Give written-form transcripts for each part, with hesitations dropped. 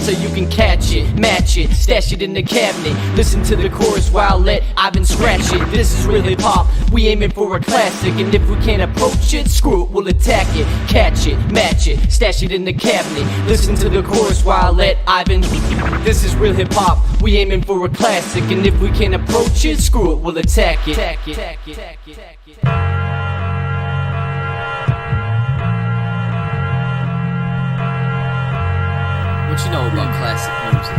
So you can catch it, match it, stash it in the cabinet. Listen to the chorus while let Ivan scratch it. This is real hip hop, we aiming for a classic. And if we can't approach it, screw it, we'll attack it. Catch it, match it, stash it in the cabinet. Listen to the chorus while let Ivan. This is real hip hop, we aiming for a classic. And if we can't approach it, screw it, we'll attack it. What you know about classic music?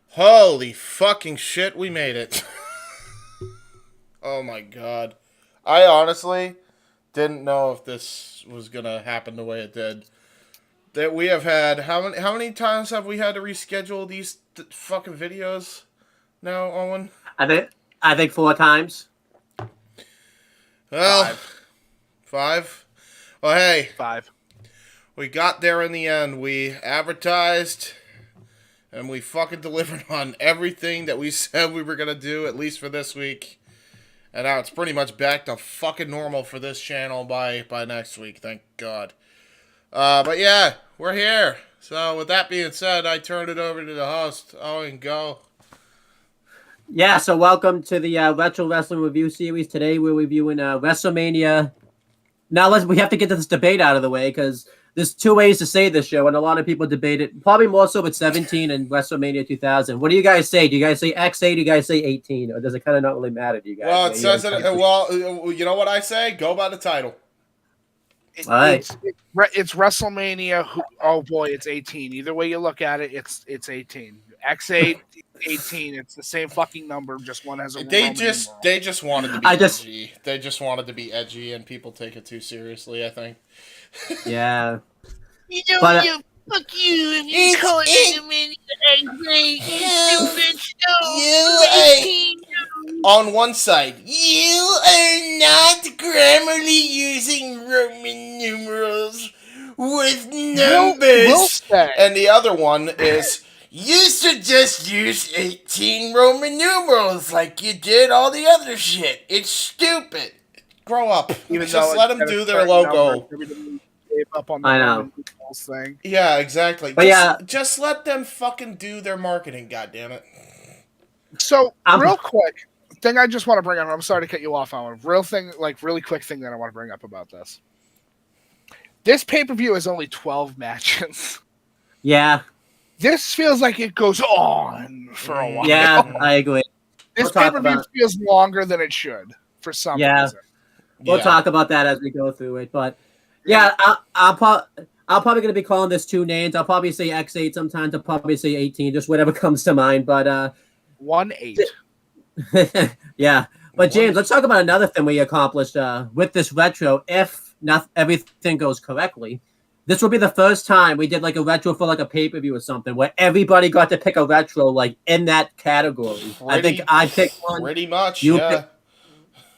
Holy fucking shit, we made it. Oh my god. I honestly didn't know if this was gonna happen the way it did. That we have had, how many times have we had to reschedule these fucking videos now, Owen? I think 4 times. Well, 5? Well, hey. 5. We got there in the end. We advertised, and we fucking delivered on everything that we said we were going to do, at least for this week. And now it's pretty much back to fucking normal for this channel by next week, thank God. But yeah, we're here. So with that being said, I turn it over to the host. Owen, go. Yeah, so welcome to the Retro Wrestling Review Series. Today we're reviewing WrestleMania. Now we have to get this debate out of the way because there's 2 ways to say this show, and a lot of people debate it. Probably more so with 17 and WrestleMania 2000. What do you guys say? Do you guys say X8? Do you guys say 18? Or does it kind of not really matter to you guys? Well, it says it. Well, you know what I say? Go by the title. All right. It's WrestleMania. Oh boy, it's 18. Either way you look at it, it's 18. X8, 18. It's the same fucking number. Just one has a. They just wanted to be edgy. They just wanted to be edgy, and people take it too seriously, I think. Yeah. You know, fuck you if you call it on one side, you are not grammarly using Roman numerals with numbers, and the other one is you should just use 18 Roman numerals like you did all the other shit. It's stupid. Grow up. Just let them do their logo. Up on the I know. Thing. Yeah, exactly. But just let them fucking do their marketing, goddammit. So, real quick thing I just want to bring up. I'm sorry to cut you off, Alan. Really quick thing that I want to bring up about this. This pay-per-view is only 12 matches. Yeah. This feels like it goes on for a while. Yeah, I agree. This pay-per-view feels longer than it should for some reason. We'll talk about that as we go through it, but yeah, I'm probably going to be calling this 2 names. I'll probably say X8 sometimes. I'll probably say 18, just whatever comes to mind. But 1-8. Yeah. But James, let's talk about another thing we accomplished with this retro. If not everything goes correctly, this will be the first time we did like a retro for like a pay-per-view or something where everybody got to pick a retro like in that category. I think I picked one. Pretty much,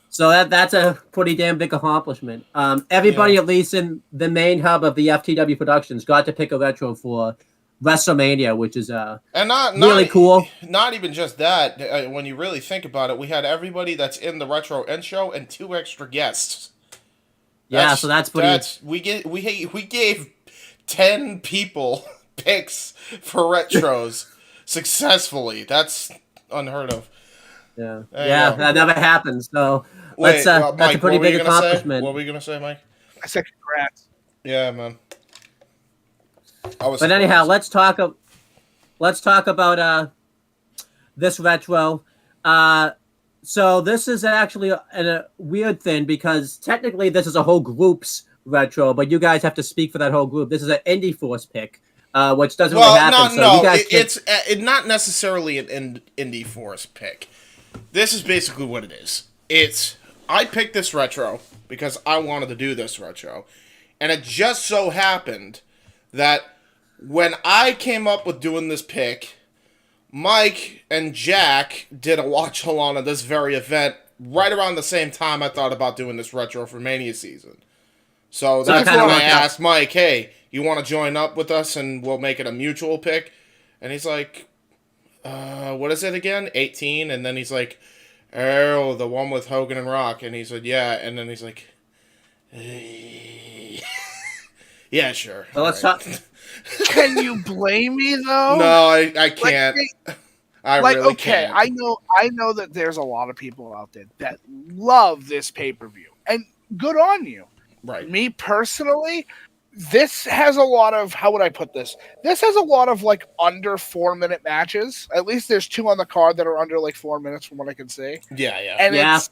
So that's a pretty damn big accomplishment. Everybody, at least in the main hub of the FTW Productions, got to pick a retro for WrestleMania, which is really cool. Not even just that. When you really think about it, we had everybody that's in the retro end show and 2 extra guests. So that's pretty. We gave 10 people picks for retros successfully. That's unheard of. Yeah, that never happens. So Mike, that's a pretty big accomplishment. What were we gonna say, Mike? I said congrats. Yeah, man. But anyhow, let's talk about this retro. So this is actually a weird thing because technically this is a whole group's retro, but you guys have to speak for that whole group. This is an Indie Force pick, which doesn't really happen. It's not necessarily an Indie Force pick. This is basically what it is. It's I picked this retro because I wanted to do this retro. And it just so happened that when I came up with doing this pick, Mike and Jack did a watch-along of this very event right around the same time I thought about doing this retro for Mania season. So that's when I asked Mike, hey, you want to join up with us and we'll make it a mutual pick? And he's like, what is it again? 18? And then he's like, oh, the one with Hogan and Rock. And he said, yeah. And then he's like, yeah, sure. So let's talk. Can you blame me though? No, I can't. I really can't. I know that there's a lot of people out there that love this pay-per-view, and good on you. Right. Me personally, this has a lot of, how would I put this? This has a lot of like under 4-minute matches. At least there's 2 on the card that are under like 4 minutes from what I can see. Yeah, yeah. And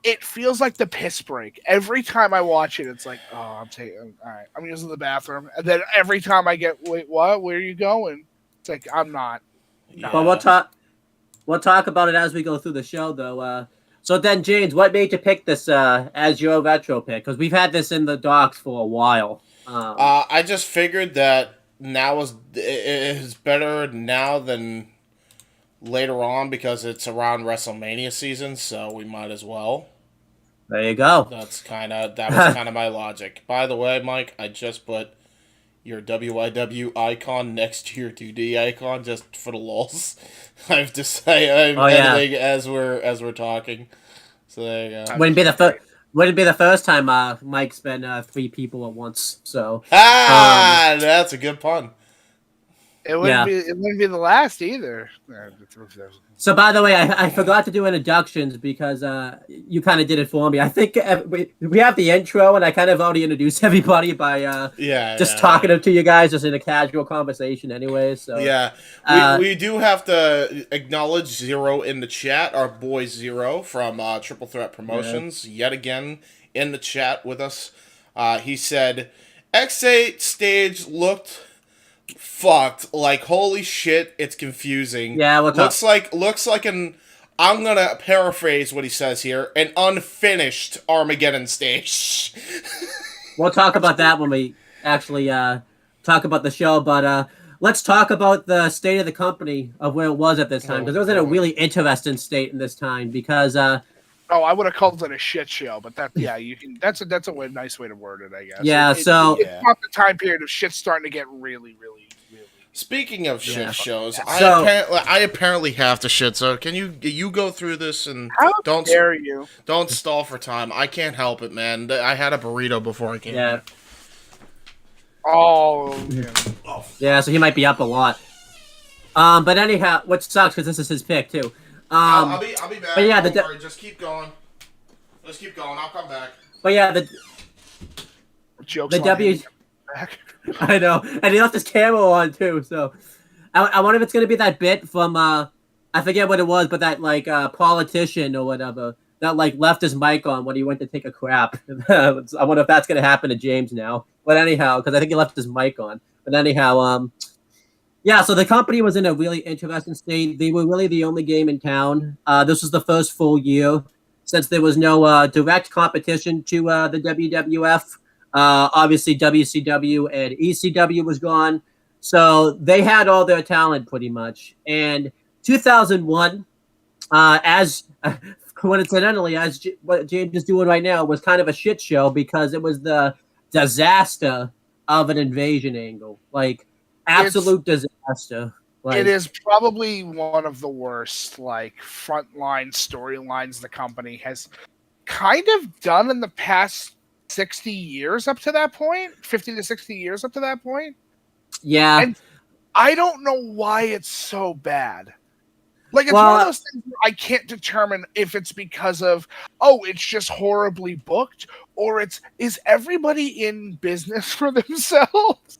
it feels like the piss break. Every time I watch it, it's like, oh, all right, I'm using the bathroom. And then every time I get, wait, what? Where are you going? It's like, I'm not. Yeah. But we'll talk about it as we go through the show, though. So then, James, what made you pick this as your retro pick? Because we've had this in the docs for a while. I just figured that now is better now than later on because it's around WrestleMania season, so we might as well. There you go. That was kind of my logic. By the way, Mike, I just put your WYW icon next to your 2D icon just for the lulz. I have to say I'm editing as we're talking. So there you go. Wouldn't be the first time Mike's been 3 people at once. So that's a good pun. It wouldn't be the last either. So, by the way, I forgot to do introductions because you kind of did it for me. I think we have the intro, and I kind of already introduced everybody by talking to you guys just in a casual conversation anyway. So we do have to acknowledge Zero in the chat, our boy Zero from Triple Threat Promotions, yet again in the chat with us. He said, X8 stage looked fucked. Like, holy shit, it's confusing. Yeah, looks like an, I'm gonna paraphrase what he says here, an unfinished Armageddon stage. We'll talk about that when we actually talk about the show, but let's talk about the state of the company of where it was at this time, because it was in a really interesting state in this time, because I would have called it a shit show, but you can. That's a nice way to word it, I guess. Yeah, it's not the time period of shit starting to get really, really, really. Speaking of shit shows, I apparently have to shit. So can you go through this and don't dare you? Don't stall for time. I can't help it, man. I had a burrito before I came here. Oh. Yeah, so he might be up a lot. But anyhow, what sucks because this is his pick too. I'll be back. But yeah, don't worry. Just keep going. Let's keep going. I'll come back. But yeah, the W. I know, and he left his camera on too. So I wonder if it's gonna be that bit from I forget what it was, but that like politician or whatever that like left his mic on when he went to take a crap. I wonder if that's gonna happen to James now. But anyhow, because I think he left his mic on. But anyhow, yeah, so the company was in a really interesting state. They were really the only game in town. This was the first full year since there was no direct competition to the WWF. Obviously, WCW and ECW was gone. So they had all their talent pretty much. And 2001, as coincidentally, as what James is doing right now, was kind of a shit show because it was the disaster of an invasion angle. Like, absolute disaster. Like, it is probably one of the worst, like, frontline storylines the company has kind of done in the past 60 years up to that point. 50 to 60 years up to that point. Yeah. And I don't know why it's so bad. Like, it's one of those things where I can't determine if it's because of, it's just horribly booked, or is everybody in business for themselves?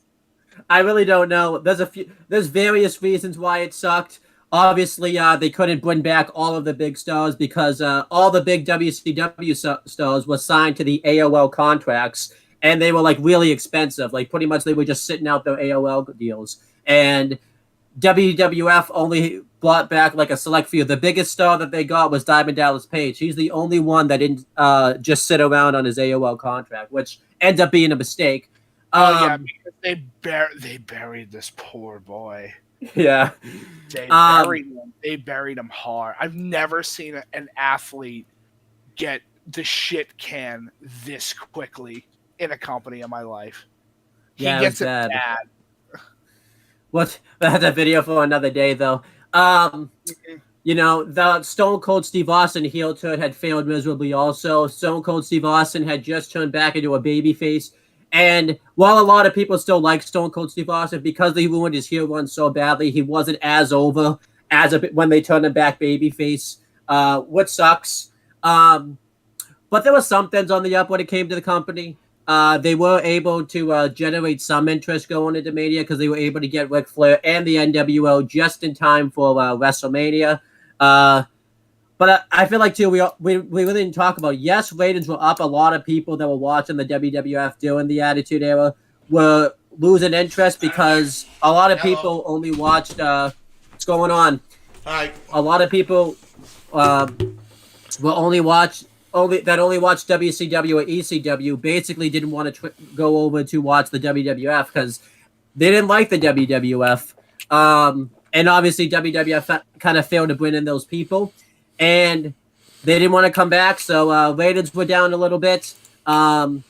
I really don't know. There's various reasons why it sucked. Obviously, they couldn't bring back all of the big stars because all the big WCW stars were signed to the AOL contracts, and they were like really expensive. Like pretty much they were just sitting out their AOL deals. And WWF only brought back like a select few. The biggest star that they got was Diamond Dallas Page. He's the only one that didn't just sit around on his AOL contract, which ends up being a mistake. Because they buried this poor boy. Yeah, They buried him hard. I've never seen an athlete get the shit can this quickly in a company in my life. He gets it bad. What? That's a video for another day, though. You know, the Stone Cold Steve Austin heel turn had failed miserably also. Stone Cold Steve Austin had just turned back into a babyface. And while a lot of people still like Stone Cold Steve Austin, because he ruined his heel run so badly, he wasn't as over as when they turned him back babyface, which sucks. But there were some things on the up when it came to the company. They were able to generate some interest going into Mania because they were able to get Ric Flair and the NWO just in time for WrestleMania. But I feel like, too, we really didn't talk about, yes, ratings were up. A lot of people that were watching the WWF during the Attitude Era were losing interest because a lot of people only watched what's going on. Hi. A lot of people will only watched WCW or ECW basically didn't want to go over to watch the WWF because they didn't like the WWF. And obviously WWF kind of failed to bring in those people. And they didn't want to come back, so ratings were down a little bit. Also,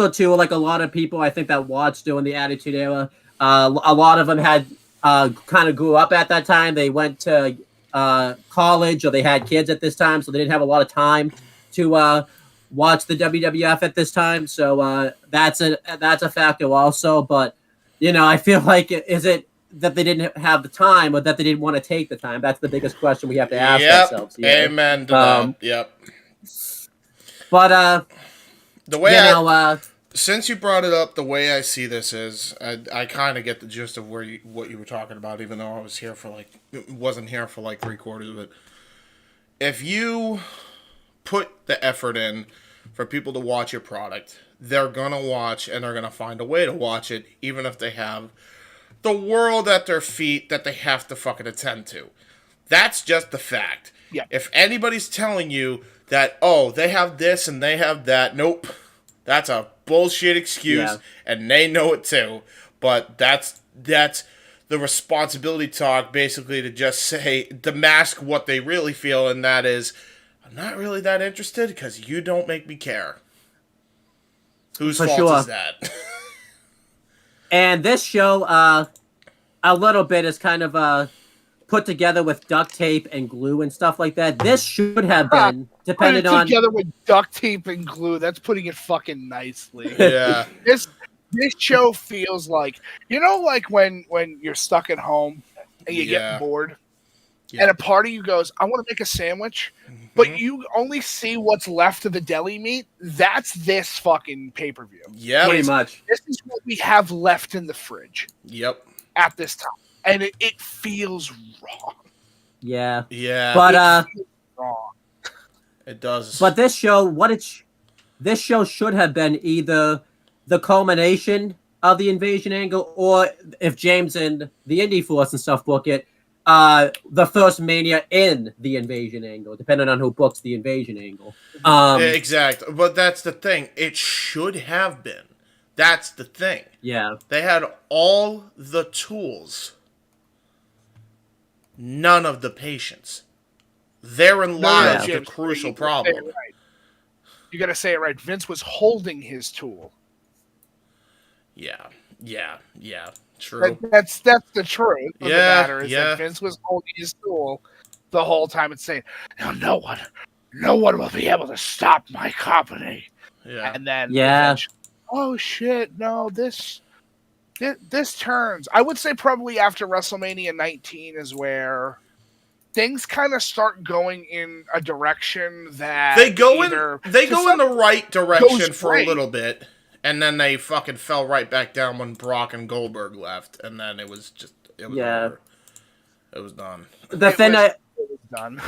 too, like a lot of people I think that watched during the Attitude Era, a lot of them had kind of grew up at that time. They went to college or they had kids at this time, so they didn't have a lot of time to watch the WWF at this time. So that's a factor also. But you know, I feel like is it that they didn't have the time or that they didn't want to take the time? That's the biggest question we have to ask ourselves. Amen to that. Yep. But the way since you brought it up, the way I see this is, I kind of get the gist of what you were talking about, even though I wasn't here for like 3/4 of it. If you put the effort in for people to watch your product, they're gonna watch and they're gonna find a way to watch it, even if they have the world at their feet that they have to fucking attend to. That's just the fact. Yeah. If anybody's telling you that, oh, they have this and they have that, nope. That's a bullshit excuse, and they know it too. But that's the responsibility talk, basically, to just say, to mask what they really feel, and that is, I'm not really that interested because you don't make me care. Whose fault is that? And this show, a little bit is kind of put together with duct tape and glue and stuff like that. This should have been dependent on together with duct tape and glue. That's putting it fucking nicely. Yeah. This show feels like, you know, like when you're stuck at home and you get bored, and a part of you goes, I want to make a sandwich, but you only see what's left of the deli meat. That's this fucking pay-per-view. Yeah, pretty much. This is what we have left in the fridge. Yep. At this time, and it feels wrong. Yeah. Yeah. But wrong. It does. But this show, this show should have been either the culmination of the invasion angle, or if James and the Indie Force and stuff book it, the first Mania in the invasion angle, depending on who books the invasion angle. Exactly. But that's the thing. It should have been. That's the thing. Yeah. They had all the tools. None of the patience. Therein lies the crucial problem. You gotta say it right. Vince was holding his tool. Yeah. True. That's the truth of the matter is that Vince was holding his tool the whole time and saying, no one will be able to stop my company. Yeah. And then oh shit, no, this turns. I would say probably after WrestleMania 19 is where things kind of start going in a direction that they go in the right direction for a little bit, and then they fucking fell right back down when Brock and Goldberg left, and then it was over. It was done. The thing was done.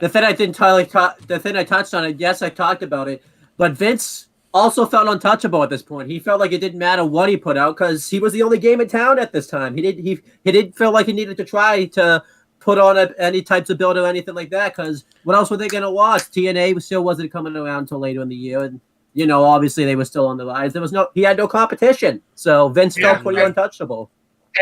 The thing I didn't entirely the thing I touched on it. Yes, I talked about it, but Vince also felt untouchable at this point. He felt like it didn't matter what he put out because he was the only game in town at this time. He didn't feel like he needed to try to put on any types of build or anything like that because what else were they going to watch? TNA still wasn't coming around until later in the year, and obviously they were still on the rise. He had no competition, so Vince felt pretty untouchable.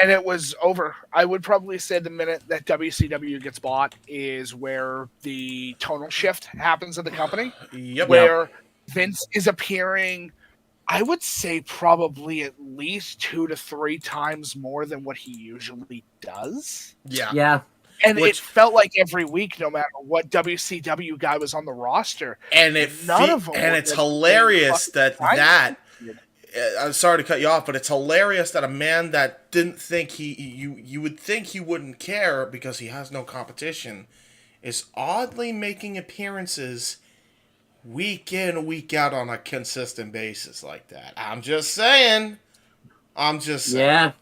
And it was over. I would probably say the minute that WCW gets bought is where the tonal shift happens in the company. Yep. Where Vince is appearing, I would say probably at least 2 to 3 times more than what he usually does. Yeah. And it felt like every week, no matter what WCW guy was on the roster. And it's hilarious that I'm sorry to cut you off, but it's hilarious that a man that didn't think you would think he wouldn't care because he has no competition is oddly making appearances week in, week out on a consistent basis like that. I'm just saying. Yeah.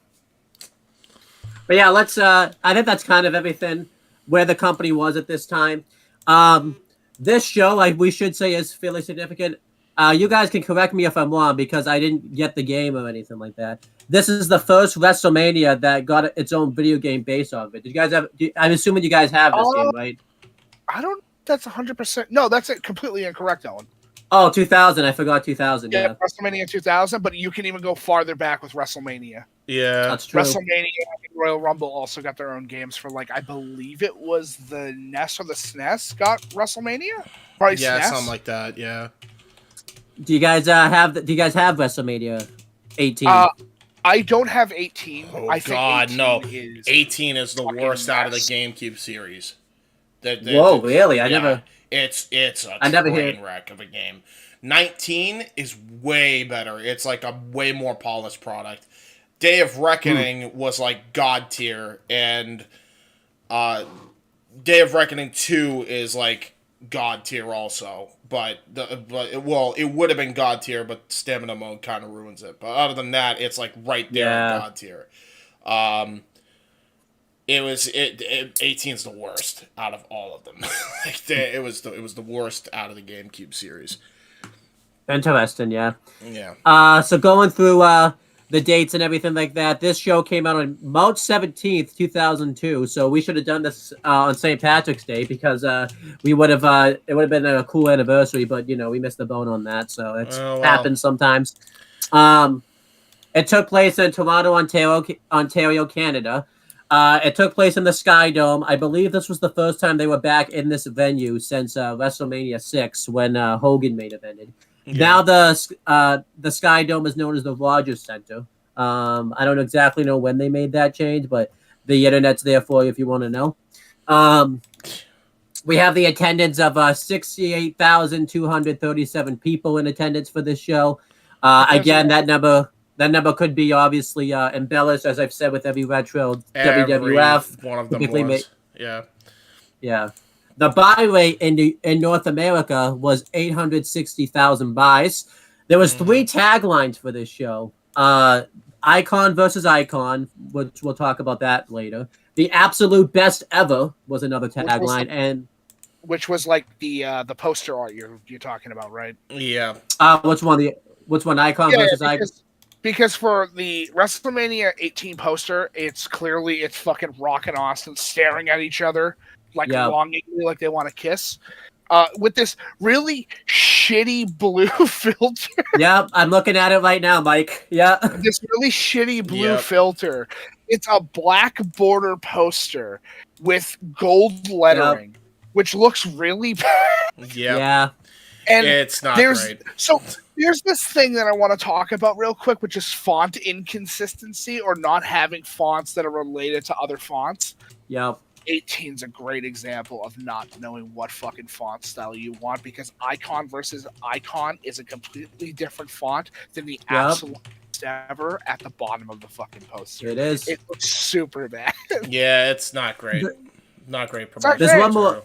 But yeah, I think that's kind of everything where the company was at this time. This show, we should say, is fairly significant. You guys can correct me if I'm wrong because I didn't get the game or anything like that. This is the first WrestleMania that got its own video game based off of it. Did you guys have? I'm assuming you guys have this game, right? I don't. That's 100%. No, that's completely incorrect, Owen. Oh, 2000. I forgot 2000. Yeah, WrestleMania 2000, but you can even go farther back with WrestleMania. Yeah, that's true. WrestleMania and Royal Rumble also got their own games for I believe it was the NES or the SNES got WrestleMania. Probably SNES. Something like that. Yeah. Do you guys have WrestleMania 18? I don't have 18. Oh I think God, 18 no! Is 18 is the worst out of the GameCube series. Whoa, really? I never. It's a train wreck of a game. 19 is way better. It's like a way more polished product. Day of Reckoning was like God tier, and Day of Reckoning 2 is like God tier also. But it would have been God tier, but stamina mode kind of ruins it. But other than that, it's like right there in God tier. 18's the worst out of all of them. It was the worst out of the GameCube series. Interesting, yeah. Yeah. So going through the dates and everything like that, this show came out on March 17th, 2002. So we should have done this on St. Patrick's Day because we would have it would have been a cool anniversary, but we missed the boat on that. So it happens sometimes. It took place in Toronto, Ontario, Canada. It took place in the Sky Dome. I believe this was the first time they were back in this venue since WrestleMania 6 when Hogan main evented. Yeah. Now the Sky Dome is known as the Rogers Center. I don't exactly know when they made that change, but the internet's there for you if you want to know. We have the attendance of 68,237 people in attendance for this show. Again, that number could be obviously embellished, as I've said with every retro WWF. One of them was. Yeah. The buy rate in North America was 860,000 buys. There was 3 taglines for this show. Icon versus Icon, which we'll talk about that later. The absolute best ever was another tagline, which was like the poster art you're talking about, right? Yeah. Which one? Icon versus Icon? Because for the WrestleMania 18 poster, it's fucking Rock and Austin staring at each other longingly, like they want to kiss. With this really shitty blue filter. Yeah, I'm looking at it right now, Mike. Yeah. This really shitty blue filter. It's a black border poster with gold lettering, which looks really bad. Yeah. And it's not great. So here's this thing that I want to talk about real quick, which is font inconsistency or not having fonts that are related to other fonts. Yep. 18's a great example of not knowing what fucking font style you want because Icon versus Icon is a completely different font than the absolute ever at the bottom of the fucking poster. It is. It looks super bad. Yeah, it's not great. Not great promotion. There's one more.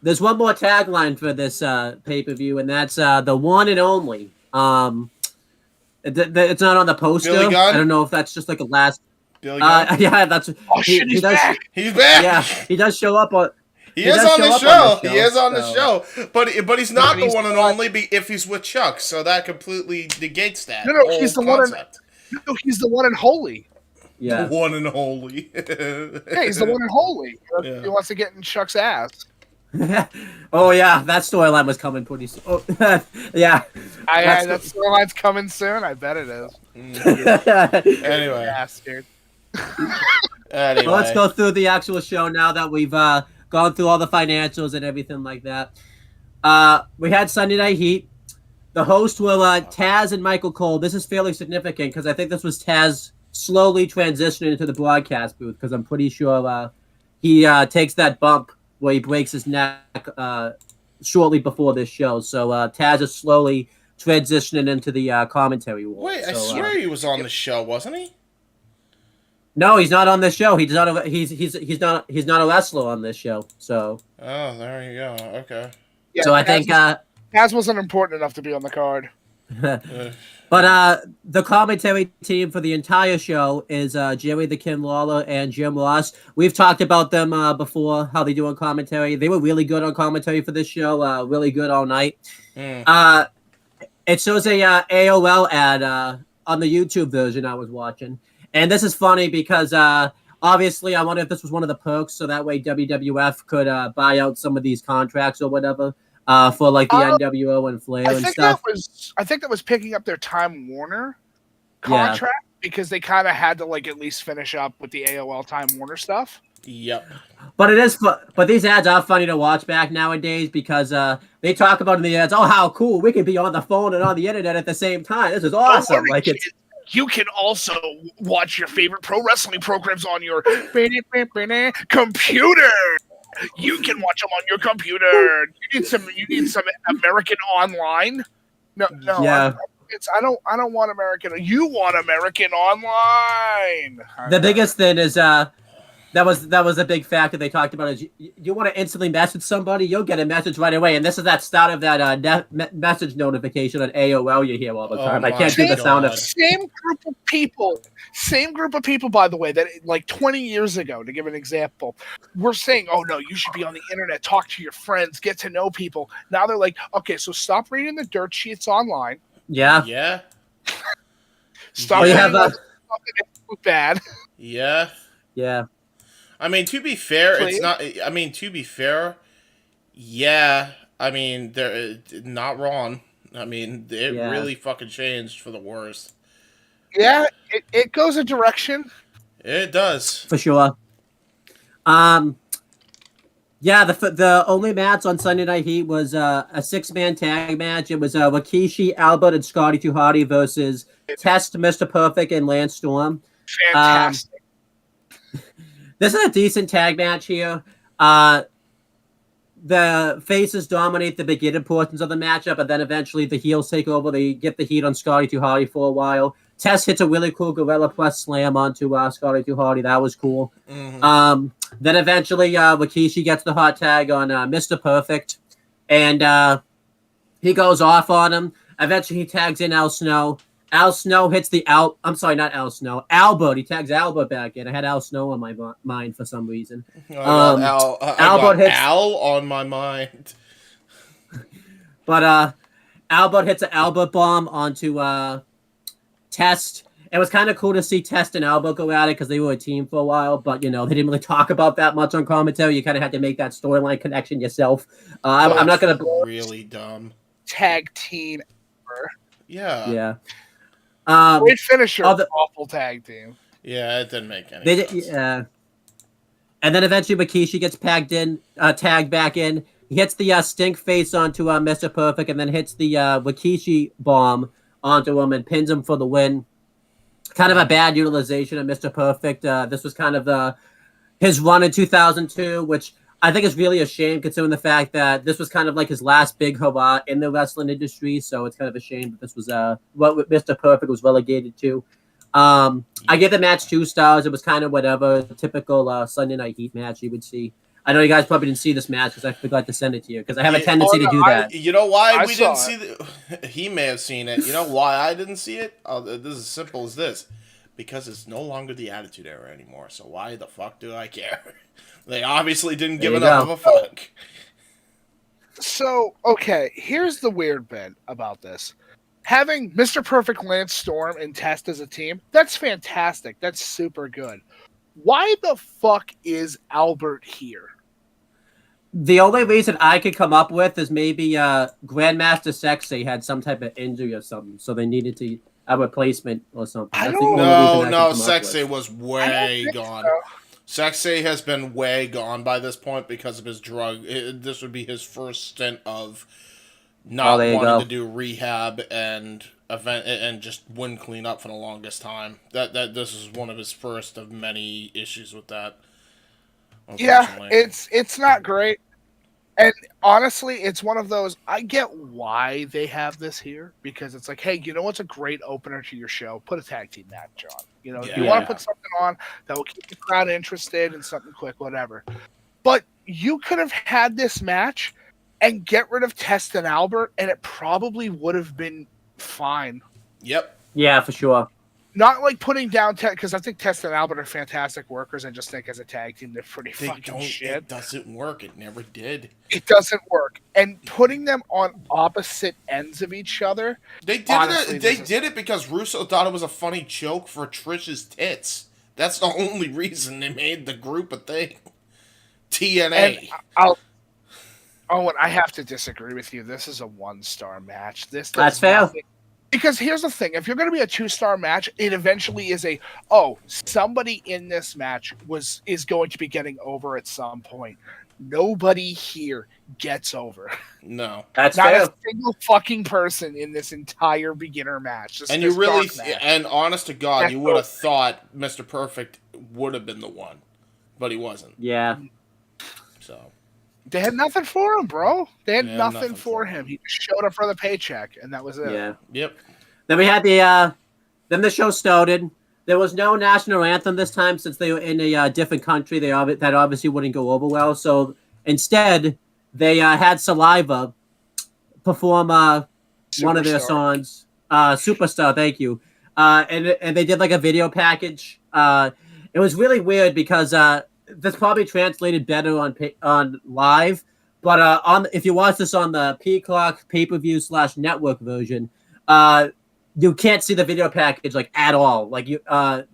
There's one more tagline for this pay-per-view, and that's the one and only. It's not on the poster. Billy Gunn? I don't know if that's just like a last. Billy Gunn? Yeah, that's. He's back. He's back. Yeah, he does show up on. He is on the show. He is on the show. But he's not the one and only if he's with Chuck. So that completely negates that. No, he's the concept. No, he's the one in Holy. Yeah. The one and Holy. Yeah, he's the one in Holy. He wants to get in Chuck's ass. Oh yeah, that storyline was coming pretty soon. Oh, yeah, that storyline's coming soon. I bet it is. Anyway, bastard. Anyway, well, let's go through the actual show now that we've gone through all the financials and everything like that. We had Sunday Night Heat. The hosts were Taz and Michael Cole. This is fairly significant because I think this was Taz slowly transitioning into the broadcast booth because I'm pretty sure he takes that bump where he breaks his neck shortly before this show. So Taz is slowly transitioning into the commentary role. Wait, I swear he was on the show, wasn't he? No, he's not on this show. He's not a wrestler on this show. So. Oh, there you go. Okay. Yeah, so I think Taz wasn't important enough to be on the card. But the commentary team for the entire show is Jerry the King Lawler and Jim Ross. We've talked about them before, how they do on commentary. They were really good on commentary for this show, really good all night. It shows a AOL ad on the YouTube version I was watching. And this is funny because obviously I wonder if this was one of the perks so that way WWF could buy out some of these contracts or whatever. For like the NWO and Flair and stuff. I think that was picking up their Time Warner contract because they kind of had to like at least finish up with the AOL Time Warner stuff. Yep. But these ads are funny to watch back nowadays because they talk about in the ads, oh how cool we can be on the phone and on the internet at the same time. This is awesome. Like it's. You can also watch your favorite pro wrestling programs on your computer. You can watch them on your computer. You need some American Online. No. Yeah. I don't want American. You want American Online. The biggest thing is that was a big factor they talked about is you want to instantly message somebody, you'll get a message right away. And this is that start of that message notification on AOL you hear all the time. I can't do the sound of Same group of people, by the way, that like 20 years ago, to give an example, were saying, oh no, you should be on the internet, talk to your friends, get to know people. Now they're like, okay, so stop reading the dirt sheets online. Yeah. Yeah. Stop reading something bad. Yeah. Yeah. I mean, to be fair, it's not. I mean, to be fair, yeah. I mean, they're not wrong. I mean, it really fucking changed for the worst. Yeah, it goes a direction. It does for sure. Yeah, the only match on Sunday Night Heat was a 6-man tag match. It was Rikishi, Albert, and Scotty 2 Hotty versus Test, Mr. Perfect, and Lance Storm. Fantastic. This is a decent tag match here. The faces dominate the beginning portions of the matchup, and then eventually the heels take over. They get the heat on Scotty 2 Hotty for a while. Test hits a really cool Gorilla Press slam onto Scotty 2 Hotty. That was cool. Mm-hmm. Then eventually Rikishi gets the hot tag on Mr. Perfect, and he goes off on him. Eventually he tags in Al Snow. Al Snow hits the I'm sorry, not Al Snow. Albert. He tags Albert back in. I had Al Snow on my mind for some reason. Albert hits Al on my mind. But Albert hits an Albert bomb onto Test. It was kind of cool to see Test and Albert go at it because they were a team for a while, but they didn't really talk about that much on commentary. You kind of had to make that storyline connection yourself. I'm not gonna really dumb tag team. Yeah. Yeah. Great finisher. Awful tag team. Yeah, it didn't make any sense. Yeah. And then eventually Rikishi gets tagged back in. He hits the stink face onto Mr. Perfect and then hits the Rikishi bomb onto him and pins him for the win. Kind of a bad utilization of Mr. Perfect. This was kind of his run in 2002, which I think is really a shame considering the fact that this was kind of like his last big hurrah in the wrestling industry. So it's kind of a shame that this was what Mr. Perfect was relegated to. I give the match 2 stars. It was kind of whatever, typical Sunday Night Heat match you would see. I know you guys probably didn't see this match because I forgot to send it to you because I have a tendency to do that. You know why we didn't see it? He may have seen it. You know why I didn't see it? This is as simple as this. Because it's no longer the Attitude Era anymore, so why the fuck do I care? They obviously didn't give enough of a fuck. So, okay, here's the weird bit about this. Having Mr. Perfect, Lance Storm, and Test as a team, that's fantastic. That's super good. Why the fuck is Albert here? The only reason I could come up with is maybe Grandmaster Sexy had some type of injury or something, so they needed to a replacement or something. I That's don't- the only reason I No, could come up Sexy with. was I don't way think gone. so. Sexy has been way gone by this point because of his drug. This would be his first stint of not there you wanting go. to do rehab and event and just wouldn't clean up for the longest time. That this is one of his first of many issues with that. Yeah, Unfortunately. it's not great. And honestly, it's one of those, I get why they have this here, because it's like, hey, you know what's a great opener to your show? Put a tag team match on. You know, if you want Yeah. to put something on that will keep the crowd interested in something quick, whatever. But you could have had this match and get rid of Test and Albert, and it probably would have been fine. Yep. Yeah, for sure. Not like putting down Test, because I think Test and Albert are fantastic workers, and just think as a tag team they're pretty They fucking don't. shit. It doesn't work. It never did. It doesn't work. And putting them on opposite ends of each other, They did honestly, it. They this is- did it because Russo thought it was a funny joke for Trish's tits. That's the only reason they made the group a thing. TNA. and Owen, I have to disagree with you. This is a 1-star match. This does That's fair. nothing. Because here's the thing: if you're going to be a 2-star match, it eventually is somebody in this match is going to be getting over at some point. Nobody here gets over. No. That's Not fair. a single fucking person in this entire beginner match. And you really, dark match. and honest to God, That's you would have over. thought Mr. Perfect would have been the one, but he wasn't. Yeah. So They had nothing for him, bro. They had Yeah, nothing nothing for for him. He just showed up for the paycheck, and that was it. Yeah. yep. Then we had then the show started. There was no national anthem this time since they were in a different country. That obviously wouldn't go over well. So instead, they had Saliva perform one of their Superstar. songs, "Superstar." Thank you. And they did like a video package. It was really weird because this probably translated better on live, but if you watch this on the Peacock pay-per-view / network version, you can't see the video package like at all. Like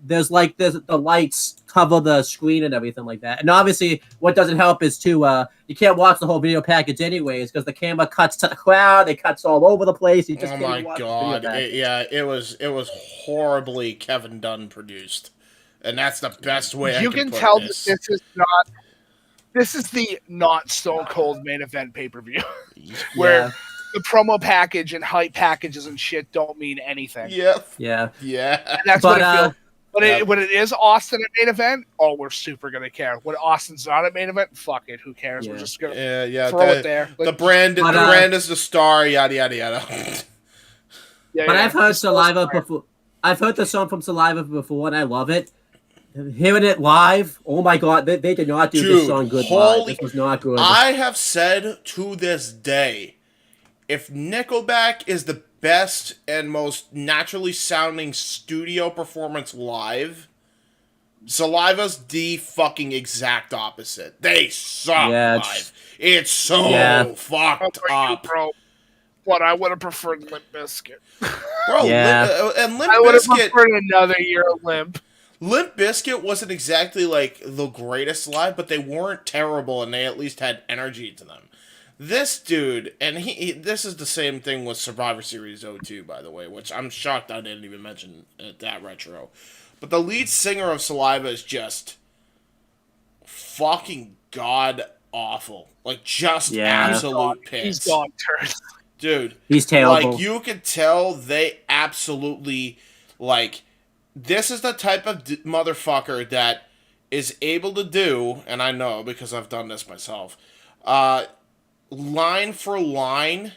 there's the lights cover the screen and everything like that. And obviously, what doesn't help is you can't watch the whole video package anyways because the camera cuts to the crowd, it cuts all over the place. You just Oh can't my watch the God! video package. It was horribly Kevin Dunn produced, and that's the best way You I can can put tell this. that this is not. This is the not Stone Cold main event pay per view, where Yeah. the promo package and hype packages and shit don't mean anything. Yep. Yeah. Yeah. And that's But, what it feels. Yep. When it is Austin at main event, we're super gonna care. When Austin's not at main event, fuck it, who cares? We're Yeah. just gonna Yeah. throw it there. The Like, brand. But, the brand is the star. Yada yada yada. yeah, But yeah. I've heard Just Saliva throw it. before. I've heard the song from Saliva before, and I love it. Hearing it live, oh my God, they did not do this Dude, song good live. holy- This was not good. I have said to this day, if Nickelback is the best and most naturally sounding studio performance live, Saliva's the fucking exact opposite. They suck Yeah, live. It's so Yeah. fucked For you, up. bro. But I would have preferred Limp Bizkit. Bro, Yeah. and Limp I would have Bizkit, preferred another year of Limp. Limp Bizkit wasn't exactly like the greatest live, but they weren't terrible, and they at least had energy to them. This dude, and this is the same thing with Survivor Series 02, by the way, which I'm shocked I didn't even mention at that retro. But the lead singer of Saliva is just fucking god awful. Like, just Yeah. absolute He's piss. dog turd. Dude, He's terrible. like, you could tell they absolutely, like, this is the type of motherfucker that is able to do, and I know because I've done this myself, line for line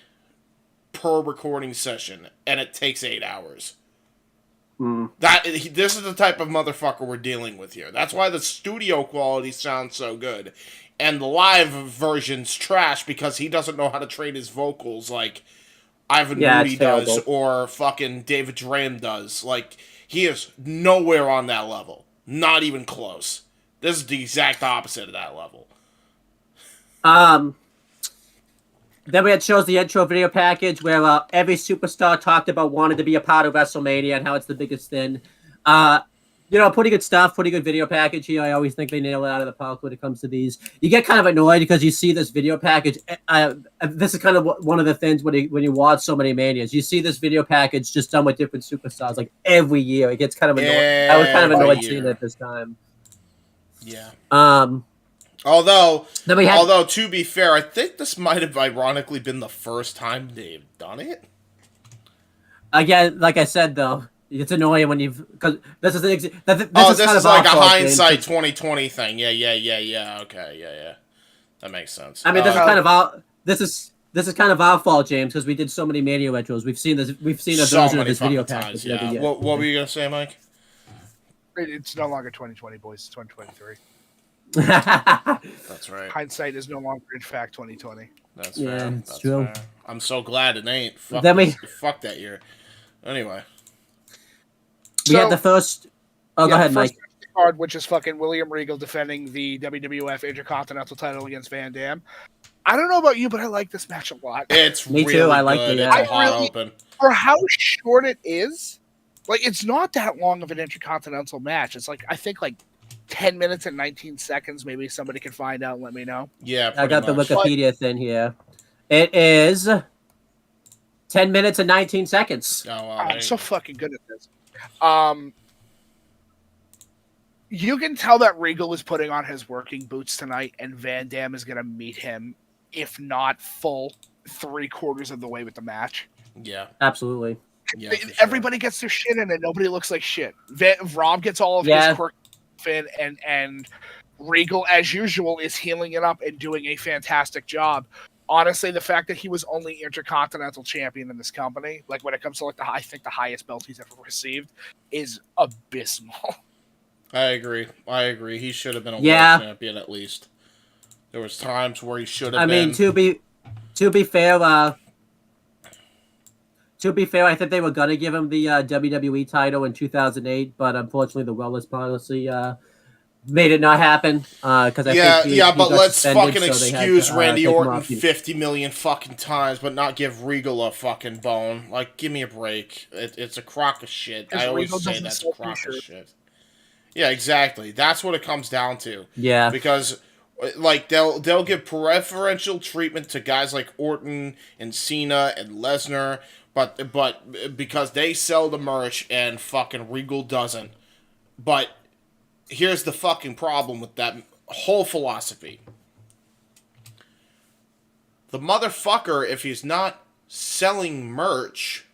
per recording session, and it takes 8 hours. This is the type of motherfucker we're dealing with here. That's why the studio quality sounds so good. And the live version's trash because he doesn't know how to train his vocals like Ivan Yeah, Moody it's does terrible. or fucking David Dram does. Like, He is nowhere on that level. Not even close. This is the exact opposite of that level. Then we had shows the intro video package where every superstar talked about wanting to be a part of WrestleMania and how it's the biggest thing. Pretty good stuff, pretty good video package here. I always think they nail it out of the park when it comes to these. You get kind of annoyed because you see this video package. This is kind of one of the things when you watch so many Manias. You see this video package just done with different superstars like every year. It gets kind of annoying. I was kind of annoyed seeing it this time. Yeah. Although to be fair, I think this might have ironically been the first time they've done it. Again, like I said, though, it's annoying when because this is this is like a hindsight 2020 thing. Yeah. Okay, yeah. That makes sense. I mean, this is kind of our fault, James, because we did so many Mania retros. We've seen a version of this video package. Yeah. What were you gonna say, Mike? It's no longer 2020, boys. It's 2023. That's right. Hindsight is no longer, in fact, 2020. That's fair. That's true. Fair. I'm so glad it ain't. Fuck that year. Anyway. We had the first... Oh, go ahead, Mike. Card, which is fucking William Regal defending the WWF Intercontinental title against Van Dam. I don't know about you, but I like this match a lot. It's Me really too. I like good. it. It's a hot open. For how short it is, like, it's not that long of an Intercontinental match. It's like, I think, 10 minutes and 19 seconds. Maybe somebody can find out and let me know. Yeah, I got the Wikipedia thing here. It is 10 minutes and 19 seconds. Oh, wow, I'm so fucking good at this. You can tell that Regal is putting on his working boots tonight, and Van Dam is going to meet him, if not full 3/4 of the way with the match. Yeah. Absolutely. Yeah, everybody gets their shit in, and nobody looks like shit. Rob gets all of his quirk in, and Regal, as usual, is healing it up and doing a fantastic job. Honestly, the fact that he was only Intercontinental Champion in this company, like when it comes to I think the highest belt he's ever received, is abysmal. I agree. He should have been a world champion at least. There was times where he should have been. I mean, to be fair, I think they were gonna give him the WWE title in 2008, but unfortunately, the wellness policy made it not happen. Because but let's fucking excuse Randy Orton 50 million fucking times, but not give Regal a fucking bone. Like, give me a break. It's a crock of shit. I always say that's a crock of shit. Yeah, exactly. That's what it comes down to. Yeah, because they'll give preferential treatment to guys like Orton and Cena and Lesnar, but because they sell the merch and fucking Regal doesn't. But here's the fucking problem with that whole philosophy. The motherfucker, if he's not selling merch,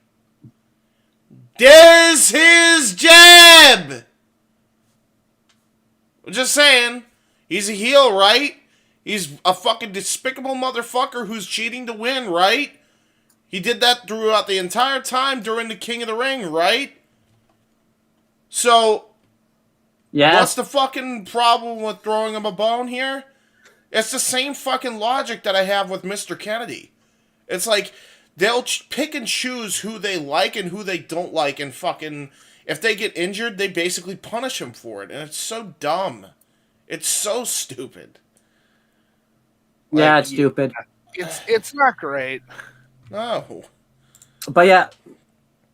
there's his jab! I'm just saying, he's a heel, right? He's a fucking despicable motherfucker who's cheating to win, right? He did that throughout the entire time during the King of the Ring, right? So, what's the fucking problem with throwing him a bone here? It's the same fucking logic that I have with Mr. Kennedy. It's like, they'll pick and choose who they like and who they don't like, and fucking... If they get injured, they basically punish him for it, and it's so dumb. It's so stupid. Yeah, it's stupid. It's not great. No. But yeah,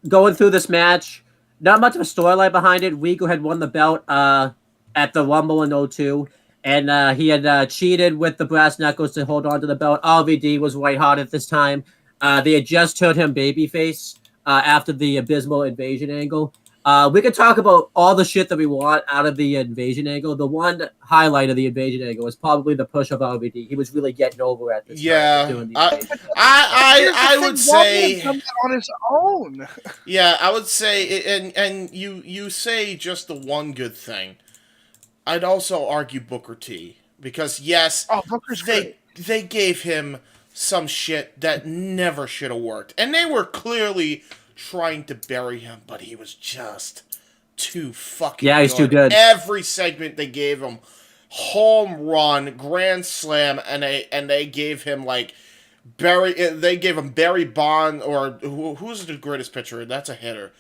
going through this match, not much of a storyline behind it. Regal had won the belt at the Rumble in 2002, and he had cheated with the brass knuckles to hold on to the belt. RVD was white hot at this time. They had just turned him babyface after the abysmal invasion angle. We could talk about all the shit that we want out of the invasion angle. The one highlight of the invasion angle was probably the push of RVD. He was really getting over at this time. I would say on his own. Yeah, I would say, and you say just the one good thing. I'd also argue Booker T, because yes, Booker's great. They gave him some shit that never should have worked, and they were clearly trying to bury him, but he was just too fucking good. He's too good. Every segment they gave him, home run, grand slam, and they gave him Barry Bond, or who's the greatest pitcher? That's a hitter.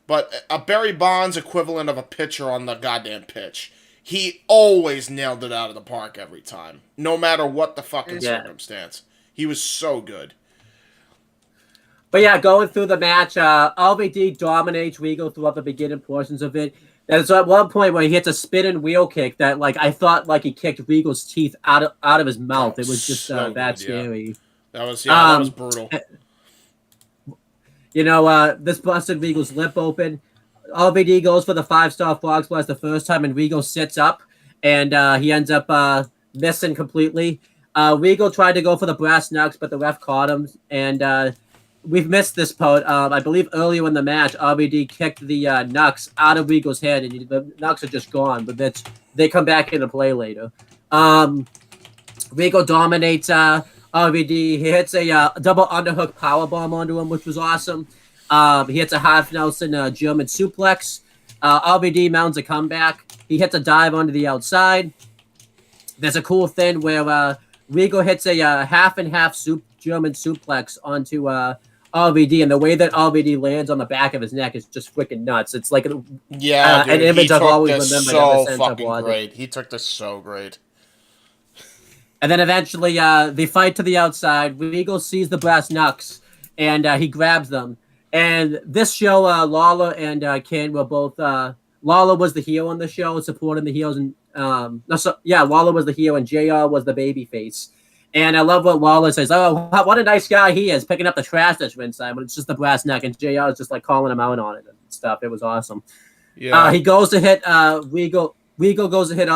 but a Barry Bonds equivalent of a pitcher on the goddamn pitch. He always nailed it out of the park every time, no matter what the fucking circumstance. He was so good. But yeah, going through the match, LVD dominates Regal throughout the beginning portions of it. There's at one point where he hits a spinning wheel kick that, like, I thought like he kicked Regal's teeth out of his mouth. It was just so that good, scary. Yeah. That was brutal. You know, this busted Regal's lip open. LVD goes for the 5-star frog splash the first time, and Regal sits up, and he ends up missing completely. Regal tried to go for the brass knucks, but the ref caught him, and we've missed this part. I believe earlier in the match, RVD kicked the knucks out of Regal's head, and the knucks are just gone, but they come back into play later. Regal dominates RVD. He hits a double underhook powerbomb onto him, which was awesome. He hits a half Nelson German suplex. RVD mounts a comeback. He hits a dive onto the outside. There's a cool thing where Regal hits a half and half German suplex onto RVD, and the way that RVD lands on the back of his neck is just freaking nuts. It's like dude, an image I've always remembered. So fucking great. He took this so great. And then eventually, they fight to the outside. Regal sees the brass knucks, and he grabs them. And this show, Lawler and Kane were both. Lawler was the heel on the show, supporting the heels, and Lawler was the heel, and JR was the babyface. And I love what Lawler says. Oh, what a nice guy he is, picking up the trash that's inside, but it's just the brass neck, and JR is just like calling him out on it and stuff. It was awesome. Yeah. He goes to hit Regal. Regal goes to hit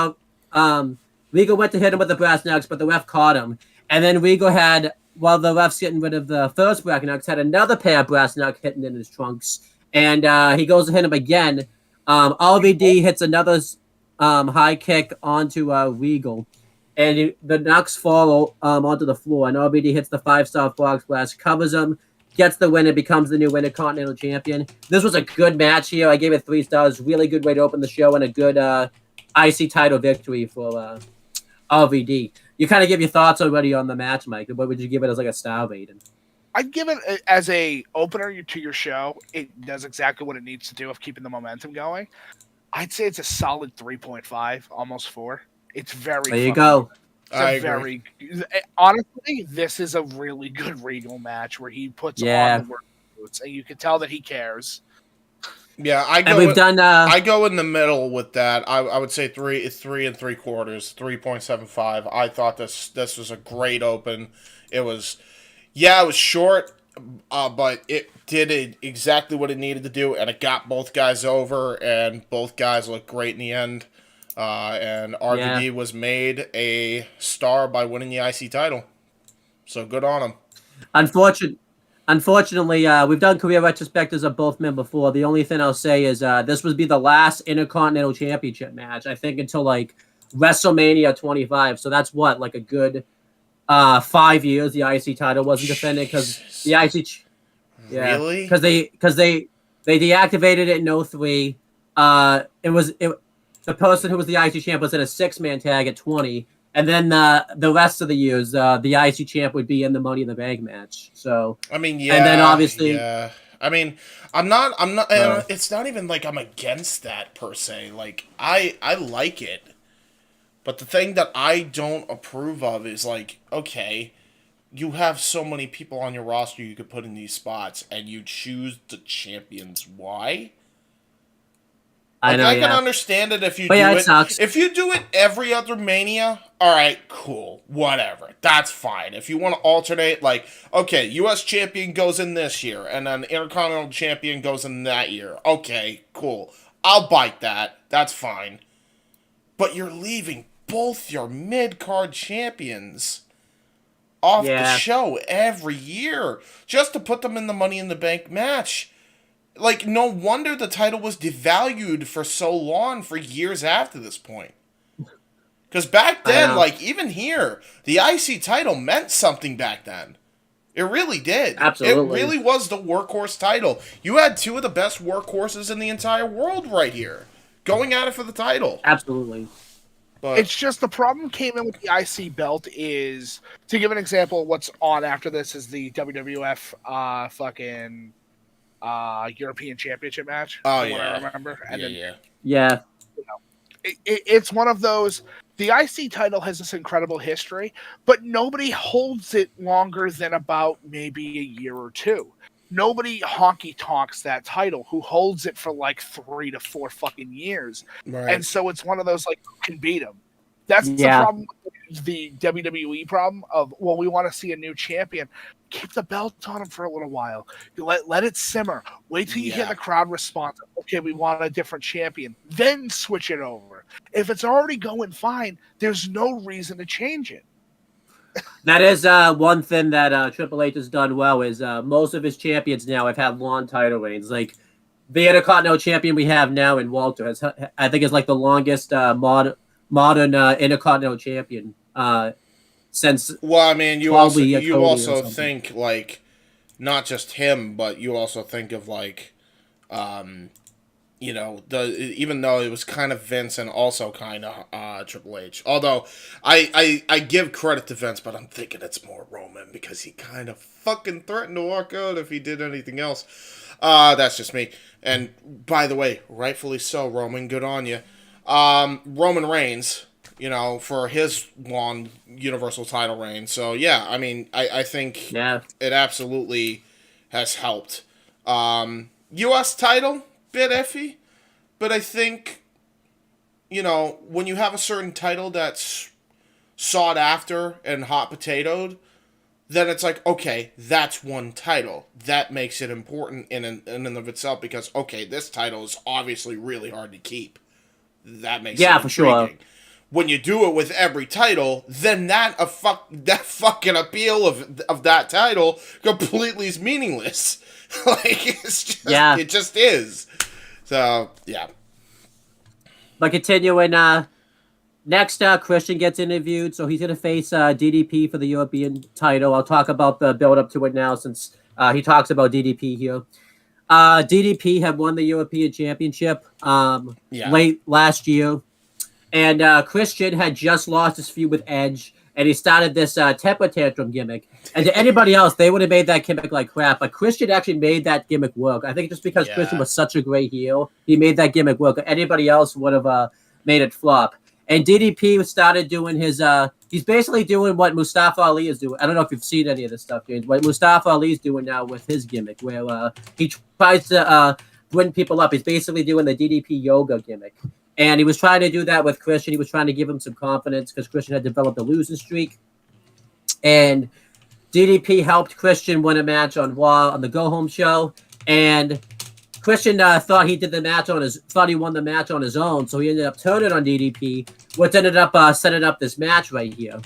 Regal went to hit him with the brass knucks, but the ref caught him. And then Regal had, while the ref's getting rid of the first brass knucks, had another pair of brass knucks hitting in his trunks. And he goes to hit him again. RVD hits another high kick onto Regal. And the knucks fall onto the floor. And RVD hits the 5-star frog splash, covers him, gets the win, and becomes the new Intercontinental Champion. This was a good match here. I gave it 3 stars. Really good way to open the show, and a good IC title victory for RVD. You kind of give your thoughts already on the match, Mike. What would you give it as like a star rating? I'd give it as a opener to your show. It does exactly what it needs to do of keeping the momentum going. I'd say it's a solid 3.5, almost 4. It's very. There you go. Honestly, this is a really good Regal match where he puts on the work boots, and you can tell that he cares. Yeah, I go in the middle with that. I would say 3 3/4, 3.75. I thought this was a great open. It was short, but it did exactly what it needed to do, and it got both guys over, and both guys looked great in the end. And RVD was made a star by winning the IC title. So good on him. Unfortunately, we've done career retrospectives of both men before. The only thing I'll say is this would be the last Intercontinental Championship match, I think, until like WrestleMania 25. So that's what, like a good 5 years the IC title wasn't defended because the IC. Really? Because they deactivated it in 03. The person who was the IC champ was in a 6-man tag at 20. And then the rest of the years, the IC champ would be in the Money in the Bank match. So I mean, and then obviously, I mean, I'm not. It's not even like I'm against that per se. Like I like it, but the thing that I don't approve of is like, okay, you have so many people on your roster you could put in these spots, and you choose the champions. Why? I can understand it if you do it. Sucks. If you do it every other Mania, all right, cool, whatever. That's fine. If you want to alternate, like, okay, U.S. champion goes in this year, and then Intercontinental champion goes in that year. Okay, cool. I'll bite that. That's fine. But you're leaving both your mid-card champions off the show every year just to put them in the Money in the Bank match. Like, no wonder the title was devalued for so long, for years after this point. Because back then, like, even here, the IC title meant something back then. It really did. Absolutely. It really was the workhorse title. You had 2 of the best workhorses in the entire world right here, going at it for the title. Absolutely. But it's just the problem came in with the IC belt is, to give an example, what's on after this is the WWF European Championship match. Oh, What I yeah. remember. And Yeah. You know, it's one of those. The IC title has this incredible history, but nobody holds it longer than about maybe a year or two. Nobody honky tonks that title who holds it for like 3 to 4 fucking years. Right. And so it's one of those like, who can beat him? That's the problem. The WWE problem of, well, we want to see a new champion. Keep the belt on him for a little while. Let it simmer. Wait till you hear the crowd response. Okay, we want a different champion. Then switch it over. If it's already going fine, there's no reason to change it. That is one thing that Triple H has done well is most of his champions now have had long title reigns. Like the Intercontinental champion we have now in Walter has, I think, is like the longest modern Intercontinental champion since. Well, I mean, you also think like not just him, but you also think of like, even though it was kind of Vince and also kind of Triple H. Although I give credit to Vince, but I'm thinking it's more Roman because he kind of fucking threatened to walk out if he did anything else. That's just me. And by the way, rightfully so, Roman. Good on you. Roman Reigns, for his long Universal title reign. So yeah, I mean, I think it absolutely has helped. U.S. title, bit iffy, but I think, when you have a certain title that's sought after and hot potatoed, then it's like, okay, that's one title. That makes it important in and of itself because, okay, this title is obviously really hard to keep. That makes it intriguing. For sure. When you do it with every title, then that fucking appeal of that title completely is meaningless. Like it just is. So yeah. But continuing, next Christian gets interviewed, so he's gonna face DDP for the European title. I'll talk about the build up to it now since he talks about DDP here. DDP had won the European Championship late last year. And Christian had just lost his feud with Edge, and he started this temper tantrum gimmick. And to anybody else, they would have made that gimmick like crap. But Christian actually made that gimmick work. I think just because Christian was such a great heel, he made that gimmick work. Anybody else would have made it flop. And DDP started doing his he's basically doing what Mustafa Ali is doing. I don't know if you've seen any of this stuff, James. What Mustafa Ali is doing now with his gimmick, where he tries to bring people up. He's basically doing the DDP yoga gimmick. And he was trying to do that with Christian. He was trying to give him some confidence because Christian had developed a losing streak. And DDP helped Christian win a match on Raw on the Go Home show. And Christian thought he won the match on his own. So he ended up turning on DDP, which ended up setting up this match right here.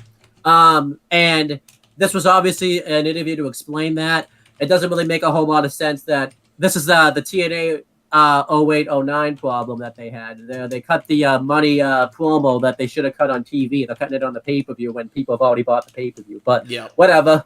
And this was obviously an interview to explain that. It doesn't really make a whole lot of sense that this is the TNA 08-09 problem that they had. They cut the money promo that they should have cut on TV. They're cutting it on the pay-per-view when people have already bought the pay-per-view. But whatever.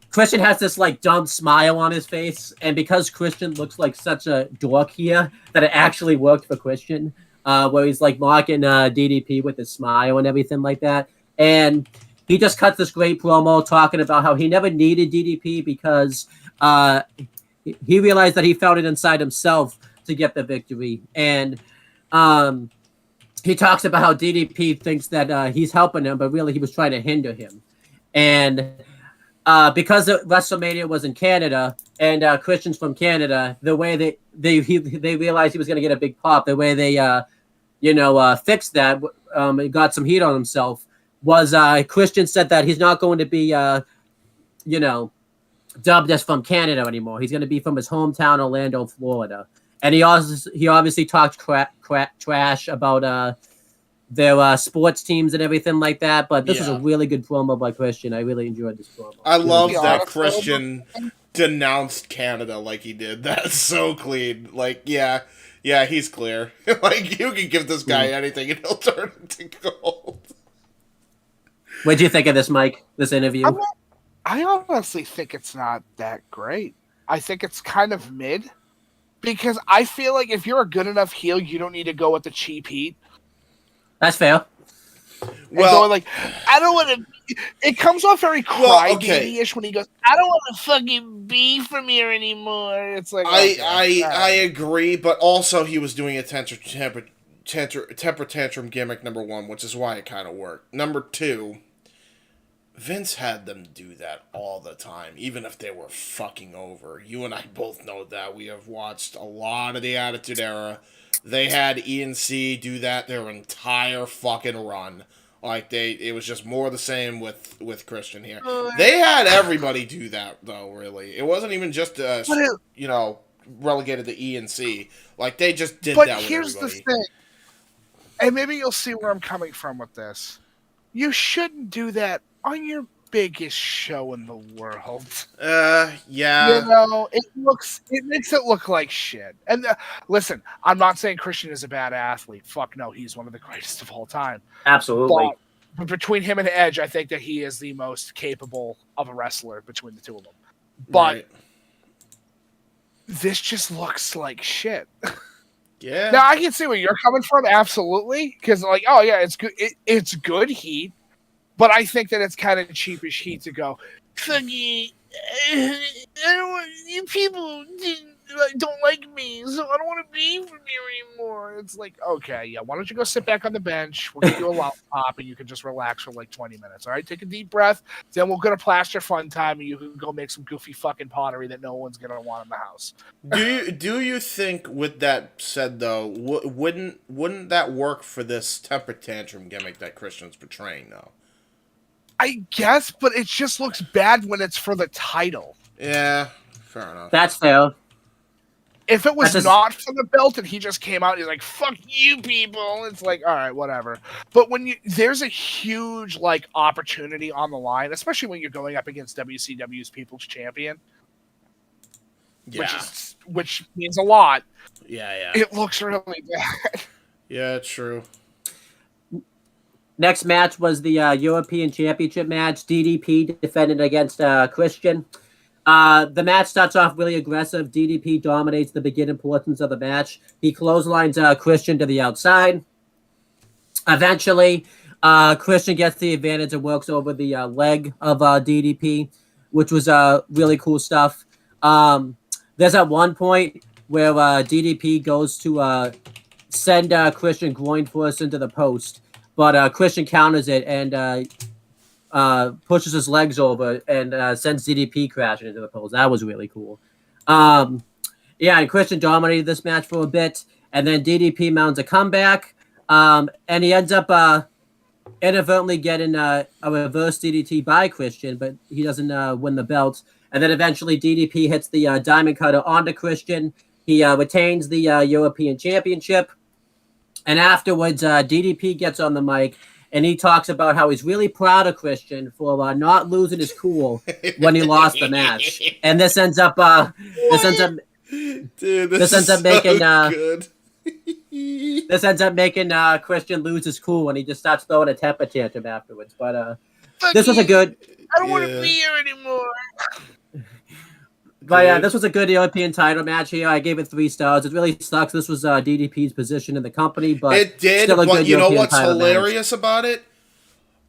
Christian has this like dumb smile on his face, and because Christian looks like such a dork here, that it actually worked for Christian, where he's like mocking DDP with his smile and everything like that. And he just cuts this great promo talking about how he never needed DDP because he realized that he felt it inside himself to get the victory. And he talks about how DDP thinks that he's helping him, but really he was trying to hinder him. And because WrestleMania was in Canada and Christian's from Canada, the way they realized he was going to get a big pop, the way they fixed that, got some heat on himself, was Christian said that he's not going to be dubbed as from Canada anymore. He's going to be from his hometown, Orlando, Florida. And he obviously talked trash about their sports teams and everything like that. But this was a really good promo by Christian. I really enjoyed this promo. I love that Christian denounced Canada like he did. That's so clean. Like, yeah, he's clear. Like, you can give this guy anything and he'll turn into gold. What do you think of this, Mike? This interview? I honestly think it's not that great. I think it's kind of mid. Because I feel like if you're a good enough heel, you don't need to go with the cheap heat. That's fair. Well, going like, I don't want to. It comes off very crybaby-ish when he goes, I don't want to fucking be from here anymore. It's like I agree, but also he was doing a temper tantrum gimmick, number one, which is why it kind of worked. Number two, Vince had them do that all the time, even if they were fucking over. You and I both know that. We have watched a lot of the Attitude Era. They had E&C do that their entire fucking run. Like, it was just more the same with Christian here. They had everybody do that, though, really. It wasn't even just, relegated to E&C. Like, they just did that with everybody. But here's the thing, and maybe you'll see where I'm coming from with this. You shouldn't do that on your biggest show in the world. Yeah. It makes it look like shit. And listen, I'm not saying Christian is a bad athlete. Fuck no, he's one of the greatest of all time. Absolutely. But between him and Edge, I think that he is the most capable of a wrestler between the two of them. But this just looks like shit. Yeah. Now I can see where you're coming from, absolutely, because it's good. It's good heat. But I think that it's kind of cheapish heat to go, Fucking, you people don't like me, so I don't want to be from here anymore. It's like, okay, yeah, why don't you go sit back on the bench? We'll give you a lollipop, and you can just relax for like 20 minutes. All right, take a deep breath. Then we'll go to Plaster Fun Time, and you can go make some goofy fucking pottery that no one's gonna want in the house. Do you think, with that said though, wouldn't that work for this temper tantrum gimmick that Christian's portraying though? I guess, but it just looks bad when it's for the title. Yeah, fair enough. That's fair. If it was not for the belt and he just came out and he's like, fuck you people, it's like, all right, whatever. But when there's a huge opportunity on the line, especially when you're going up against WCW's People's Champion, which means a lot. Yeah. It looks really bad. Yeah, true. Next match was the European Championship match. DDP defended against Christian. The match starts off really aggressive. DDP dominates the beginning portions of the match. He clotheslines Christian to the outside. Eventually, Christian gets the advantage and works over the leg of DDP, which was really cool stuff. There's at one point where DDP goes to send Christian groin first into the post. But Christian counters it and pushes his legs over and sends DDP crashing into the post. That was really cool. And Christian dominated this match for a bit, and then DDP mounts a comeback, and he ends up inadvertently getting a reverse DDT by Christian, but he doesn't win the belt. And then eventually DDP hits the Diamond Cutter onto Christian. He retains the European Championship. And afterwards, DDP gets on the mic, and he talks about how he's really proud of Christian for not losing his cool when he lost the match. And this ends up making Christian lose his cool when he just starts throwing a temper tantrum afterwards. But this was a good. I don't want to be here anymore. But yeah, this was a good European title match here. I gave it 3 stars. It really sucks. This was DDP's position in the company, but it did. Still a but good you know European what's hilarious match. about it?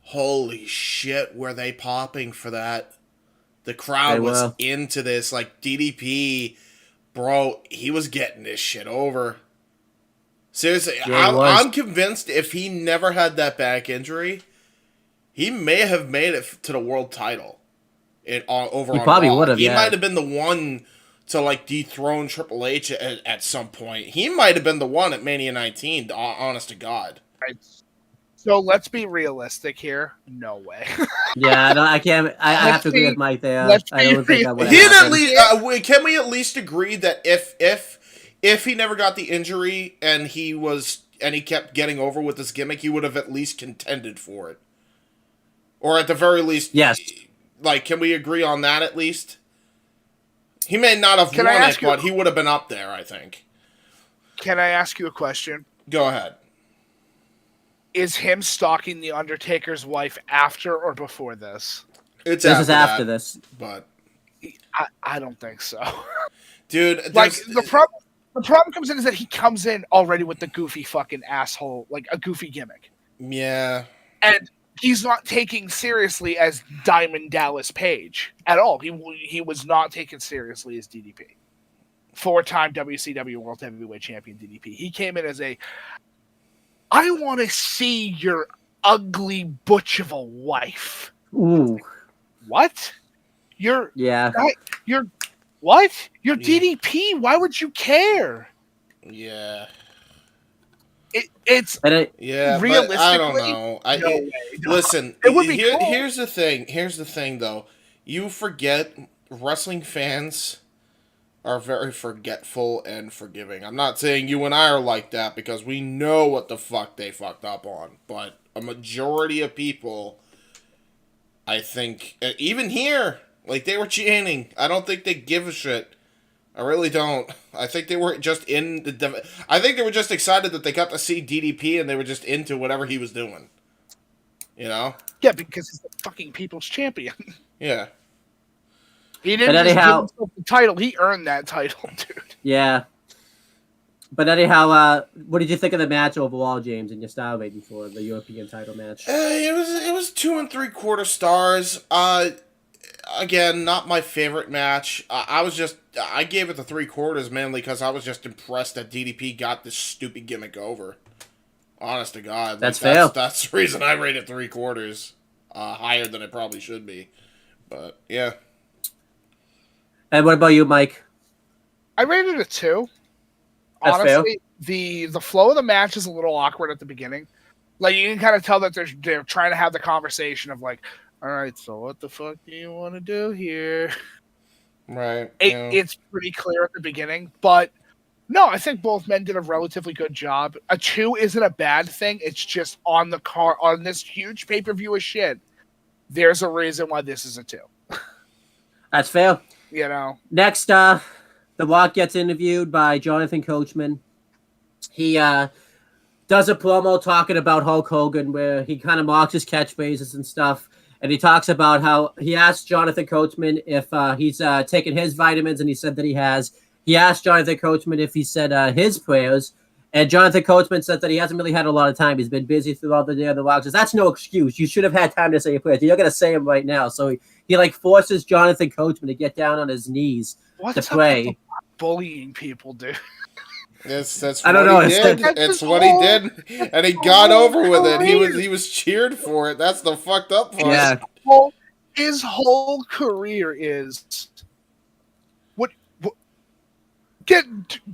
Holy shit, were they popping for that? The crowd was into this. Like, DDP, bro, he was getting this shit over. Seriously, I'm convinced if he never had that back injury, he may have made it to the world title. He probably would have. He might have been the one to dethrone Triple H at some point. He might have been the one at Mania 19. Honest to God. Right. So let's be realistic here. No way. Yeah, no, I can't. I have to agree with Mike there. I don't think that would happen. Can we at least agree that if he never got the injury and he kept getting over with this gimmick, he would have at least contended for it, or at the very least, yes. Can we agree on that at least? He may not have won it, but he would have been up there, I think. Can I ask you a question? Go ahead. Is him stalking the Undertaker's wife after or before this? This is after this. But I don't think so. Dude, the problem comes in is that he comes in already with the goofy fucking asshole, a goofy gimmick. Yeah. And he's not taken seriously as Diamond Dallas Page at all. He was not taken seriously as DDP. 4-time WCW World Heavyweight Champion DDP. He came in as I want to see your ugly butch of a wife. Ooh. What? You're what? You're DDP. Why would you care? Yeah. It's realistically. But I don't know. Listen, it would be cool. Here's the thing. Here's the thing, though. You forget wrestling fans are very forgetful and forgiving. I'm not saying you and I are like that because we know what the fuck they fucked up on, but a majority of people, I think, even here, like they were chanting. I don't think they give a shit. I really don't. I think they were just I think they were just excited that they got to see DDP and they were just into whatever he was doing. You know? Yeah, because he's the fucking people's champion. Yeah. He didn't just give himself the title. He earned that title, dude. Yeah. But anyhow, what did you think of the match overall, James, and your star rating for the European title match? It was 2 3/4 stars. Again, not my favorite match. I gave it the 3/4 mainly because I was just impressed that DDP got this stupid gimmick over. Honest to God, that's fair. That's the reason I rated 3/4, higher than it probably should be. But yeah. And what about you, Mike? I rated it 2. That's honestly, fair. The flow of the match is a little awkward at the beginning. Like you can kind of tell that they're trying to have the conversation of like, all right, so what the fuck do you want to do here? Right. It's pretty clear at the beginning, but no, I think both men did a relatively good job. A 2 isn't a bad thing. It's just on this huge pay-per-view of shit. There's a reason why this is a 2. That's fair. You know. Next, The Rock gets interviewed by Jonathan Coachman. He does a promo talking about Hulk Hogan where he kind of mocks his catchphrases and stuff. And he talks about how he asked Jonathan Coachman if he's taken his vitamins, and he said that he has. He asked Jonathan Coachman if he said his prayers, and Jonathan Coachman said that he hasn't really had a lot of time. He's been busy throughout the day. The Rock says, that's no excuse. You should have had time to say your prayers. You're going to say them right now. So he like forces Jonathan Coachman to get down on his knees to pray. Bullying people, dude. That's what he did. It's what he did, and he got over with it. He was cheered for it. That's the fucked up part. Yeah. His whole career is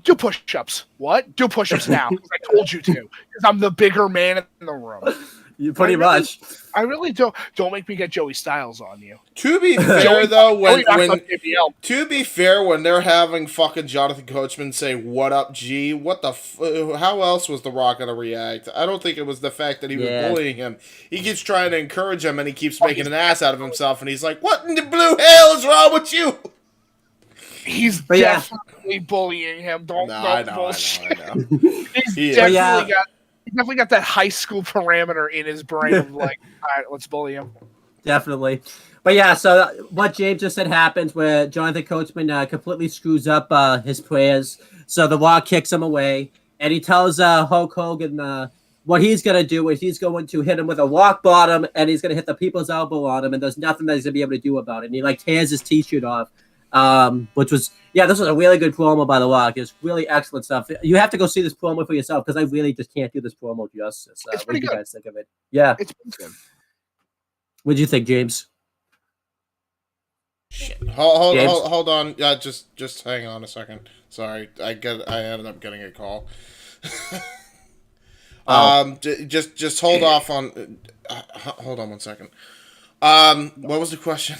do push-ups. What? Do push-ups now. I told you to. Because I'm the bigger man in the room. You pretty much. I really don't make me get Joey Styles on you. To be fair, though, when they're having fucking Jonathan Coachman say "What up, G?" How else was The Rock gonna react? I don't think it was the fact that he was bullying him. He keeps trying to encourage him, and he keeps making an ass out of himself. And he's like, "What in the blue hell is wrong with you?" He's definitely bullying him. I know. He's definitely got that high school parameter in his brain of like, all right, let's bully him. Definitely. But yeah, so what James just said happens where Jonathan Coachman completely screws up his prayers. So The Rock kicks him away, and he tells Hulk Hogan what he's going to do is he's going to hit him with a rock bottom, and he's going to hit the people's elbow on him, and there's nothing that he's going to be able to do about it. And he like tears his t-shirt off. Which was, this was a really good promo by The Rock. It's really excellent stuff. You have to go see this promo for yourself because I really just can't do this promo justice. It's pretty good. What do you guys think of it? Yeah. It's pretty good. What do you think, James? Shit. Hold on. Yeah, just hang on a second. Sorry, I ended up getting a call. Just hold off on. Hold on 1 second. What was the question?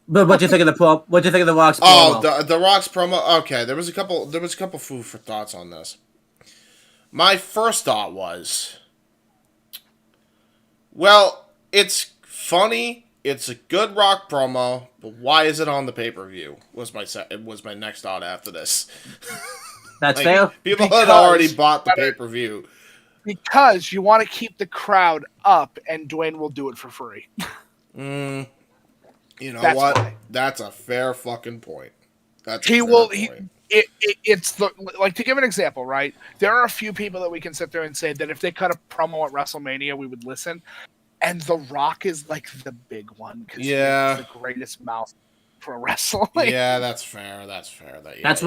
But what do you think of the promo? What do you think of The Rock's promo? Oh, the Rock's promo. Okay, there was a couple food for thoughts on this. My first thought was, well, it's funny. It's a good Rock promo, but why is it on the pay-per-view? Was my next thought after this. That's fair. People had already bought the pay-per-view. Because you want to keep the crowd up, and Dwayne will do it for free. You know what? Why. That's a fair fucking point. it's like, to give an example, right? There are a few people that we can sit there and say that if they cut a promo at WrestleMania, we would listen. And The Rock is like the big one because he has the greatest mouth for wrestling. Yeah, that's fair. That's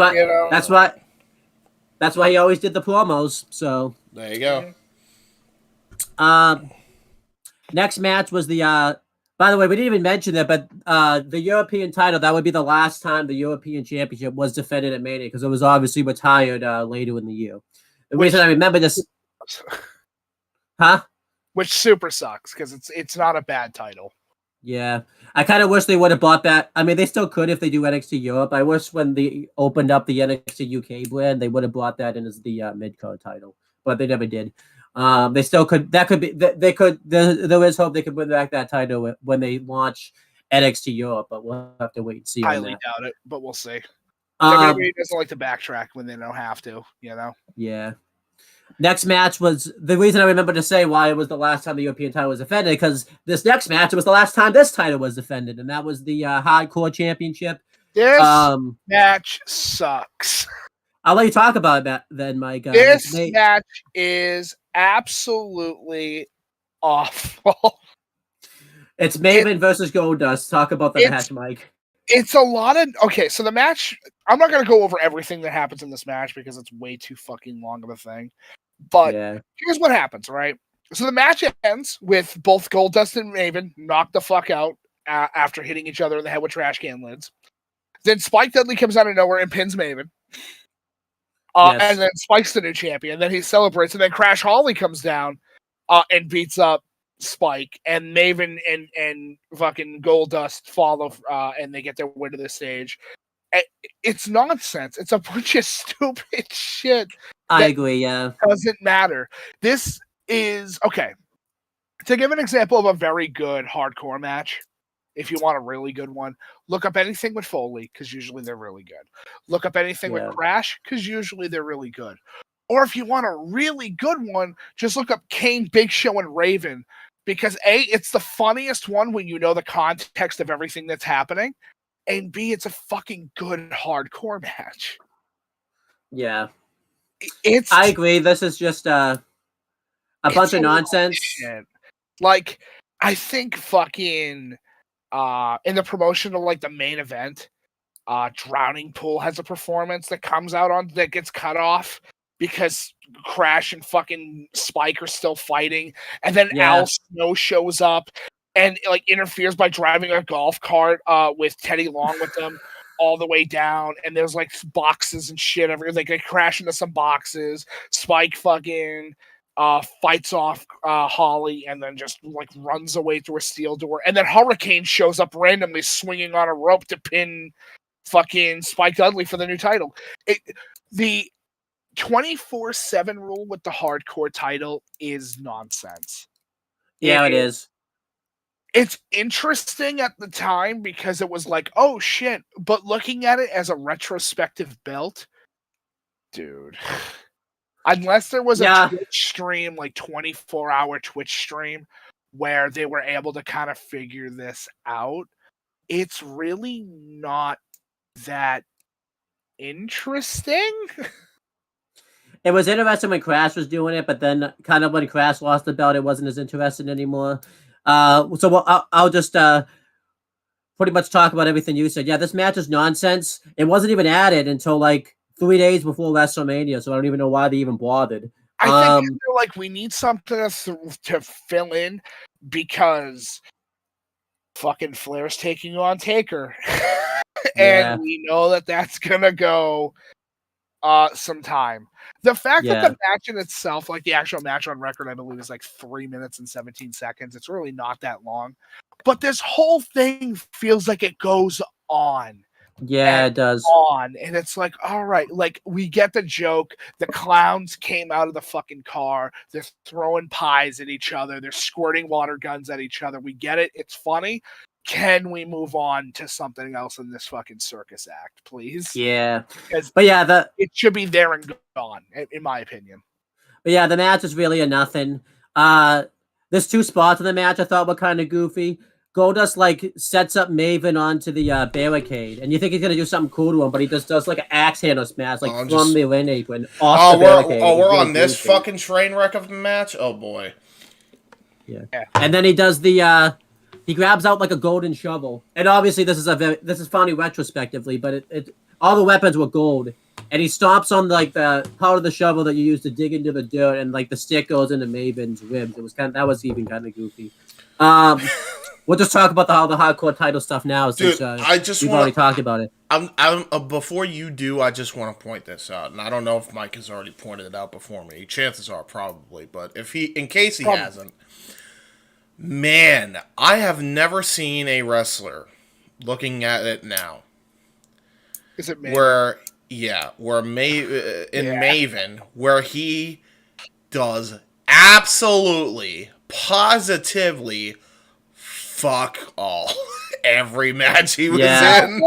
why he always did the promos. So there you go. Next match was the. By the way, we didn't even mention that, but the European title, that would be the last time the European Championship was defended at Mania because it was obviously retired later in the year. The reason I remember this, which super sucks because it's not a bad title. Yeah, I kind of wish they would have bought that. I mean, they still could if they do NXT Europe. I wish when they opened up the NXT UK brand, they would have brought that in as the mid-card title, but they never did. They still could. That could be. They could. There is hope they could bring back that title when they launch NXT Europe, but we'll have to wait and see. Highly doubt it, but we'll see. WWE doesn't like to backtrack when they don't have to. Yeah. Next match was the reason I remember to say why it was the last time the European title was defended, because this next match it was the last time this title was defended, and that was the Hardcore Championship. This match sucks. I'll let you talk about that then, Mike. This match is absolutely awful. It's Maven versus Goldust. Talk about the match, Mike. It's a lot of... Okay, so the match... I'm not going to go over everything that happens in this match because it's way too fucking long of a thing. But here's what happens, right? So the match ends with both Goldust and Maven knocked the fuck out after hitting each other in the head with trash can lids. Then Spike Dudley comes out of nowhere and pins Maven. And then Spike's the new champion. Then he celebrates, and then Crash Holly comes down and beats up Spike, and Maven and fucking Goldust follow, and they get their way to the stage. It's nonsense. It's a bunch of stupid shit. I agree, yeah. Doesn't matter. This is... Okay. To give an example of a very good hardcore match, if you want a really good one, look up anything with Foley, because usually they're really good. Look up anything with Crash, because usually they're really good. Or if you want a really good one, just look up Kane, Big Show, and Raven, because A, it's the funniest one when you know the context of everything that's happening, and B, it's a fucking good hardcore match. Yeah. I agree. This is just a bunch of nonsense. Like, I think fucking... in the promotion of like the main event, Drowning Pool has a performance that comes out on that gets cut off because Crash and fucking Spike are still fighting, and then Al Snow shows up and like interferes by driving a golf cart with Teddy Long with them all the way down, and there's like boxes and shit everywhere. Like they crash into some boxes. Spike fucking fights off Holly and then just like runs away through a steel door, and then Hurricane shows up randomly swinging on a rope to pin fucking Spike Dudley for the new title. The 24/7 rule with the hardcore title is nonsense. Yeah, it is. It's interesting at the time because it was like, oh shit, but looking at it as a retrospective belt, dude. Unless there was a Twitch stream, like 24-hour Twitch stream, where they were able to kind of figure this out, it's really not that interesting. It was interesting when Crash was doing it, but then kind of when Crash lost the belt, it wasn't as interesting anymore. So I'll just pretty much talk about everything you said. Yeah, this match is nonsense. It wasn't even added until like 3 days before WrestleMania, so I don't even know why they even bothered. I think they're like, we need something to fill in because fucking Flair's taking on Taker. And we know that that's going to go some time. The fact that the match in itself, like the actual match on record, I believe is like 3 minutes and 17 seconds. It's really not that long. But this whole thing feels like it goes on. Yeah, it does. And it's like, all right, like we get the joke. The clowns came out of the fucking car. They're throwing pies at each other. They're squirting water guns at each other. We get it. It's funny. Can we move on to something else in this fucking circus act, please? Yeah. But yeah, it should be there and gone, in my opinion. But yeah, the match is really a nothing. There's 2 spots in the match I thought were kind of goofy. Goldust like sets up Maven onto the barricade, and you think he's gonna do something cool to him, but he just does like an axe handle smash, like from the ring apron off the barricade. We're on this fucking train wreck of a match. Oh boy. Yeah. And then he does the he grabs out like a golden shovel, and obviously this is funny retrospectively, but it all the weapons were gold, and he stomps on like the part of the shovel that you use to dig into the dirt, and like the stick goes into Maven's ribs. It was that was even kind of goofy. We'll just talk about how the hardcore title stuff now. Since, Dude, we've already talked about it. Before you do, I just want to point this out, and I don't know if Mike has already pointed it out before me. Chances are probably, but in case he hasn't, man, I have never seen a wrestler looking at it now. Is it Maven? Maven, where he does absolutely, positively fuck all every match he was in.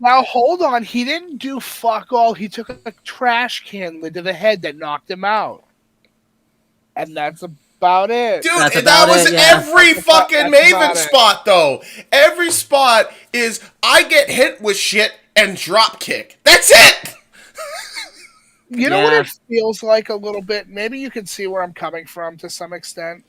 Now hold on. He didn't do fuck all. He took a trash can lid to the head that knocked him out, and that's about it. Dude, that was every fucking Maven spot, though. Every spot is I get hit with shit and drop kick. That's it. You know what it feels like a little bit? Maybe you can see where I'm coming from to some extent.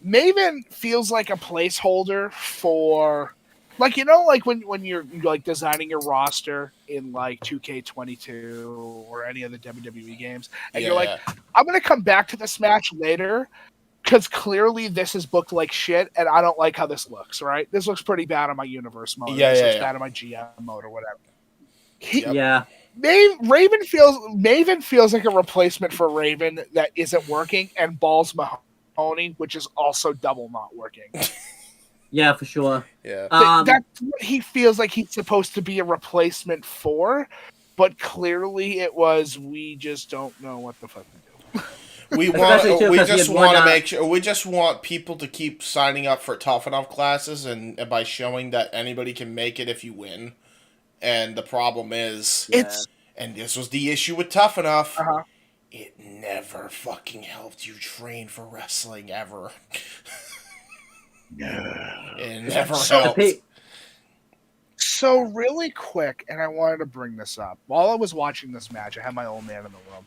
Maven feels like a placeholder for, like, you know, like when you're like designing your roster in like 2K22 or any of the WWE games, and you're like, I'm gonna come back to this match later because clearly this is booked like shit, and I don't like how this looks. Right? This looks pretty bad on my universe mode. This looks bad on my GM mode or whatever. Maven feels like a replacement for Raven that isn't working, and Balls Mahoney, which is also double not working. Yeah, for sure. Yeah, that's what he feels like he's supposed to be a replacement for, but clearly it was. We just don't know what the fuck to do. We just want to make sure. We just want people to keep signing up for Tough Enough classes, and by showing that anybody can make it if you win. And the problem is, and this was the issue with Tough Enough. It never fucking helped you train for wrestling ever. It never helped. So really quick, and I wanted to bring this up. While I was watching this match, I had my old man in the room,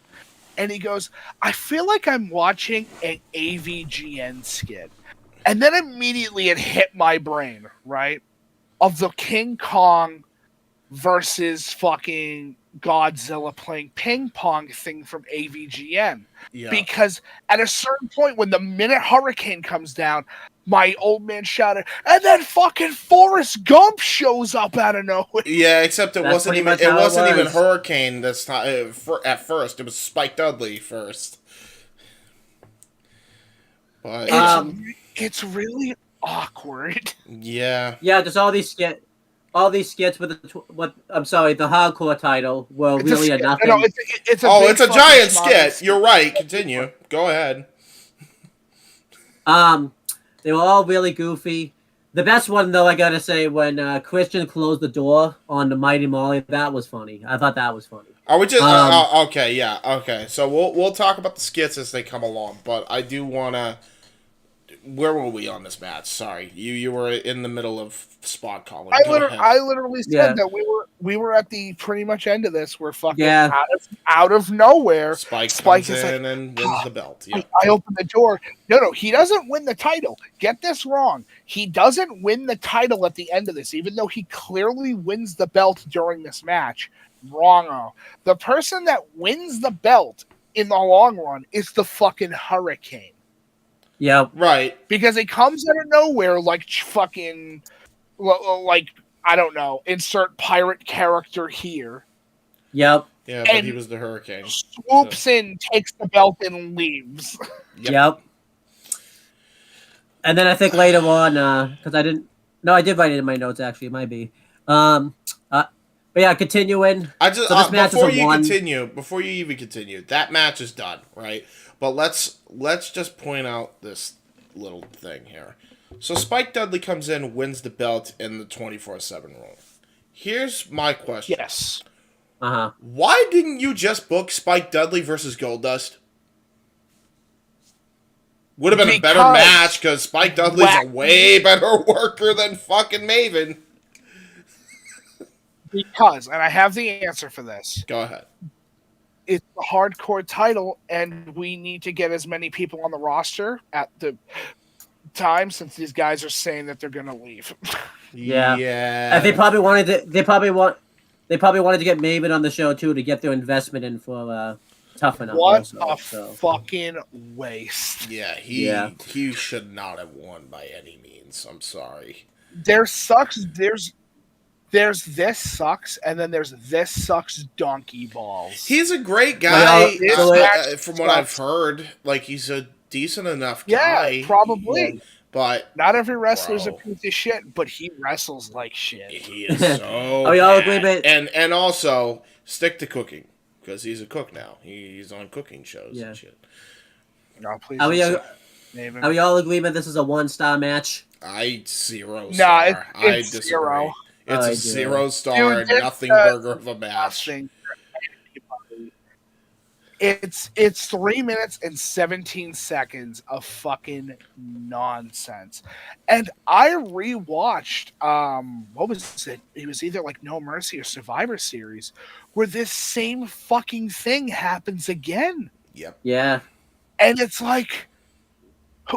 and he goes, I feel like I'm watching an AVGN skit. And then immediately it hit my brain, right? Of the King Kong versus fucking Godzilla playing ping pong thing from AVGN. Yeah. Because at a certain point, when the minute Hurricane comes down, my old man shouted, and then fucking Forrest Gump shows up out of nowhere. Yeah, except it wasn't even Hurricane. That's not at first. It was Spike Dudley first. But it's really awkward. Yeah. Yeah, just all these skits with the hardcore title were really a nothing. No, it's a giant skit. You're right. Continue. Go ahead. They were all really goofy. The best one, though, I gotta say, when Christian closed the door on the Mighty Molly, that was funny. I thought that was funny. Are we just okay? Yeah, okay. So we'll talk about the skits as they come along, but I do wanna. Where were we on this match? Sorry, you were in the middle of spot calling. I literally said that we were at the pretty much end of this. We're fucking out of nowhere. Spike comes in and wins the belt. Yeah. I open the door. No, he doesn't win the title. Get this wrong. He doesn't win the title at the end of this, even though he clearly wins the belt during this match. Wrong. The person that wins the belt in the long run is the fucking Hurricane. Yeah, right. Because it comes out of nowhere, like fucking, like I don't know, insert pirate character here. Yep. Yeah, but he was the Hurricane. Swoops in, takes the belt, and leaves. Yep. And then I think later on, because I did write it in my notes. Actually, it might be. But yeah, continuing. Before you even continue, that match is done, right? But let's just point out this little thing here. So Spike Dudley comes in, wins the belt in the 24/7 rule. Here's my question. Yes. Why didn't you just book Spike Dudley versus Goldust? Would have been a better match because Spike Dudley's a way better worker than fucking Maven. Because, and I have the answer for this. Go ahead. It's the hardcore title, and we need to get as many people on the roster at the time since these guys are saying that they're going to leave. Yeah. And they probably wanted to. They probably wanted to get Maven on the show too to get their investment in for Tough Enough. What fucking waste! Yeah, he should not have won by any means. I'm sorry. There's this sucks, and then there's this sucks donkey balls. He's a great guy, from what I've heard. Like, he's a decent enough guy. Yeah, probably. Yeah. But not every wrestler's a piece of shit, but he wrestles like shit. He is so bad. And also, stick to cooking. Because he's a cook now. He's on cooking shows and shit. No, please. Are we all agreement this is a 1-star match? Zero star. Nah, I it's disagree. zero. It's a 0-star, nothing burger of a match. It's 3 minutes and 17 seconds of fucking nonsense. And I rewatched what was it? It was either like No Mercy or Survivor Series, where this same fucking thing happens again. Yep. Yeah. And it's like,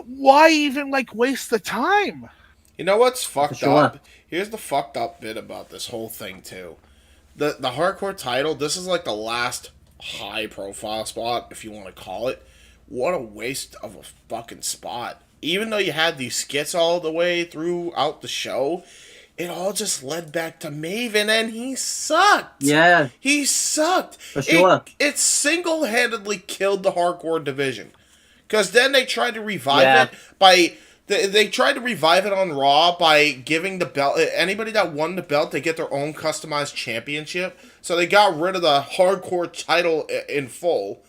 why even like waste the time? You know what's fucked up? Here's the fucked up bit about this whole thing too. The hardcore title, this is like the last high profile spot, if you want to call it. What a waste of a fucking spot. Even though you had these skits all the way throughout the show, it all just led back to Maven, and he sucked. Yeah. He sucked. For sure. It single-handedly killed the hardcore division. Because then they tried to revive it by... They tried to revive it on Raw by giving the belt... Anybody that won the belt, they get their own customized championship. So they got rid of the hardcore title in full.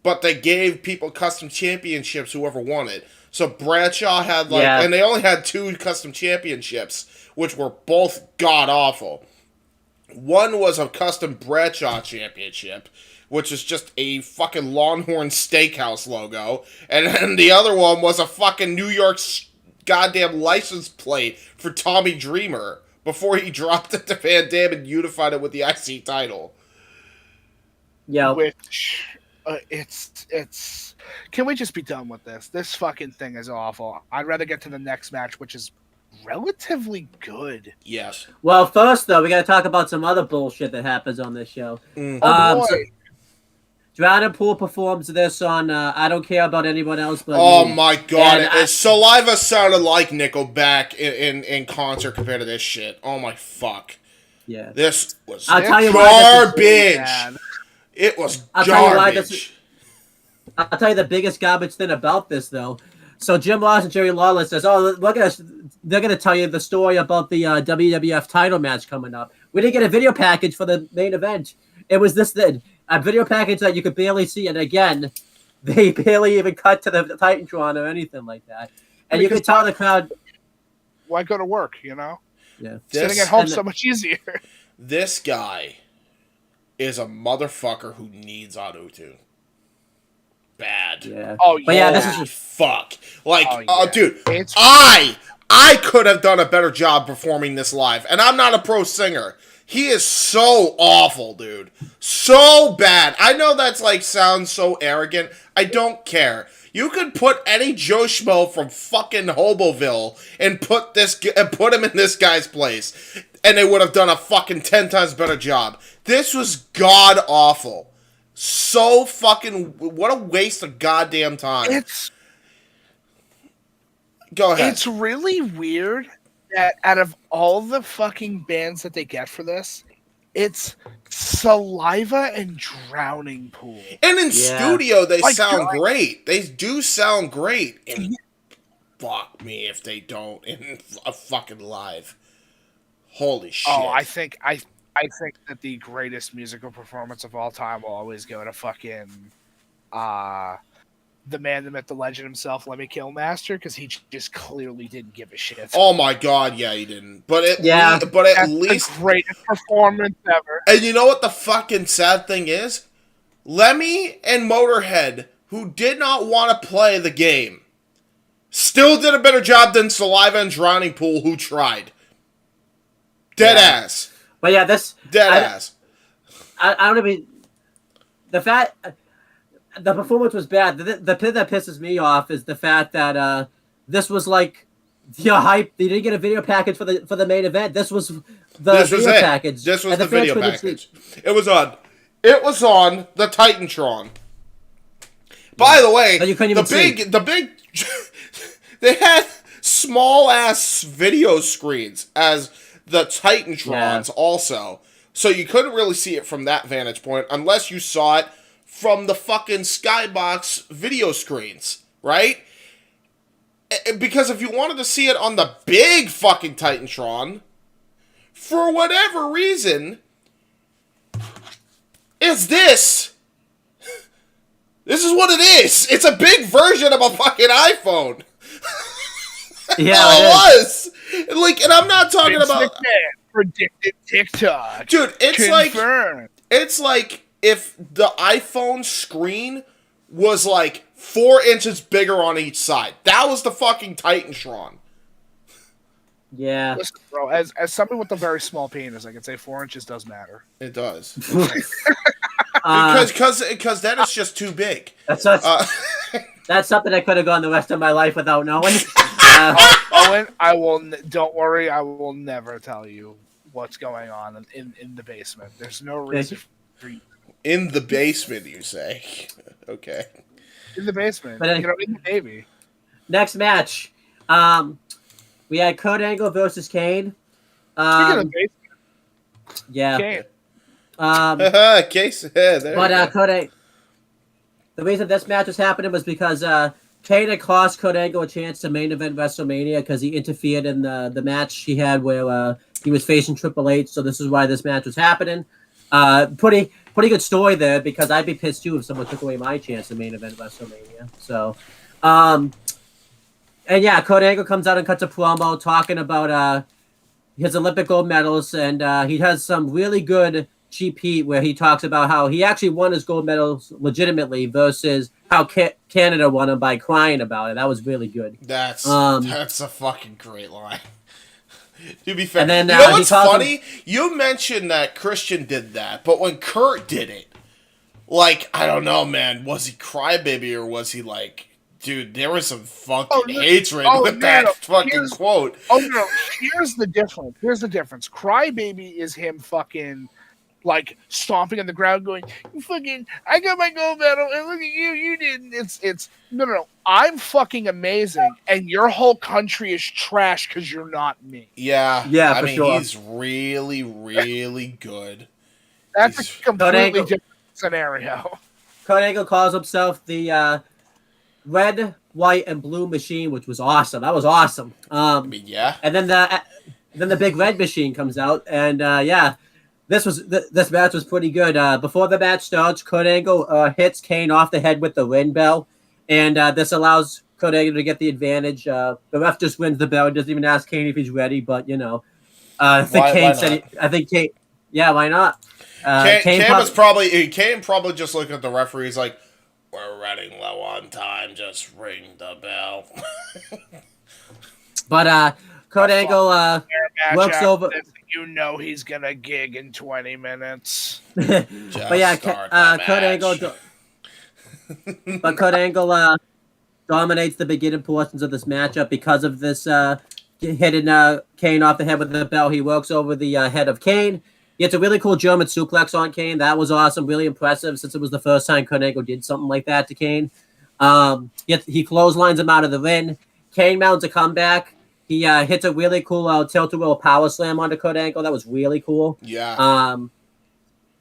But they gave people custom championships, whoever won it. So Bradshaw had and they only had 2 custom championships, which were both god-awful. One was a custom Bradshaw championship, which is just a fucking Longhorn Steakhouse logo. And then the other one was a fucking New York goddamn license plate for Tommy Dreamer before he dropped it to Van Dam and unified it with the IC title. Yeah. Which, it's... Can we just be done with this? This fucking thing is awful. I'd rather get to the next match, which is relatively good. Yes. Well, first, though, we got to talk about some other bullshit that happens on this show. Oh, boy. Drowning Pool performs this on I Don't Care About Anyone Else But Me. My God. Saliva sounded like Nickelback in concert compared to this shit. Oh, my fuck. Yeah. This was garbage. It was garbage. I'll tell you the biggest garbage thing about this, though. So Jim Ross and Jerry Lawler says, oh, look at us. They're going to tell you the story about the WWF title match coming up. We didn't get a video package for the main event. It was this thing. A video package that you could barely see, and again, they barely even cut to the Titantron or anything like that. And you could tell the crowd... Why go to work, you know? Yeah. Sitting at home so much easier. This guy is a motherfucker who needs auto-tune. Bad. Yeah. Oh, yeah. But yeah, this is... Fuck. Like, dude, it's... I could have done a better job performing this live, and I'm not a pro singer. He is so awful, dude. So bad. I know that's sounds so arrogant. I don't care. You could put any Joe Schmo from fucking Hoboville and put him in this guy's place, and they would have done a fucking 10 times better job. This was god awful. So fucking... What a waste of goddamn time. Go ahead. It's really weird that out of all the fucking bands that they get for this, it's Saliva and Drowning Pool. And in studio, they sound great. They do sound great. And fuck me if they don't in a fucking live. Holy shit. Oh, I think that the greatest musical performance of all time will always go to fucking the man, the myth, the legend himself, Lemmy Kilmaster, because he just clearly didn't give a shit. Oh my god, yeah, he didn't. But at That's least the greatest performance ever. And you know what the fucking sad thing is? Lemmy and Motorhead, who did not want to play the game, Still did a better job than Saliva and Drowning Pool, who tried. Dead ass. But yeah, this ass. I don't even the performance was bad. The thing that pisses me off is the fact that this was like the hype. They didn't get a video package for the main event. This was the video package. This was the video package. It was on the Titantron. By the way, the big they had small ass video screens as the Titantrons also. So you couldn't really see it from that vantage point unless you saw it from the fucking Skybox video screens, right? Because if you wanted to see it on the big fucking Titantron, for whatever reason, it's this. This is what it is. It's a big version of a fucking iPhone. Yeah, it was. Like, and I'm not talking about predicted TikTok. Dude, Confirmed. It's like if the iPhone screen was like 4 inches bigger on each side. That was the fucking Titantron. Yeah. Listen, bro, as someone with a very small penis, I can say 4 inches does matter. It does. Because that is just too big. That's something I could have gone the rest of my life without knowing. Owen, don't worry, I will never tell you what's going on in the basement. There's no reason for you. In the basement, you say? Okay. In the basement. But, in the Navy. Next match. We had Kurt Angle versus Kane. Speaking of the basement. Yeah. Kane. Case. There the reason this match was happening was because Kane had cost Kurt Angle a chance to main event WrestleMania because he interfered in the match he had where he was facing Triple H. So this is why this match was happening. Pretty good story there because I'd be pissed too if someone took away my chance to main event WrestleMania. So, and yeah, Kurt Angle comes out and cuts a promo talking about his Olympic gold medals, and he has some really good cheap heat where he talks about how he actually won his gold medals legitimately versus how Canada won them by crying about it. That was really good. That's a fucking great line. To be fair, and then, you know what's funny? You mentioned that Christian did that, but when Kurt did it, like, I don't know, man, was he crybaby or was he like, dude, there was some fucking hatred with that fucking quote. Oh, no, here's the difference. Crybaby is him fucking, like, stomping on the ground going, you fucking, I got my gold medal, and look at you, you didn't. It's, no. I'm fucking amazing, and your whole country is trash because you're not me. Yeah, I mean, sure. He's really, really good. That's a completely different scenario. Kurt Angle calls himself the Red, White, and Blue Machine, which was awesome. That was awesome. Yeah. And then the Big Red Machine comes out, and this match was pretty good. Before the match starts, Kurt Angle hits Kane off the head with the ring bell, and this allows Kurt Angle to get the advantage. The ref just wins the bell and doesn't even ask Kane if he's ready, but, I think Kane, yeah, why not? Kane probably just looked at the referee. He's like, we're running low on time. Just ring the bell. But Kurt Angle works over. You know he's gonna gig in 20 minutes. But yeah, Kurt Angle dominates the beginning portions of this matchup because of this hitting Kane off the head with the bell. He works over the head of Kane. He gets a really cool German suplex on Kane. That was awesome, really impressive since it was the first time Kurt Angle did something like that to Kane. He clotheslines him out of the ring. Kane mounts a comeback. He hits a really cool tilt-a-whirl power slam onto Kurt Angle. That was really cool. Yeah.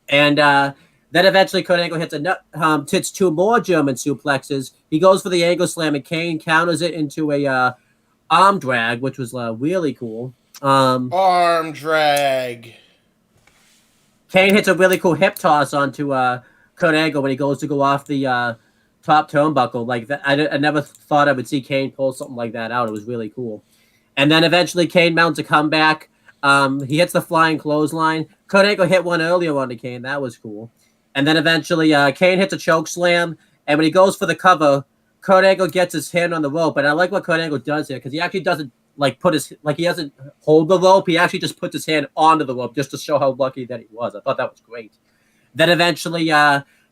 And then eventually Kurt Angle hits 2 more German suplexes. He goes for the angle slam, and Kane counters it into a arm drag, which was really cool. Arm drag. Kane hits a really cool hip toss onto Kurt Angle when he goes to go off the top turnbuckle. Like that, I never thought I would see Kane pull something like that out. It was really cool. And then eventually Kane mounts a comeback. He hits the flying clothesline. Kurt Angle hit one earlier onto Kane. That was cool. And then eventually Kane hits a choke slam. And when he goes for the cover, Kurt Angle gets his hand on the rope, and I like what Kurt Angle does here because he actually doesn't he doesn't hold the rope. He actually just puts his hand onto the rope just to show how lucky that he was. I thought that was great. Then eventually,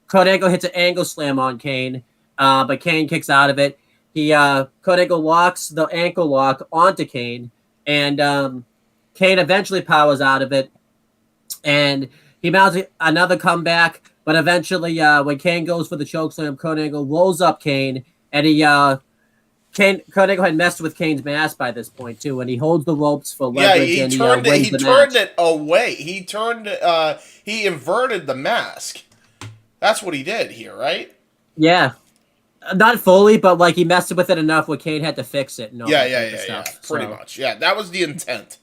Kurt Angle hits an angle slam on Kane, but Kane kicks out of it. Kurt Angle locks the ankle lock onto Kane, and Kane eventually powers out of it, and he mounts another comeback. But eventually, when Kane goes for the chokeslam, Kurt Angle rolls up Kane, and Kurt Angle had messed with Kane's mask by this point too, and he holds the ropes for leverage. Yeah, he turned it away. He inverted the mask. That's what he did here, right? Yeah, not fully, but like he messed with it enough where Kane had to fix it. Yeah. Pretty much. Yeah, that was the intent.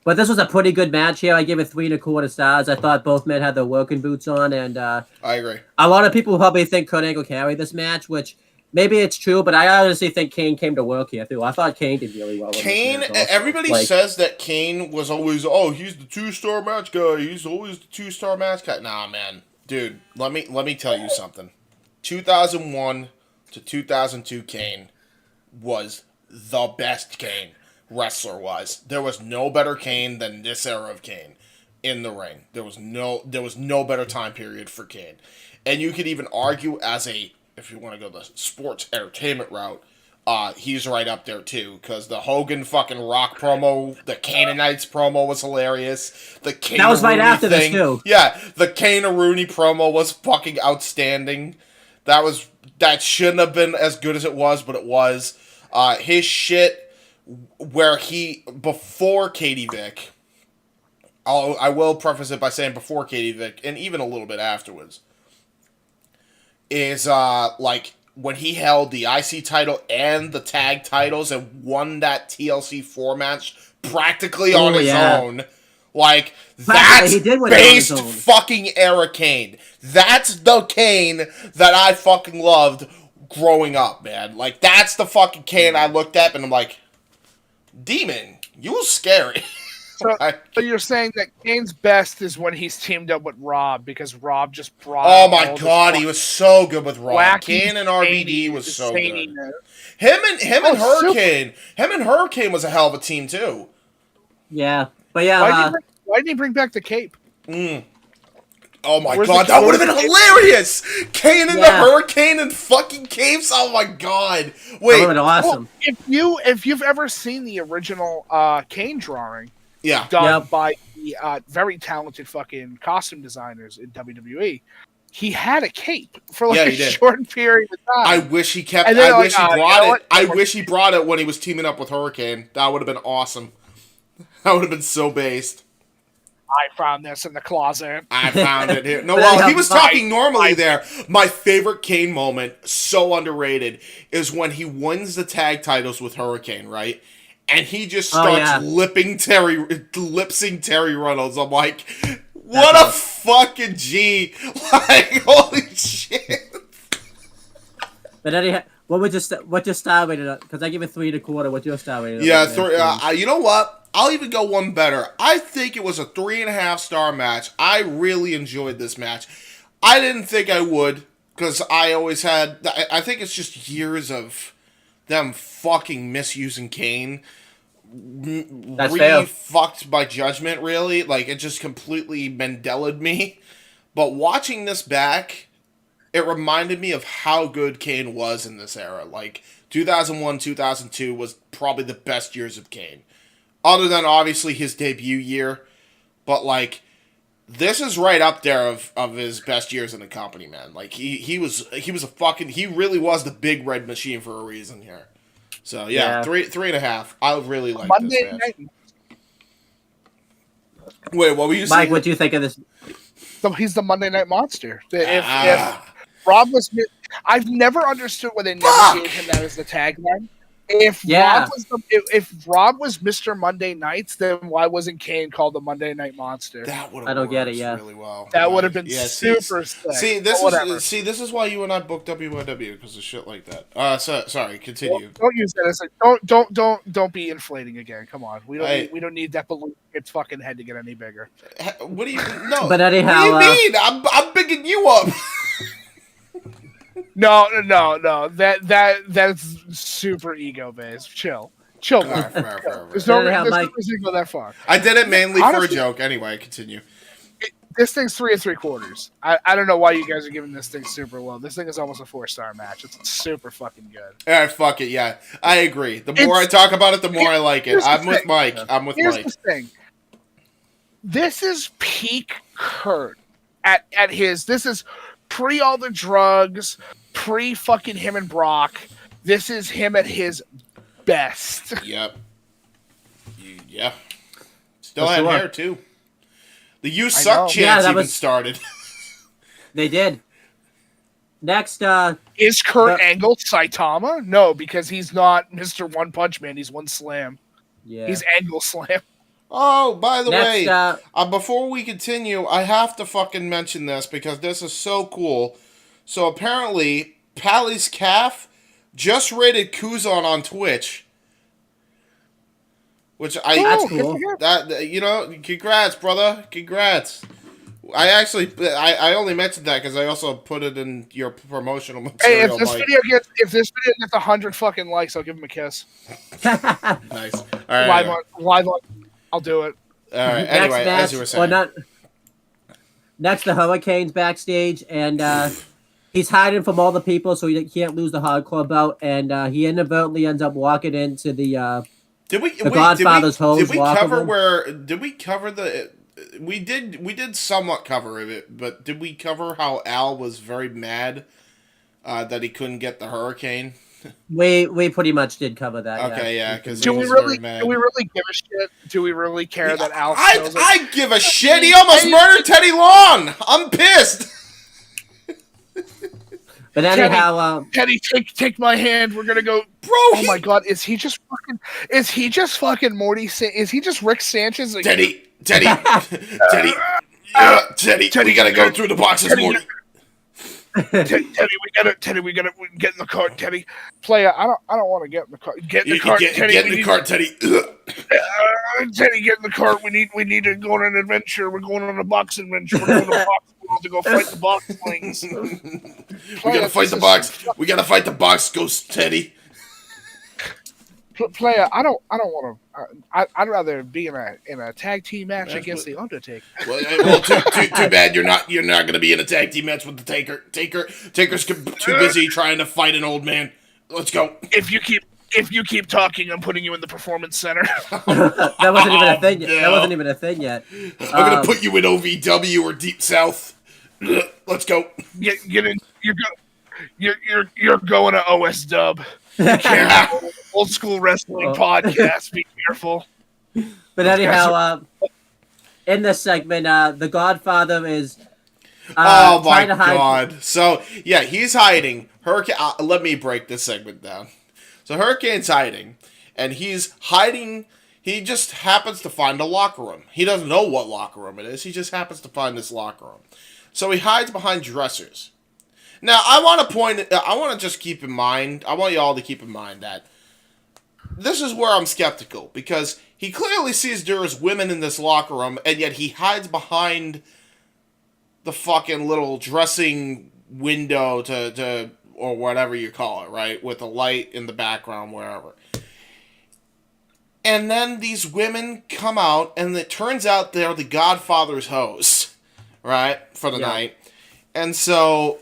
But this was a pretty good match here. I give it 3 1/4 stars. I thought both men had their working boots on, and I agree. A lot of people probably think Kurt Angle carried this match, which maybe it's true, but I honestly think Kane came to work here too. I thought Kane did really well. Kane, everybody says that Kane was always, he's the 2-star match guy. He's always the 2-star match guy. Nah, man, dude, let me tell you something. 2001 to 2002 Kane was the best Kane wrestler-wise. There was no better Kane than this era of Kane in the ring. There was no better time period for Kane. And you could even argue if you want to go the sports entertainment route, he's right up there too, because the Hogan fucking Rock promo, the Canaanites promo was hilarious. The Kane that was right after thing, this too. Yeah, the Kane Rooney promo was fucking outstanding. That shouldn't have been as good as it was, but it was. His shit where before Katie Vick, I will preface it by saying before Katie Vick, and even a little bit afterwards, is like when he held the IC title and the tag titles and won that TLC 4 match practically on his own. Like, that's based fucking era Kane. That's the Kane that I fucking loved growing up, man. Like, that's the fucking Kane I looked at and I'm like, Demon, you was scary. So you're saying that Kane's best is when he's teamed up with Rob, because Rob just brought. Oh my god, he was so good with Rob. Kane and RVD was so good. Him and Hurricane. Him and Hurricane was a hell of a team too. Yeah, but yeah. Why didn't he bring back the cape? Oh my god, that would have been hilarious! Kane and the Hurricane and fucking capes. Oh my god! Wait, that would have been awesome. Well, if you've ever seen the original Kane drawing. Yeah. Done by the very talented fucking costume designers in WWE. He had a cape for like a short period of time. I wish he kept it. I wish he brought it. I wish he brought it when he was teaming up with Hurricane. That would have been awesome. That would have been so based. I found this in the closet. I found it here. No, well, he was talking normally there. My favorite Kane moment, so underrated, is when he wins the tag titles with Hurricane, right? And he just starts lip-sync Terry Reynolds. I'm like, what a fucking G. Like, holy shit. But Eddie, what's your star rated? Because I give it 3 1/4. What's your star rated? Yeah, you know what? I'll even go one better. I think it was a 3.5 star match. I really enjoyed this match. I didn't think I would, because I always had... I think it's just years of them fucking misusing Kane. That's fair. Fucked by judgment, really. Like, it just completely Mandela'd me. But watching this back, it reminded me of how good Kane was in this era. Like, 2001, 2002 was probably the best years of Kane. Other than, obviously, his debut year. But, like, this is right up there of his best years in the company, man. Like, he was a fucking... He really was the big red machine for a reason here. So, yeah. 3.5. I really like this match. Wait, what were you saying? Mike, what do you think of this? So he's the Monday Night Monster. If Rob was... I've never understood why they never gave him that as the tagline. If Rob was Mr. Monday Nights, then why wasn't Kane called the Monday Night Monster? That would have I don't get it. Yeah, really well. That would have been super sick. See, this is why you and I booked WYW, because of shit like that. Sorry, continue. Don't use that as a don't be inflating again. Come on, we don't need that balloon. Its fucking head to get any bigger. What do you no? But anyhow, what do you mean? I'm bigging you up. No. That's super ego based. Chill, man. Fair. There's no reason to go that far. I did it mainly for a Honestly, joke. Anyway, continue. This thing's 3 3/4. I don't know why you guys are giving this thing super low. This thing is almost a 4-star match. It's super fucking good. All right, fuck it. Yeah, I agree. The more I talk about it, the more I like it. I'm with Mike. Here's the thing. This is peak Kurt at his. This is pre all the drugs, pre fucking him and Brock. This is him at his best. Yep. Yeah. Still had hair too. The "You Suck" chants started. They did. Next, is Kurt Angle Saitama? No, because he's not Mr. One Punch Man. He's One Slam. Yeah. He's Angle Slam. Oh, by the way, before we continue, I have to fucking mention this because this is so cool. So apparently, Pally's Calf just rated Kuzon on Twitch. That's cool. Congrats, brother. Congrats. I only mentioned that because I also put it in your promotional material. Hey, if this video gets 100 fucking likes, I'll give him a kiss. Nice. All right. Live on. I'll do it. All right. Anyway, as you were saying. Next, the Hurricane's backstage, and he's hiding from all the people so he can't lose the Hard Club bout, and he inadvertently ends up walking into the Godfather's hose. Did we cover the? We did somewhat cover it, but did we cover how Al was very mad that he couldn't get the Hurricane? We pretty much did cover that. Okay, yeah, because do we really give a shit? Do we really care that Al? I give a shit. He almost murdered Teddy Long. I'm pissed. But anyhow, Teddy, take my hand. We're gonna go, bro. Oh my god, is he just fucking Morty? Is he just Rick Sanchez? Like, Teddy. Teddy, we gotta go through the boxes, Morty. Teddy, we gotta get in the car, Teddy. Player, I don't want to get in the car. Get in the car, Teddy. Get in the car, Teddy. Teddy, get in the car. We need to go on an adventure. We're going on a boxing adventure. We're going to box to go fight the boxlings. We gotta fight the box. We gotta fight the box ghost, Teddy. Player, I don't want to. I'd rather be in a tag team match against the Undertaker. Well, too bad you're not gonna be in a tag team match with the Taker. Taker's too busy trying to fight an old man. Let's go. If you keep talking, I'm putting you in the Performance Center. That wasn't even a thing. No. That wasn't even a thing yet. I'm gonna put you in OVW or Deep South. Let's go. Get in. You're going to OS Dub. Old school wrestling podcast. Be careful. But anyhow, in this segment, the Godfather is. Oh my god! So yeah, he's hiding. Hurricane. Let me break this segment down. So Hurricane's hiding, and he's hiding. He just happens to find a locker room. He doesn't know what locker room it is. He just happens to find this locker room. So he hides behind dressers. Now, I want to just keep in mind, I want you all to keep in mind that this is where I'm skeptical, because he clearly sees there's women in this locker room, and yet he hides behind the fucking little dressing window to or whatever you call it, right? With a light in the background, wherever. And then these women come out, and it turns out they're the Godfather's hoes, right? For the night. And so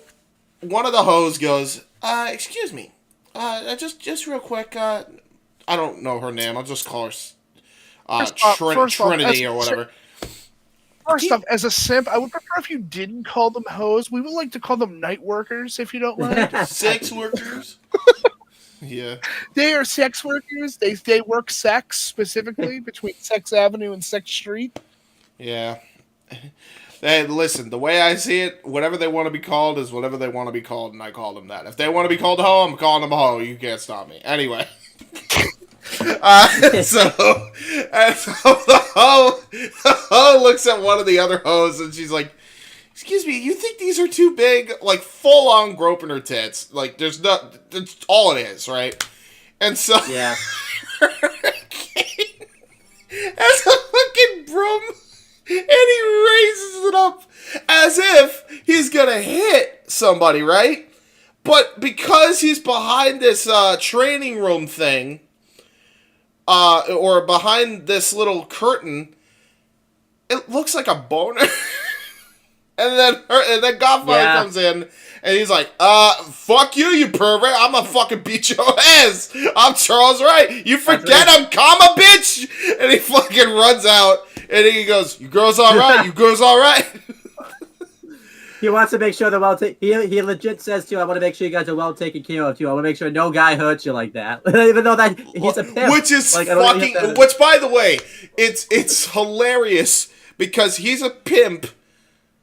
one of the hoes goes, excuse me, just real quick, I don't know her name, I'll just call her Trinity or whatever. First off, as a simp, I would prefer if you didn't call them hoes. We would like to call them night workers, if you don't mind. Sex workers? Yeah. They are sex workers. They work sex, specifically, between Sex Avenue and Sex Street. Yeah. Hey, listen, the way I see it, whatever they want to be called is whatever they want to be called, and I call them that. If they want to be called a hoe, I'm calling them a hoe. You can't stop me. Anyway. So the hoe looks at one of the other hoes, and she's like, excuse me, you think these are too big? Like, full-on groping her tits. Like, that's all it is, right? And so... Yeah. Has a fucking broom... And he raises it up as if he's gonna hit somebody, right? But because he's behind this training room thing, or behind this little curtain, it looks like a boner. and then Godfather comes in, and he's like, fuck you, you pervert. I'm gonna fucking beat your ass. I'm Charles Wright. You forget I'm comma, bitch? And he fucking runs out, and then he goes, you girls all right? You girls all right? He wants to make sure they're well taken. He legit says too, I want to make sure you guys are well taken care of too. I want to make sure no guy hurts you like that. Even though that he's a pimp. Which is which, by the way, it's hilarious because he's a pimp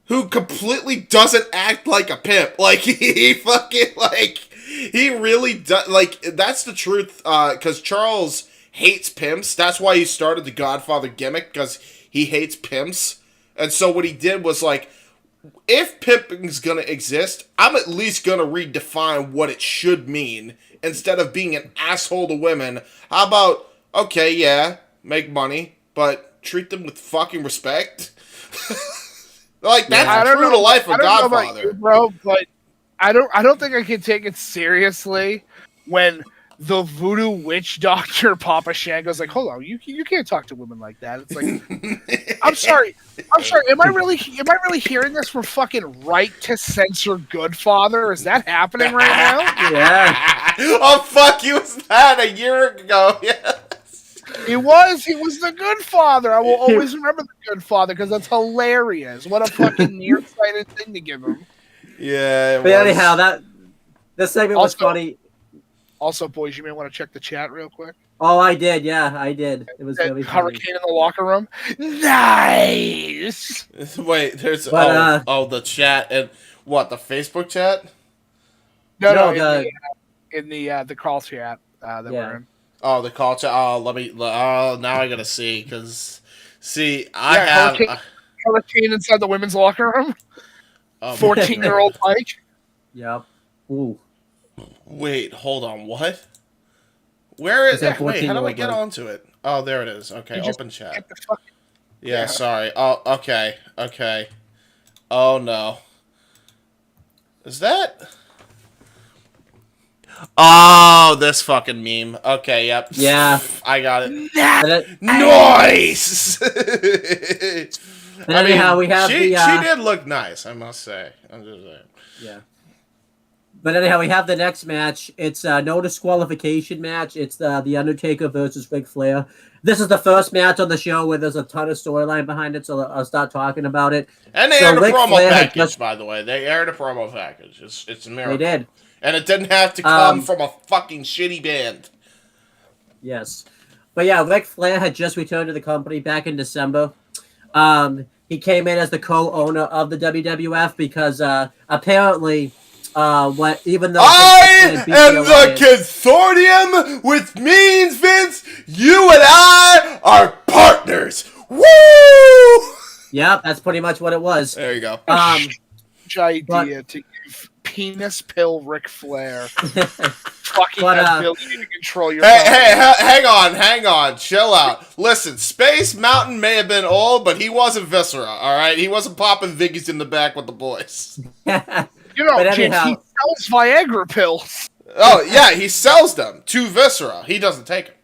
who completely doesn't act like a pimp. Like, he fucking, like, he really does, like, that's the truth, because Charles hates pimps. That's why he started the Godfather gimmick, because he hates pimps. And so what he did was, like, if pimping's gonna exist, I'm at least gonna redefine what it should mean. Instead of being an asshole to women, how about, okay, yeah, make money, but treat them with fucking respect? Like, that's true to life of Godfather. Know about you, bro, but I don't think I can take it seriously when the voodoo witch doctor Papa Shango's like, hold on, you can't talk to women like that. It's like, I'm sorry. Am I really hearing this from fucking Right to Censor Goodfather? Is that happening right now? Yeah. Oh fuck, he was that a year ago. Yeah. He was the Goodfather. I will always remember the Goodfather because that's hilarious. What a fucking nearsighted thing to give him. Yeah. But anyhow, this segment was funny. Also, boys, you may want to check the chat real quick. Oh, I did. Yeah, I did. It was really funny. Hurricane in the locker room. Nice. Wait, there's the chat and what, the Facebook chat? No, in the call chat that we're in. Oh, the call chat. Oh, now I gotta see because I have Hurricane inside the women's locker room. 14-year-old Mike. Yep. Ooh. Wait, hold on. What? Where is it? Wait, how do I get Mike? onto it? Oh, there it is. Okay, open chat. Yeah, sorry. Oh, okay. Oh no. Is that? Oh, this fucking meme. Okay, yep. Yeah. I got it. Nice! Anyhow, we have she did look nice, I must say. I'm just saying. Yeah. But anyhow, we have the next match. It's a no disqualification match. It's the Undertaker versus Ric Flair. This is the first match on the show where there's a ton of storyline behind it, so I'll start talking about it. And they aired a promo package, by the way. They aired a promo package. It's a miracle. They did. And it didn't have to come from a fucking shitty band. Yes. But yeah, Ric Flair had just returned to the company back in December. He came in as the co-owner of the WWF because apparently, even though I am the consortium, which means, Vince, you and I are partners. Woo! Yep, that's pretty much what it was. There you go. Idea to give penis pill Ric Flair fucking ability to control your. Hey, hang on, chill out. Listen, Space Mountain may have been old, but he wasn't Viscera. All right, he wasn't popping Viggies in the back with the boys. You know, he sells Viagra pills. Oh yeah, he sells them to Viscera. He doesn't take them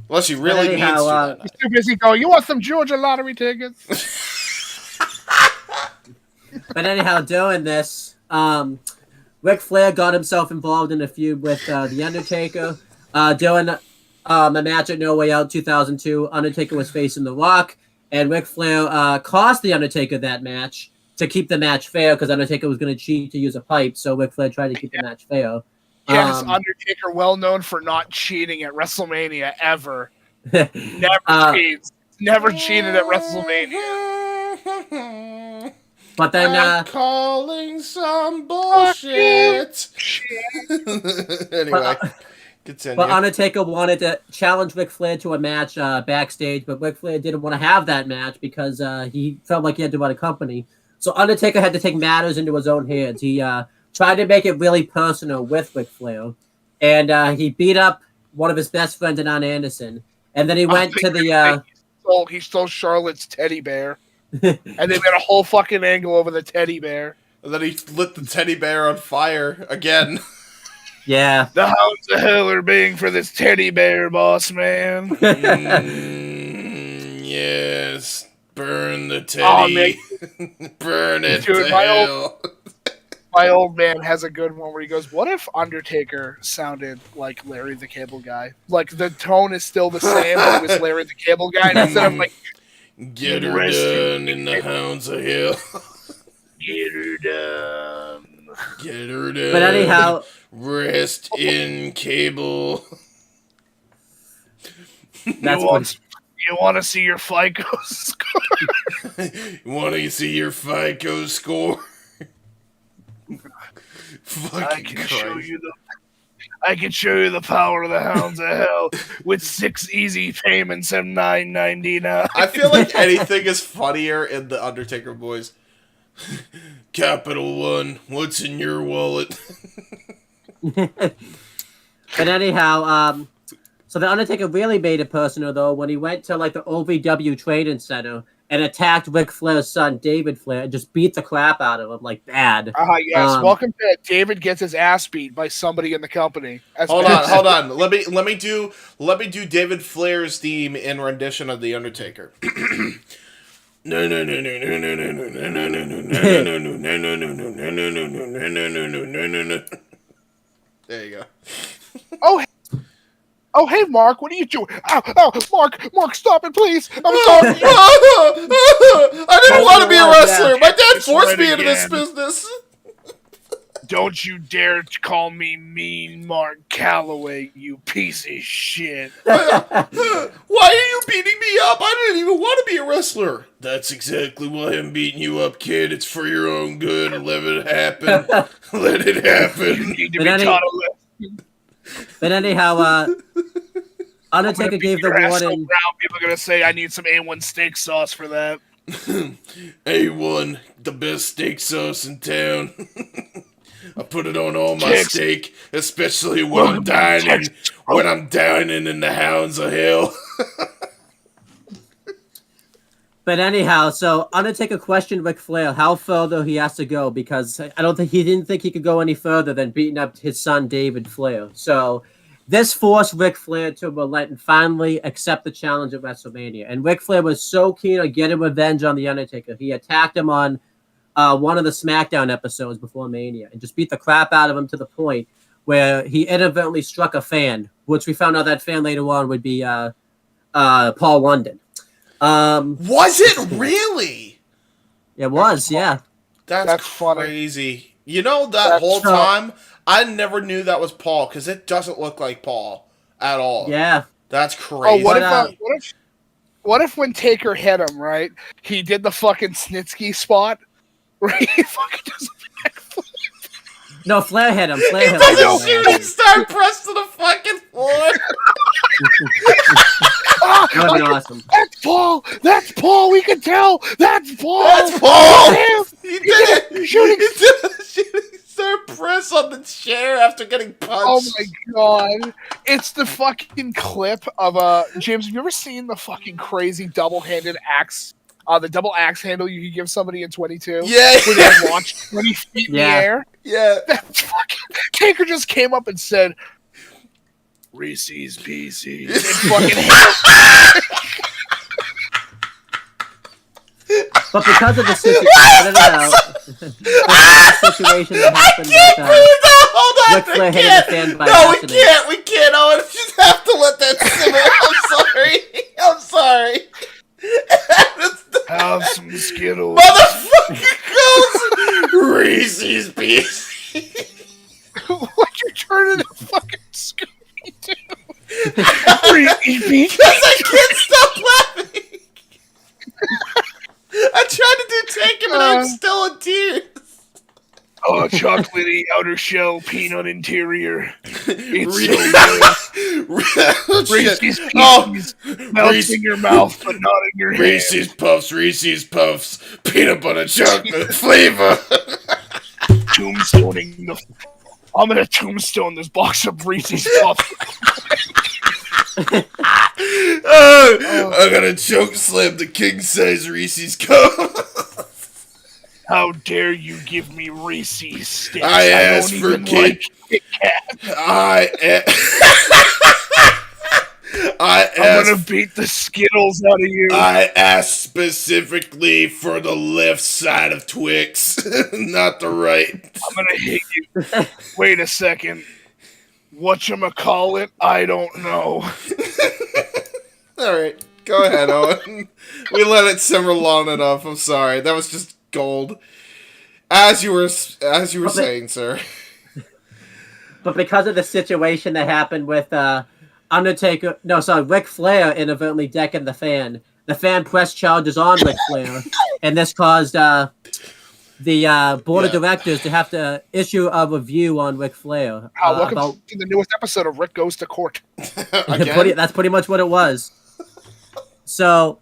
unless he really needs to. He's too busy going. You want some Georgia lottery tickets? But anyhow, doing this, Ric Flair got himself involved in a feud with The Undertaker. Doing a match at No Way Out 2002, Undertaker was facing The Rock, and Ric Flair cost The Undertaker that match to keep the match fair because Undertaker was going to cheat to use a pipe, so Ric Flair tried to keep the match fair. Yes, Undertaker, well known for not cheating at WrestleMania ever. Never cheats. Never cheated at WrestleMania. But then I'm calling some bullshit. Anyway, continue. But Undertaker wanted to challenge Ric Flair to a match backstage, but Ric Flair didn't want to have that match because he felt like he had to run a company. So Undertaker had to take matters into his own hands. He tried to make it really personal with Ric Flair, and he beat up one of his best friends, Arn Anderson. And then he went to the. He stole Charlotte's teddy bear. And they made a whole fucking angle over the teddy bear. And then he lit the teddy bear on fire again. Yeah. The hounds of hell are baying for this teddy bear, boss man. Yes. Burn the teddy. Burn it Dude, to hell. My old man has a good one where he goes, "What if Undertaker sounded like Larry the Cable Guy? Like the tone is still the same, but it was Larry the Cable Guy, and instead of like get her done in the hounds of hell. Get her done. Get her done. But anyhow, rest in Cable. That's you want to see your FICO score? You want to see your FICO score? I can show you the power of the hounds of hell with 6 easy payments of $9.99. I feel like anything is funnier in the Undertaker voice. Capital One, what's in your wallet? But anyhow, so the Undertaker really made it personal though when he went to like the OVW Trading Center and attacked Ric Flair's son David Flair and just beat the crap out of him like bad. Yes. Welcome to David gets his ass beat by somebody in the company. Hold on. Let me do David Flair's theme in rendition of the Undertaker. No. There you go. Oh, hey, Mark, what are you doing? Oh, Mark, stop it, please. I'm sorry. I didn't want to be a wrestler. My dad forced me into this business. Don't you dare call me Mean Mark Calloway, you piece of shit. Why are you beating me up? I didn't even want to be a wrestler. That's exactly why I'm beating you up, kid. It's for your own good. Let it happen. Let it happen. You need to be taught a lesson. But anyhow, Undertaker gave the warning. People are going to say, I need some A1 steak sauce for that. A1, the best steak sauce in town. I put it on all my steak, especially when I'm dining. When I'm dining in the hounds of hell. But anyhow, so Undertaker questioned Ric Flair how further he has to go because he didn't think he could go any further than beating up his son David Flair. So this forced Ric Flair to relent and finally accept the challenge at WrestleMania. And Ric Flair was so keen on getting revenge on the Undertaker, he attacked him on one of the SmackDown episodes before Mania and just beat the crap out of him to the point where he inadvertently struck a fan, which we found out that fan later on would be Paul London. Was it really? It was, yeah. That's crazy. You know, that whole time, I never knew that was Paul because it doesn't look like Paul at all. Yeah. That's crazy. Oh, what if when Taker hit him, right, he did the fucking Snitsky spot? Right? He fucking does a backflip. No, Flair hit him. He does a shooting star press to the fucking floor. That would be awesome. That's Paul. We can tell. That's Paul. That's Paul. He did it. He did a shooting star press on the chair after getting punched. Oh my god! It's the fucking clip of James. Have you ever seen the fucking crazy double-handed axe? The double axe handle you could give somebody in 22. Yeah. Where they launched 20 feet in the air. Yeah. That's fucking. Taker just came up and said, Reese's Pieces. And fucking But because of the situation that happened Hold on, Ric Flair hitting the fan by accident. we can't. I just have to let that simmer. I'm sorry. have some Skittles. Motherfucker goes Reese's Pieces. What'd you turn into fucking Scooby-Doo? Reese's Pieces. Because I can't stop laughing. I tried to do take him and I'm still in tears. Oh, chocolatey outer shell, peanut interior. It's Reese's Pieces. Melts in your mouth, but not in your hand. Reese's Puffs, peanut butter chocolate flavor. Tombstoning the. I'm gonna tombstone this box of Reese's Puffs. I gotta choke slam the king size Reese's cup. How dare you give me Reese's sticks? I asked for Kit Kat. I'm gonna beat the Skittles out of you. I asked specifically for the left side of Twix, not the right. I'm gonna hit you. Wait a second. Whatchamacallit? I don't know. All right, go ahead, Owen. We let it simmer long enough. I'm sorry. That was just gold. As you were saying, sir. But because of the situation that happened with Ric Flair inadvertently decking the fan pressed charges on Ric Flair, and this caused the board of directors to have to issue a review on Ric Flair. Welcome to the newest episode of Rick Goes to Court. That's pretty much what it was. So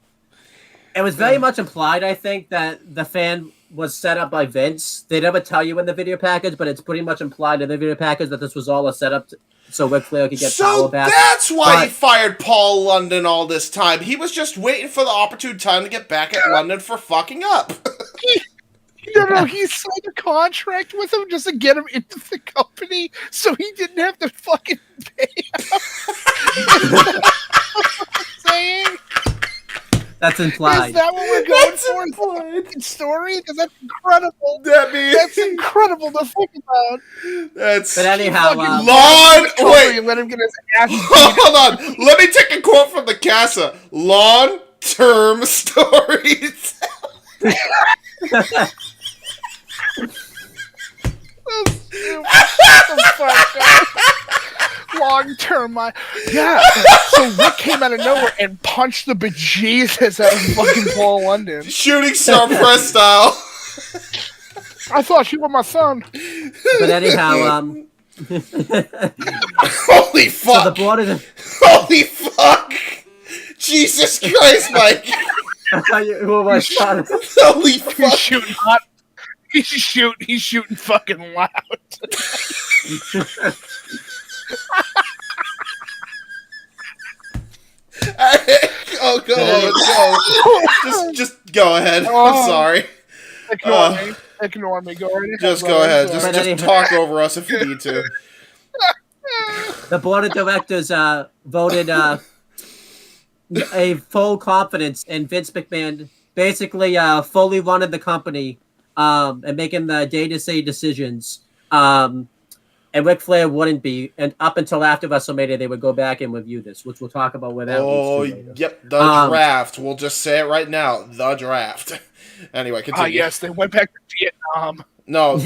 it was very much implied, I think, that the fan was set up by Vince. They never tell you in the video package, but it's pretty much implied in the video package that this was all a setup so Ric Flair could get power back. So that's why he fired Paul London all this time. He was just waiting for the opportune time to get back at London for fucking up. No, he signed a contract with him just to get him into the company so he didn't have to fucking pay him. Saying? That's implied. Is that what we're going for in the story? Because that's incredible. That's incredible to think about. But anyhow, wait. Let him get his ass. Hold on. Let me take a quote from the CASA. Long-term stories. Long term, So Rick came out of nowhere and punched the bejesus out of fucking Paul London, shooting star press style. I thought you were my son. But anyhow, holy fuck! So the board of holy fuck! Jesus Christ, Mike! I thought you were my son. Holy fuck! He's shooting hot. He's shooting fucking loud. Oh, go. Just go ahead. I'm sorry. Ignore me. Go right ahead. Just go ahead. Just talk over us if you need to. The board of directors voted a full confidence in Vince McMahon, basically fully running the company and making the day-to-day decisions. And Ric Flair wouldn't be, and up until after WrestleMania, they would go back and review this, which we'll talk about where that leads to later. Yep, the draft. We'll just say it right now, the draft. Anyway, continue. Yes, they went back to Vietnam. No,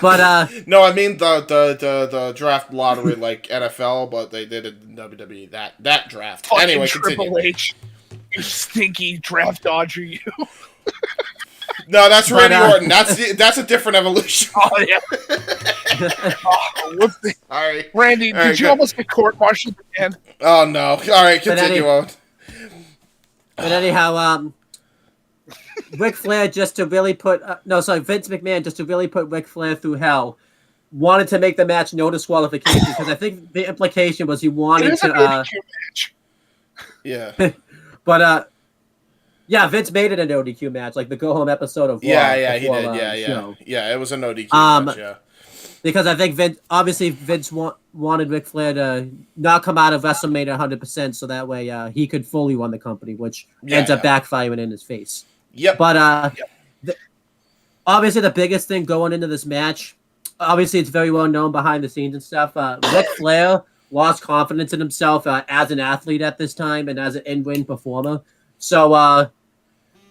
but no, I mean the draft lottery like NFL, but they did it in WWE that draft. Fucking anyway, Triple continue. H, you stinky draft dodger, you. No, that's Randy Orton. That's a different evolution. Oh yeah. All right, Randy, did you almost get court-martialed again? Oh no! All right, continue on. But anyhow, Ric Flair Vince McMahon just to really put Ric Flair through hell, wanted to make the match no disqualification because I think the implication was he wanted to. Match. Yeah. But yeah, Vince made it a no DQ match, like the go home episode of Raw. Yeah, he did. Yeah, it was a no DQ match. Yeah. Because I think Vince wanted Ric Flair to not come out of WrestleMania 100%, so that way he could fully run the company, which ends up backfiring in his face. Yep. But obviously the biggest thing going into this match, obviously it's very well known behind the scenes and stuff. Ric Flair lost confidence in himself as an athlete at this time and as an in-ring performer. So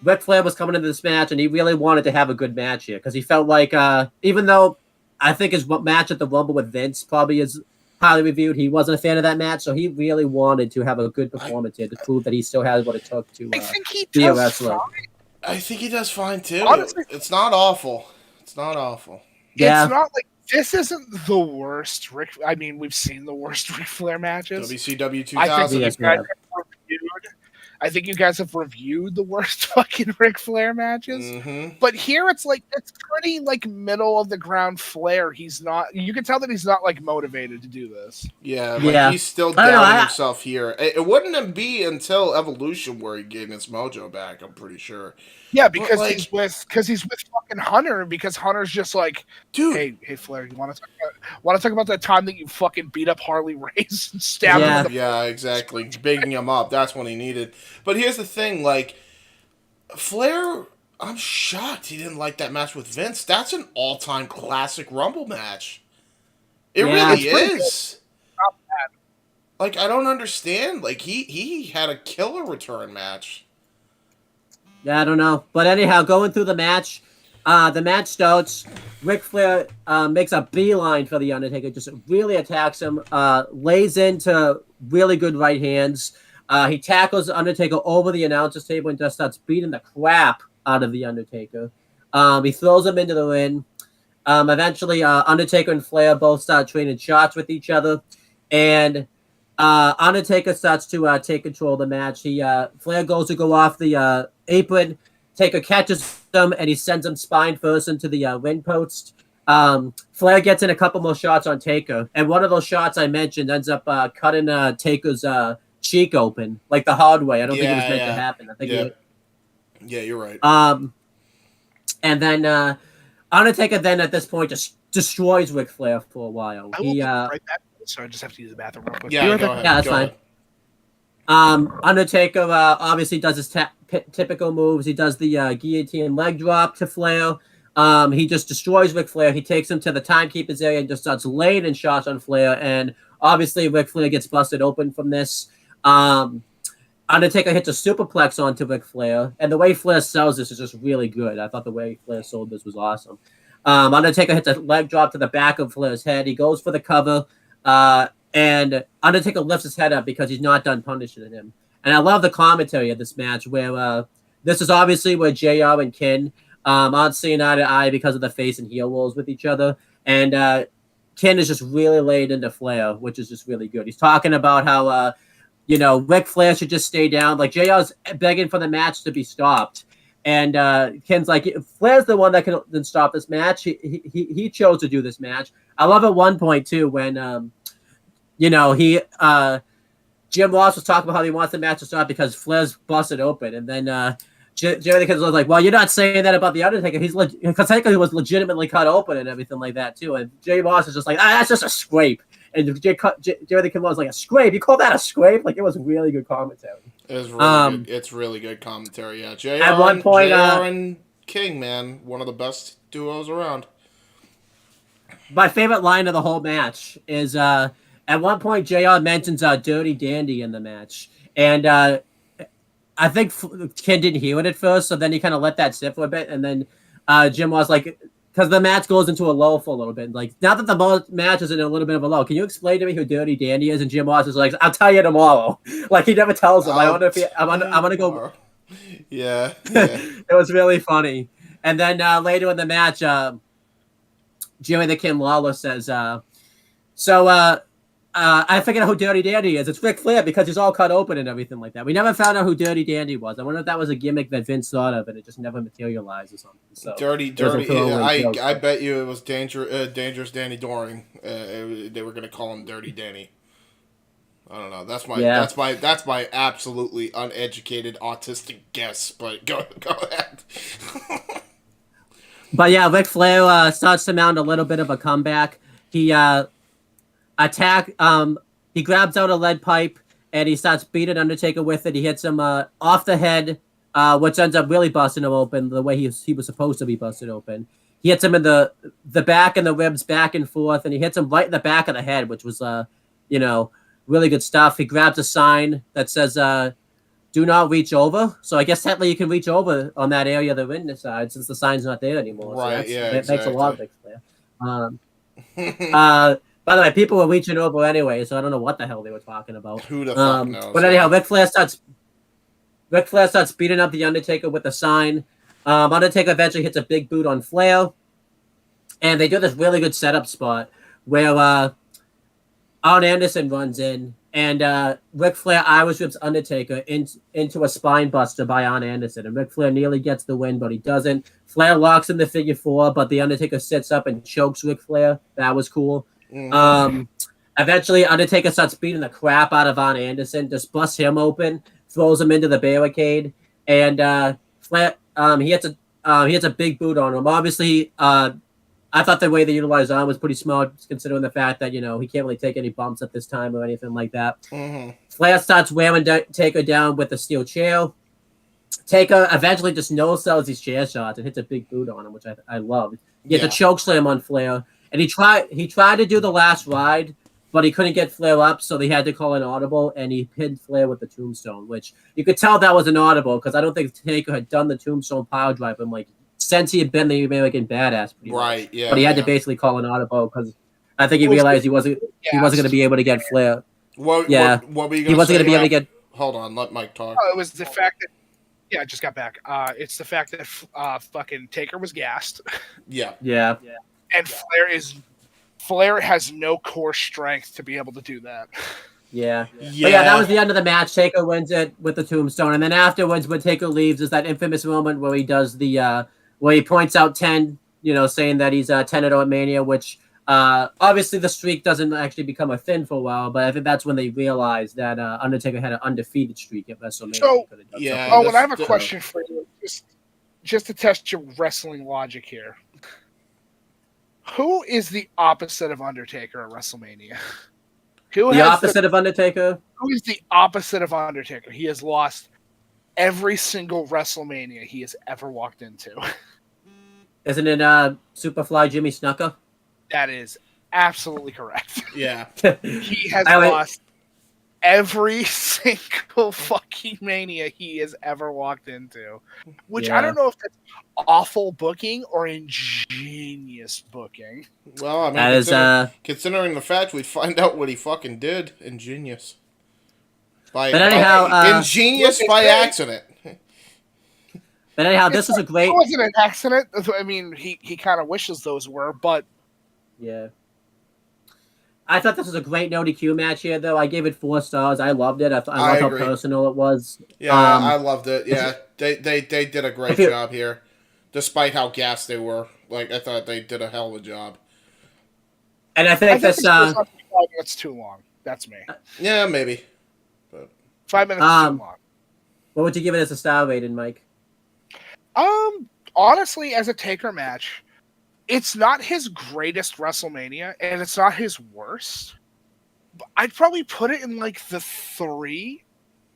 Ric Flair was coming into this match, and he really wanted to have a good match here because he felt like, even though I think his match at the Rumble with Vince probably is highly reviewed, he wasn't a fan of that match, so he really wanted to have a good performance here to prove that he still has what it took to be a wrestler. I think he does fine too. Honestly, it's not awful. Yeah. It's not like this isn't the worst I mean, we've seen the worst Ric Flair matches. WCW 2000. I think you guys have reviewed the worst fucking Ric Flair matches. Mm-hmm. But here it's pretty like middle of the ground Flair. You can tell that he's not like motivated to do this. Yeah. He's still doubting himself here. It wouldn't be until Evolution where he gained his mojo back, I'm pretty sure. Yeah, because he's with fucking fucking Hunter because Hunter's just like, dude. Hey, Flair, you want to talk about that time that you fucking beat up Harley Race and stabbed him in the Yeah, exactly. Bigging him up. That's what he needed. But here's the thing, like, Flair, I'm shocked he didn't like that match with Vince. That's an all-time classic Rumble match. It really is. Not bad. Like, I don't understand. Like, he had a killer return match. Yeah, I don't know. But anyhow, going through the match starts. Ric Flair makes a beeline for the Undertaker, just really attacks him, lays into really good right hands. He tackles the Undertaker over the announcer's table and just starts beating the crap out of the Undertaker. He throws him into the ring. Eventually, Undertaker and Flair both start trading shots with each other. And Undertaker starts to take control of the match. Flair goes to go off the apron. Taker catches him, and he sends him spine first into the ring post. Flair gets in a couple more shots on Taker. And one of those shots I mentioned ends up cutting Taker's cheek open, like the hard way. I don't think it was meant to happen. I think Yeah, you're right. And then Undertaker then at this point just destroys Ric Flair for a while. I will be right back. So I just have to use the bathroom real quick. Yeah, go ahead. Yeah, that's fine. Undertaker obviously does his typical moves. He does the guillotine leg drop to Flair. He just destroys Ric Flair. He takes him to the timekeeper's area and just starts laying in shots on Flair. And obviously Ric Flair gets busted open from this. Undertaker hits a superplex onto Ric Flair. And the way Flair sells this is just really good. I thought the way Flair sold this was awesome. Undertaker hits a leg drop to the back of Flair's head. He goes for the cover. And Undertaker lifts his head up because he's not done punishing him. And I love the commentary of this match where this is obviously where JR and Ken aren't seeing eye to eye because of the face and heel rolls with each other. And Ken is just really laid into Flair, which is just really good. He's talking about how, Ric Flair should just stay down. Like, JR's begging for the match to be stopped. And Ken's like, Flair's the one that can stop this match. He chose to do this match. I love at one point, too, when, Jim Ross was talking about how he wants the match to stop because Flair's busted open. And then Jerry the Kid was like, well, you're not saying that about the Undertaker. Because Taker was legitimately cut open and everything like that, too. And Jim Ross is just like, that's just a scrape. And Jerry the Kid was like, a scrape? You call that a scrape? Like, it was really good commentary. It was really good. It's really good commentary, yeah. JR at one point, and King, man, one of the best duos around. My favorite line of the whole match is at one point JR mentions Dirty Dandy in the match, and I think Ken didn't hear it at first, so then he kind of let that sit for a bit, and then Jim was like, because the match goes into a lull for a little bit, like now that the match is in a little bit of a lull, can you explain to me who Dirty Dandy is? And Jim Ross is like, I'll tell you tomorrow. Like he never tells him. I wonder if I'm gonna go. Yeah. It was really funny. And then later in the match, Jimmy the Kid Lawler says, I figured out who Dirty Dandy is. It's Ric Flair because he's all cut open and everything like that. We never found out who Dirty Dandy was. I wonder if that was a gimmick that Vince thought of and it just never materialized or something. So Dirty. I bet you it was Dangerous Danny Doring. They were going to call him Dirty Danny. I don't know. That's my absolutely uneducated autistic guess. But go ahead. But yeah, Ric Flair starts to mount a little bit of a comeback. He he grabs out a lead pipe and he starts beating Undertaker with it. He hits him off the head, which ends up really busting him open the way he was supposed to be busted open. He hits him in the back and the ribs back and forth, and he hits him right in the back of the head, which was really good stuff. He grabs a sign that says "Do not reach over." So I guess technically you can reach over on that area of the ring side since the sign's not there anymore. Right? So yeah, it makes a lot of Ric Flair. By the way, people were reaching over anyway, so I don't know what the hell they were talking about. Who the fuck knows? But anyhow, Ric Flair starts beating up the Undertaker with a sign. Undertaker eventually hits a big boot on Flair, and they do this really good setup spot where Arn Anderson runs in, and Ric Flair Irish whips Undertaker into a spine buster by Arn Anderson, and Ric Flair nearly gets the win, but he doesn't. Flair locks in the figure four, but the Undertaker sits up and chokes Ric Flair. That was cool. Mm-hmm. Eventually, Undertaker starts beating the crap out of Arn Anderson, just busts him open, throws him into the barricade, and Flair he hits he has a big boot on him. Obviously, I thought the way they utilized on was pretty smart, considering the fact that, he can't really take any bumps at this time or anything like that. Mm-hmm. Flair starts wearing Taker down with the steel chair. Taker eventually just no-sells these chair shots and hits a big boot on him, which I love. He gets a choke slam on Flair, and he tried to do the last ride, but he couldn't get Flair up, so they had to call an audible, and he pinned Flair with the tombstone, which you could tell that was an audible because I don't think Taker had done the tombstone pile drive in since he had been the American Badass. Right, yeah. But he had to basically call an audible because I think he realized he wasn't going to be able to get Flair. What were you going to say? He wasn't going to be able to get. Hold on, let Mike talk. Oh, it was the fact that. Yeah, I just got back. It's the fact that fucking Taker was gassed. Yeah. And Flair has no core strength to be able to do that. Yeah. But yeah, that was the end of the match. Taker wins it with the tombstone, and then afterwards, when Taker leaves, is that infamous moment where he does where he points out 10, saying that he's 10-0 at Mania, which obviously the streak doesn't actually become a thing for a while, but I think that's when they realized that Undertaker had an undefeated streak at WrestleMania. So, yeah. Oh, and I have a question for you, just to test your wrestling logic here. Who is the opposite of Undertaker at WrestleMania? The opposite of Undertaker? Who is the opposite of Undertaker? He has lost every single WrestleMania he has ever walked into. Isn't it Superfly Jimmy Snuka? That is absolutely correct. Yeah. He has lost every single fucking Mania he has ever walked into. Which I don't know if that's awful booking or ingenious booking. Well, I mean, considering the fact we find out what he fucking did, ingenious. Ingenious by accident. But anyhow, this is a great... It wasn't an accident. I mean, he kind of wishes those were, but... Yeah. I thought this was a great no DQ match here, though. I gave it 4 stars. I loved it. I loved how personal it was. Yeah, I loved it. Yeah, they did a great job here, despite how gassed they were. I thought they did a hell of a job. And I think this... 5 minutes too long. That's me. Yeah, maybe. But 5 minutes is too long. What would you give it as a star rating, Mike? Honestly, as a Taker match, it's not his greatest WrestleMania, and it's not his worst. But I'd probably put it in the 3.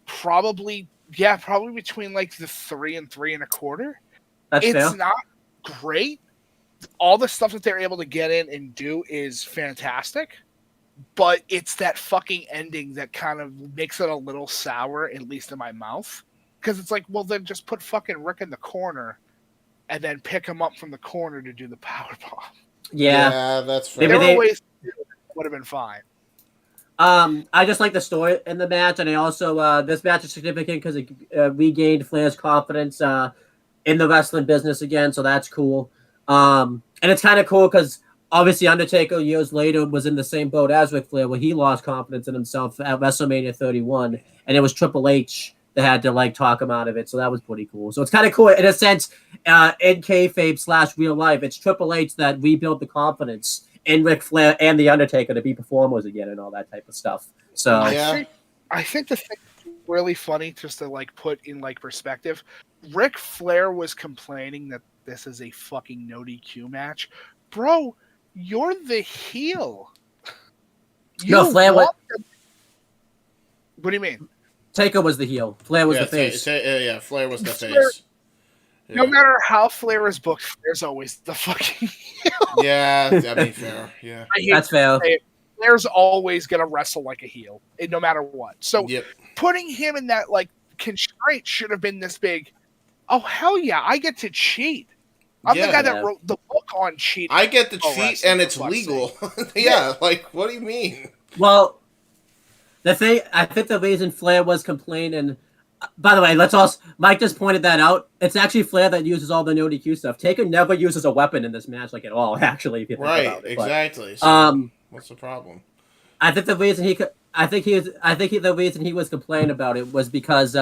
Probably between the 3 and 3.25. It's fair. Not great. All the stuff that they're able to get in and do is fantastic. But it's that fucking ending that kind of makes it a little sour, at least in my mouth. Because it's well, then just put fucking Rick in the corner and then pick him up from the corner to do the powerbomb. Yeah, that's fair. There were ways to do it. Would have been fine. I just like the story in the match, and I also, this match is significant because it regained Flair's confidence in the wrestling business again, so that's cool. And it's kind of cool because obviously Undertaker years later was in the same boat as Ric Flair, where he lost confidence in himself at WrestleMania 31, and it was Triple H that had to talk him out of it, so that was pretty cool. So it's kind of cool in a sense, in kayfabe / real life. It's Triple H that rebuilt the confidence in Ric Flair and the Undertaker to be performers again and all that type of stuff. So I think the thing that's really funny, just to put in perspective, Ric Flair was complaining that this is a fucking no DQ match. Bro, you're the heel. Flair was. What do you mean? Taker was the heel. Flair was the face. Flair was the face. No matter how Flair is booked, Flair's always the fucking heel. Yeah, I mean, fair. Yeah, that's fair. Flair's always gonna wrestle like a heel, no matter what. So putting him in that constraint should have been this big. Oh hell yeah, I get to cheat. I'm the guy that wrote the book on cheating. I get to cheat, and it's legal. What do you mean? Well. I think the reason Flair was complaining, by the way, Mike just pointed that out. It's actually Flair that uses all the no DQ stuff. Taker never uses a weapon in this match, at all, actually, if you think about it. Exactly. So, what's the problem? I think the reason the reason he was complaining about it was because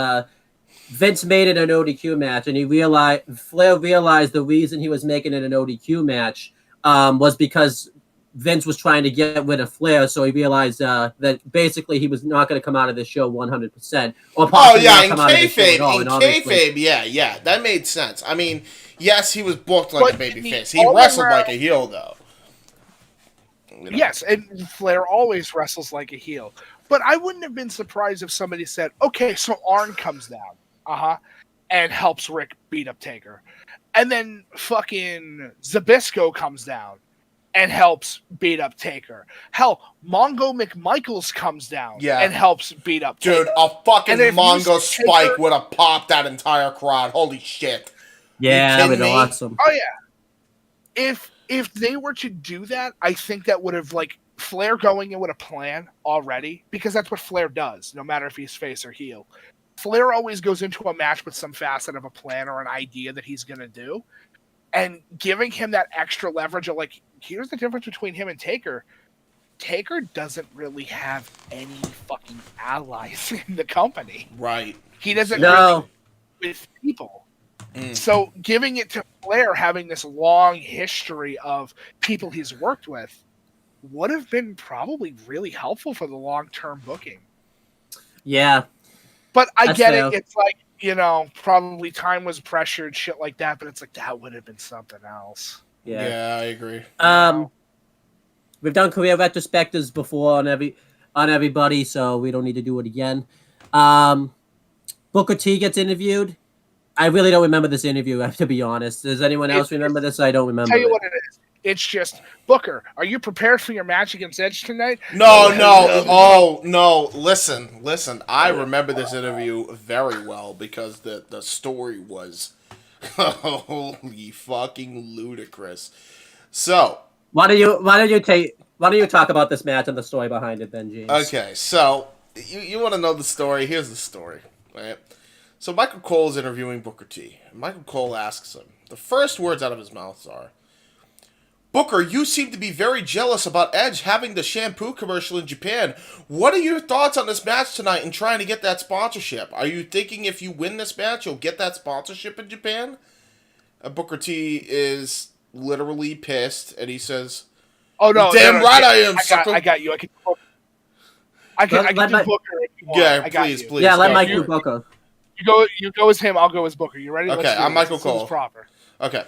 Vince made it an ODQ match, and Flair realized the reason he was making it an ODQ match was because Vince was trying to get rid of Flair, so he realized that basically he was not going to come out of this show 100%. Or possibly not come out of this show at all, kayfabe, yeah, that made sense. I mean, yes, he was booked like a babyface. He wrestled like a heel, though. You know? Yes, and Flair always wrestles like a heel. But I wouldn't have been surprised if somebody said, okay, so Arn comes down, and helps Rick beat up Taker. And then fucking Zbyszko comes down and helps beat up Taker. Hell, Mongo McMichaels comes down and helps beat up Taker. Dude, a fucking Mongo spike would have popped that entire crowd. Holy shit. Yeah, that would be awesome. Oh, yeah. If they were to do that, I think that would have, like, Flair going in with a plan already, because that's what Flair does, no matter if he's face or heel. Flair always goes into a match with some facet of a plan or an idea that he's going to do. And giving him that extra leverage of, like, here's the difference between him and Taker. Taker doesn't really have any fucking allies in the company. Right. He doesn't really with people. So giving it to Flair, having this long history of people he's worked with, would have been probably really helpful for the long-term booking. Yeah. But I get it. It's like, you know, probably time was pressured, shit like that, but it's like, that would have been something else. Yeah, I agree. We've done career retrospectives before on everybody, so we don't need to do it again. Booker T gets interviewed. I really don't remember this interview, I have to be honest. Does anyone else remember this? I don't remember. Tell you what it is. It's just, Booker, are you prepared for your match against Edge tonight? No. Oh, no. Listen. I remember this interview very well because the story was holy fucking ludicrous. So, why don't you talk about this match and the story behind it then, James? Okay, so you want to know the story? Here's the story, right? So Michael Cole is interviewing Booker T. Michael Cole asks him. The first words out of his mouth are, Booker, you seem to be very jealous about Edge having the shampoo commercial in Japan. What are your thoughts on this match tonight and trying to get that sponsorship? Are you thinking if you win this match, you'll get that sponsorship in Japan? Booker T is literally pissed, and he says, "Oh no, damn right I am. I got you. I can do Booker if you want. Yeah, please. Yeah, let Mike do Booker. You go as him. I'll go as Booker. You ready? Okay, I'm Michael Cole. Proper. Okay,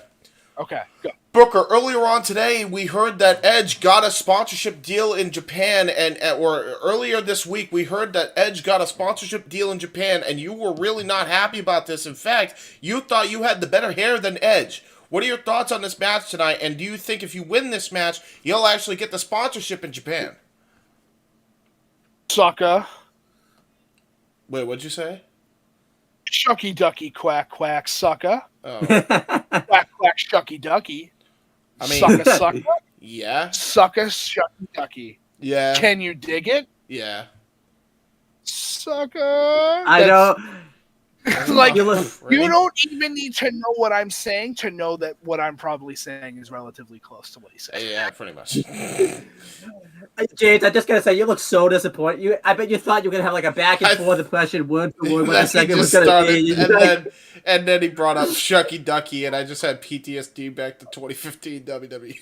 go. Booker, earlier on today, we heard that Edge got a sponsorship deal in Japan, or earlier this week, we heard that Edge got a sponsorship deal in Japan, and you were really not happy about this. In fact, you thought you had the better hair than Edge. What are your thoughts on this match tonight, and do you think if you win this match, you'll actually get the sponsorship in Japan? Sucker. Wait, what'd you say? Shucky ducky quack quack sucker. Oh. Quack quack shucky ducky. I mean, sucker. Yeah. Sucker shucky ducky. Yeah. Can you dig it? Yeah. Sucker. I know. Like, you don't even need to know what I'm saying to know that what I'm probably saying is relatively close to what he's saying. Yeah, pretty much. James, I'm just gonna say you look so disappointed. I bet you thought you were gonna have like a back and forth impression, word for word, what the second was gonna be. And then he brought up Shucky Ducky, and I just had PTSD back to 2015 WWE.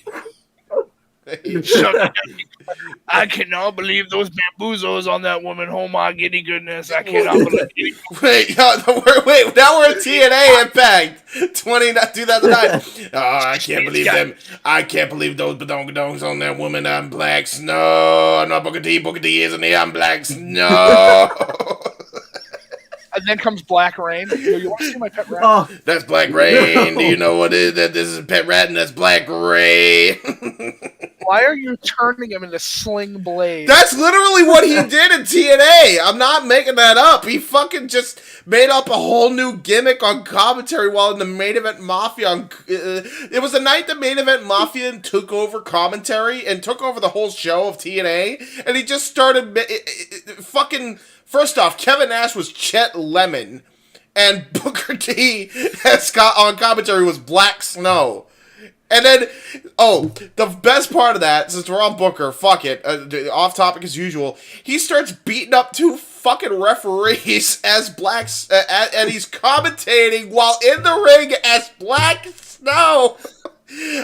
I cannot believe those bamboozles on that woman. Oh my giddy goodness! I cannot believe it. Wait, now we're at TNA Impact 2009. Oh, I can't believe them. I can't believe those badongadongs on that woman. I'm Black Snow. I'm not Booker T. Booker T isn't here. I'm Black Snow. And then comes Black Rain. You want to see my pet rat? Oh, that's Black Rain. Do you know what it is? That this is Pet Rat and that's Black Rain. Why are you turning him into Sling Blade? That's literally what he did in TNA. I'm not making that up. He fucking just made up a whole new gimmick on commentary while in the Main Event Mafia. It was the night the Main Event Mafia took over commentary and took over the whole show of TNA. And he just started fucking... First off, Kevin Nash was Chet Lemon. And Booker T on commentary was Black Snow. And then, the best part of that, since we're on Booker, fuck it, off topic as usual, he starts beating up two fucking referees as and he's commentating while in the ring as Black Snow.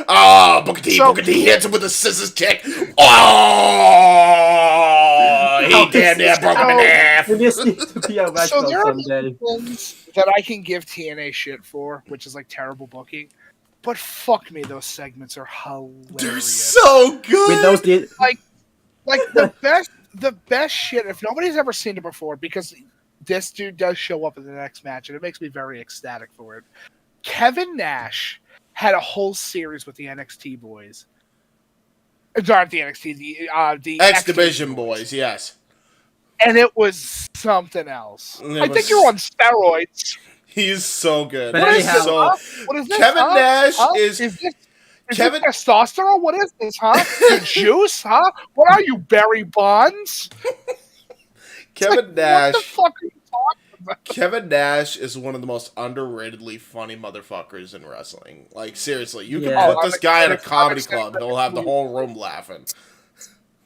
Oh, Booker T hits him with a scissors kick. Oh, he damn near broke him in half. This needs to be a retro So there are someday. things that I can give TNA shit for, which is like terrible booking. But fuck me, those segments are hilarious. They're so good. With those, like the best shit. If nobody's ever seen it before, because this dude does show up in the next match, and it makes me very ecstatic for it. Kevin Nash had a whole series with the NXT boys. Not the NXT, the X Division boys, yes. And it was something else. I think you're on steroids. He's so good. But What is this? Kevin Nash is this testosterone? What is this, huh? The juice, huh? What are you, Barry Bonds? Kevin Nash. What the fuck are you talking about? Kevin Nash is one of the most underratedly funny motherfuckers in wrestling. Like, seriously, you can put this guy in a comedy club, he'll have the whole room laughing.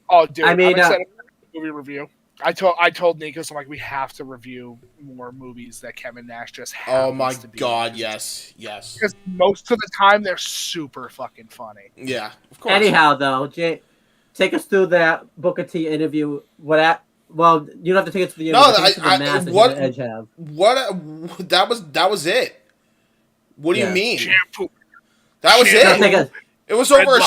Oh, dude, I mean, I'm excited for the movie review. I told Nikos, I'm like, we have to review more movies that Kevin Nash just happens Oh my to be god, in. yes. Because most of the time, they're super fucking funny. Yeah, of course. anyhow, though, Jay, take us through that Booker T interview. Well, you don't have to take us to the interview. What that was it. What do you mean? Shampoo. That was it. It was over Red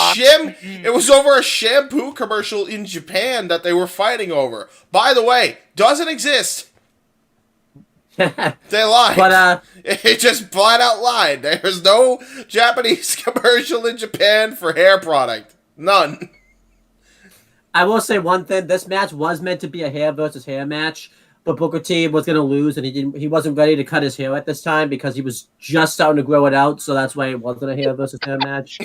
a shampoo commercial in Japan that they were fighting over. By the way, doesn't exist. They lied. But it just flat out lied. There's no Japanese commercial in Japan for hair product. None. I will say one thing: this match was meant to be a hair versus hair match, but Booker T was going to lose, and he wasn't ready to cut his hair at this time because he was just starting to grow it out. So that's why it wasn't a hair versus hair match.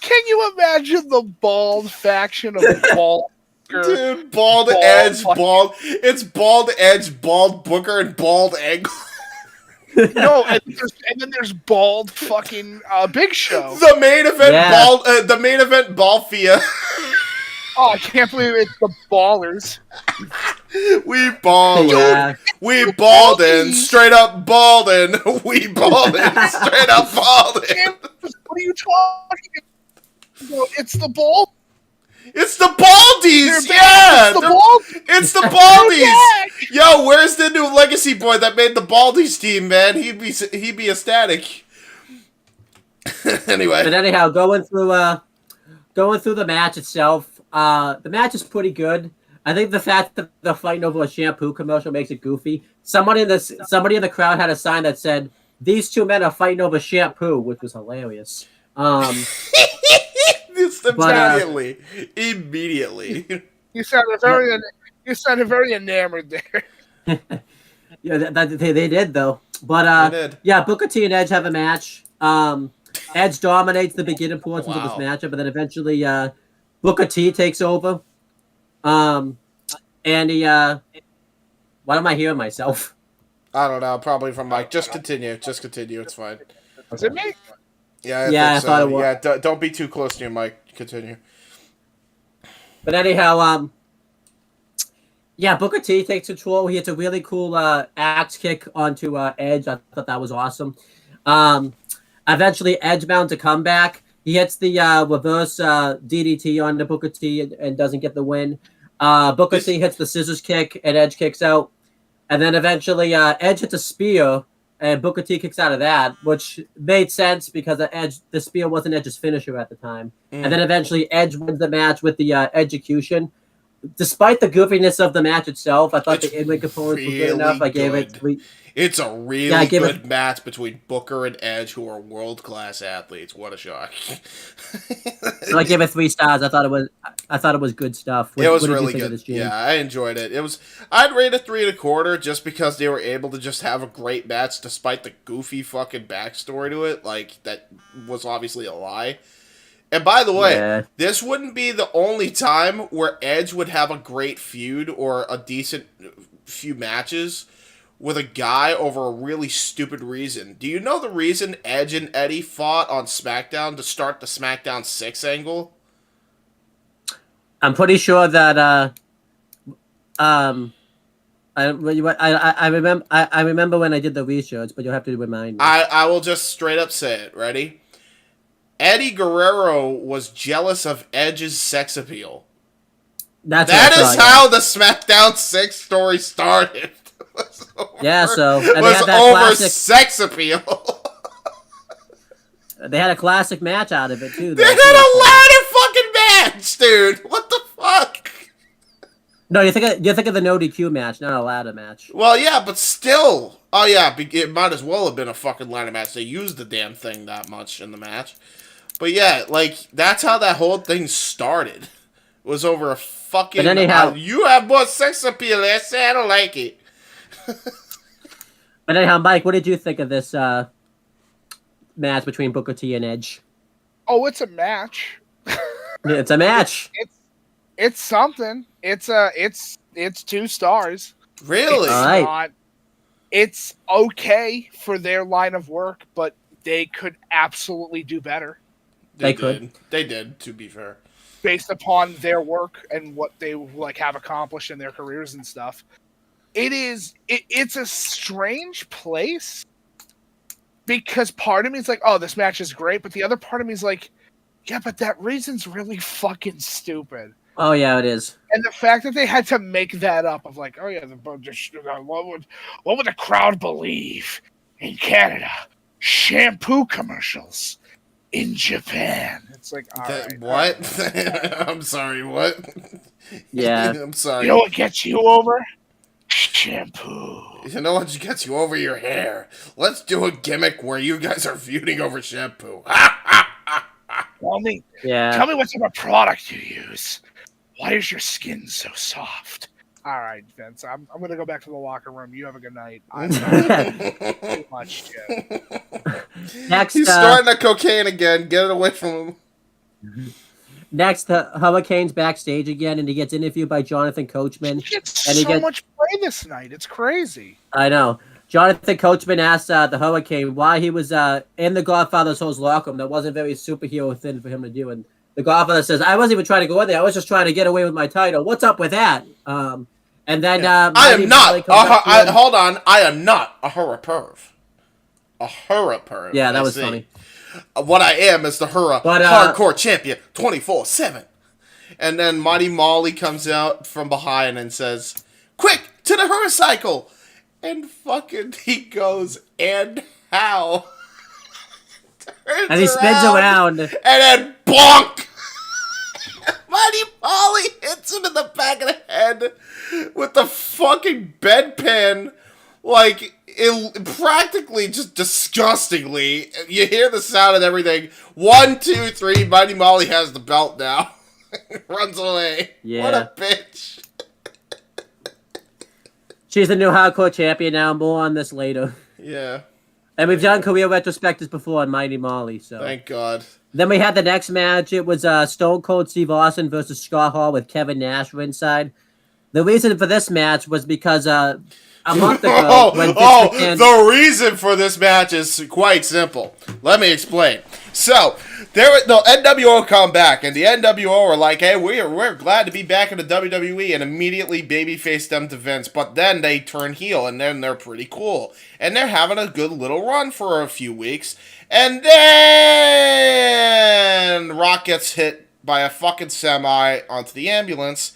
Can you imagine the bald faction of Bald? Dude, bald Edge, bald. It's bald Edge, bald Booker, and bald Angle. No, and then there's bald fucking Big Show. The main event, the main event, Balfia. Oh, I can't believe it's the Ballers. We ballin'. Yeah. We baldin'. Straight up baldin'. We baldin'. Straight up baldin'. What are you talking about? It's the ball. It's the Baldies! Yeah! It's the Baldies! Yo, where's the new Legacy boy that made the Baldies team, man? He'd be ecstatic. Anyway. But anyhow, going through the match itself, the match is pretty good. I think the fact that they're fighting over a shampoo commercial makes it goofy. Somebody in the crowd had a sign that said, "These two men are fighting over shampoo," which was hilarious. Immediately. You sounded very enamored there. Yeah, they did though. But yeah, Booker T and Edge have a match. Edge dominates the beginning portions of this matchup, and then eventually Booker T takes over. And he why am I hearing myself? I don't know, probably from Mike. Just continue. It's fine. Was it me? Yeah, I thought it was. Yeah, don't be too close to your mic. Continue. But anyhow, yeah, Booker T takes control. He hits a really cool axe kick onto Edge. I thought that was awesome. Eventually, Edge mounts a comeback. He hits the reverse DDT on the Booker T and doesn't get the win. Booker T hits the scissors kick and Edge kicks out. And then eventually Edge hits a spear and Booker T kicks out of that, which made sense because the spear wasn't Edge's finisher at the time. And then eventually Edge wins the match with the execution. Despite the goofiness of the match itself, I thought the in-ring components were good enough. I gave it 3. It's a really good match between Booker and Edge, who are world-class athletes. What a shock! So I gave it 3 stars. I thought it was good stuff. It was really good. Yeah, I enjoyed it. I'd rate it 3.25 just because they were able to just have a great match despite the goofy fucking backstory to it. Like, that was obviously a lie. And by the way, this wouldn't be the only time where Edge would have a great feud or a decent few matches with a guy over a really stupid reason. Do you know the reason Edge and Eddie fought on SmackDown to start the SmackDown 6 angle? I'm pretty sure that I remember when I did the research, but you'll have to remind me. I will just straight up say it. Ready? Eddie Guerrero was jealous of Edge's sex appeal. That is how the SmackDown 6 story started. Yeah, so it was over classic sex appeal. They had a classic match out of it too. They had a ladder fucking match, dude. What the fuck? No, you think of the no DQ match, not a ladder match. Well, yeah, but still. Oh yeah, it might as well have been a fucking ladder match. They used the damn thing that much in the match. But yeah, like that's how that whole thing started. It was over a fucking. But anyhow, you have more sex appeal. I say I don't like it. But anyhow, Mike, what did you think of this match between Booker T and Edge? Oh, it's a match. It's a match. It's something. It's 2 stars. Really? It's all right. not. It's okay for their line of work, but they could absolutely do better. They could. They did, to be fair. Based upon their work and what they have accomplished in their careers and stuff. It's a strange place because part of me is like, oh, this match is great, but the other part of me is like, yeah, but that reason's really fucking stupid. Oh yeah, it is. And the fact that they had to make that up of like, oh yeah, what would the crowd believe in Canada? Shampoo commercials in Japan. It's like, all right. What? I'm sorry, what? Yeah. I'm sorry. You know what gets you over? Shampoo. You know what gets you over your hair? Let's do a gimmick where you guys are feuding over shampoo. Tell me what type of product you use. Why is your skin so soft? All right, Vince. I'm gonna go back to the locker room. You have a good night. I'm too much shit. Next, he's starting the cocaine again. Get it away from him. Next, Hurricane's backstage again, and he gets interviewed by Jonathan Coachman. He gets much play this night. It's crazy. I know. Jonathan Coachman asked the Hurricane why he was in the Godfather's host locker room. That wasn't very superhero thing for him to do. And the Godfather says, I wasn't even trying to go in there. I was just trying to get away with my title. What's up with that? And then I am not. Hold on. I am not a hurra perv. A hurra perv. Yeah, that was funny. What I am is the hurra hardcore champion 24/7. And then Mighty Molly comes out from behind and says, quick, to the hurra cycle. And fucking he goes, and how? And he spins around. And then bonk! Mighty Molly hits him in the back of the head with the fucking bedpan. Like, practically just disgustingly. You hear the sound and everything. 1, 2, 3, Mighty Molly has the belt now. Runs away. Yeah. What a bitch. She's the new hardcore champion now. More on this later. Yeah. And we've done career retrospectives before on Mighty Molly. So thank God. Then we had the next match. It was Stone Cold Steve Austin versus Scott Hall with Kevin Nash ringside. The reason for this match was because a month ago, when the reason for this match is quite simple. Let me explain. So, the NWO come back, and the NWO are like, hey, we're glad to be back in the WWE, and immediately babyface them to Vince. But then they turn heel, and then they're pretty cool. And they're having a good little run for a few weeks. And then Rock gets hit by a fucking semi onto the ambulance.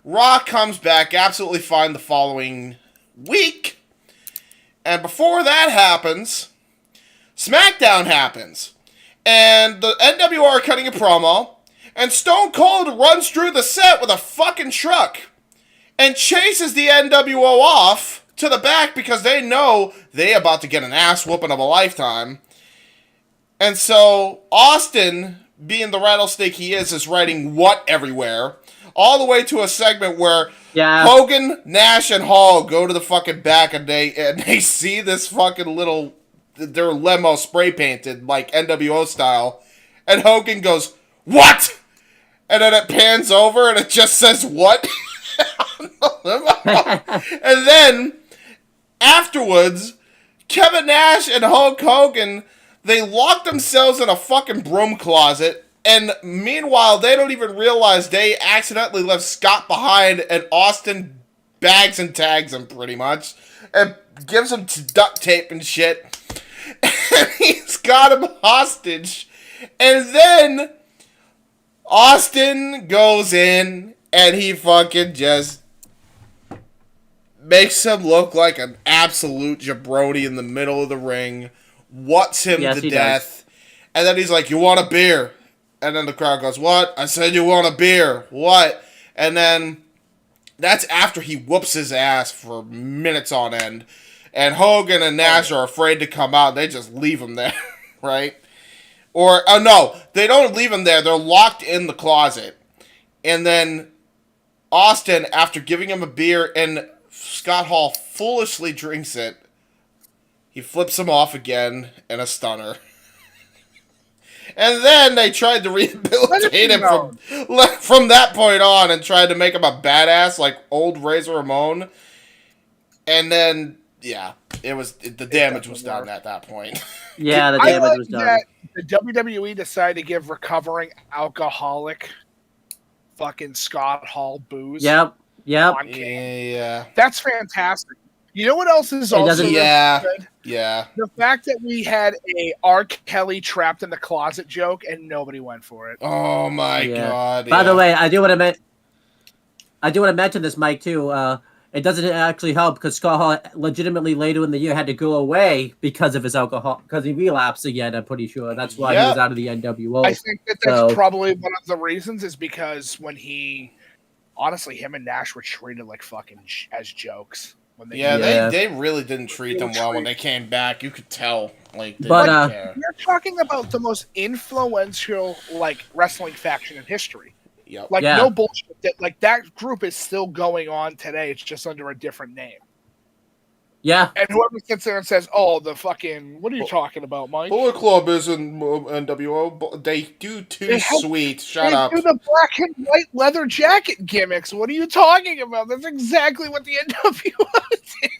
Rock comes back absolutely fine the following week. And before that happens, SmackDown happens. And the NWO are cutting a promo. And Stone Cold runs through the set with a fucking truck. And chases the NWO off to the back because they know they about to get an ass whooping of a lifetime. And so Austin, being the rattlesnake he is writing what everywhere. All the way to a segment where Hogan, Nash, and Hall go to the fucking back and they see this fucking their limo spray painted like NWO style. And Hogan goes, what? And then it pans over and it just says what? And then afterwards, Kevin Nash and Hulk Hogan, they lock themselves in a fucking broom closet. And meanwhile, they don't even realize they accidentally left Scott behind, and Austin bags and tags him pretty much, and gives him duct tape and shit. And he's got him hostage. And then Austin goes in and he fucking just makes him look like an absolute jabroni in the middle of the ring, whats him to death, and then he's like, "You want a beer?" And then the crowd goes, "What?" I said, "You want a beer?" "What?" And then that's after he whoops his ass for minutes on end, and Hogan and Nash are afraid to come out. They just leave him there, right? Or, oh no, they don't leave him there. They're locked in the closet. And then Austin, after giving him a beer, and Scott Hall foolishly drinks it, he flips him off again in a stunner. And then they tried to rehabilitate him from that point on and tried to make him a badass like old Razor Ramon. And then, yeah, the damage was done at that point. Yeah, the damage was done. That the WWE decided to give recovering alcoholic fucking Scott Hall booze. Yep. Yeah. That's fantastic. You know what else is also good? Yeah. The fact that we had a R. Kelly trapped in the closet joke and nobody went for it. Oh my god. By the way, I do want to mention this, Mike, too. It doesn't actually help because Scott Hall legitimately later in the year had to go away because of his alcohol, because he relapsed again, I'm pretty sure. That's why he was out of the NWO. I think that's probably one of the reasons is because when honestly, him and Nash were treated like fucking as jokes. They really didn't treat them well when they came back. You could tell. Like, they didn't care. You're talking about the most influential like wrestling faction in history. Yep. No bullshit. That group is still going on today. It's just under a different name. Yeah. And whoever sits there and says, "Oh, the fucking what are you talking about, Mike?" Bullet Club is in NWO. They do too sweet. Shut up. They do the black and white leather jacket gimmicks. What are you talking about? That's exactly what the NWO did.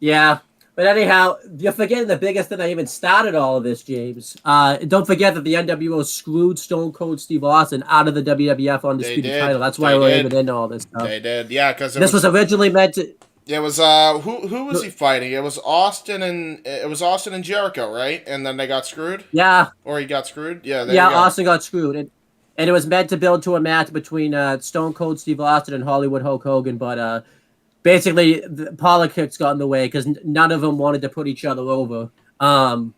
Yeah. But anyhow, you're forgetting the biggest thing that even started all of this, James. Don't forget that the NWO screwed Stone Cold Steve Austin out of the WWF Undisputed title. That's why we're even into all this stuff. They did, yeah, because this was originally meant to. It was who was he fighting? It was Austin and Jericho, right? And then they got screwed. Yeah. Or he got screwed. Yeah. Austin got screwed, and it was meant to build to a match between Stone Cold Steve Austin and Hollywood Hulk Hogan, but basically the politics got in the way because none of them wanted to put each other over. Wow,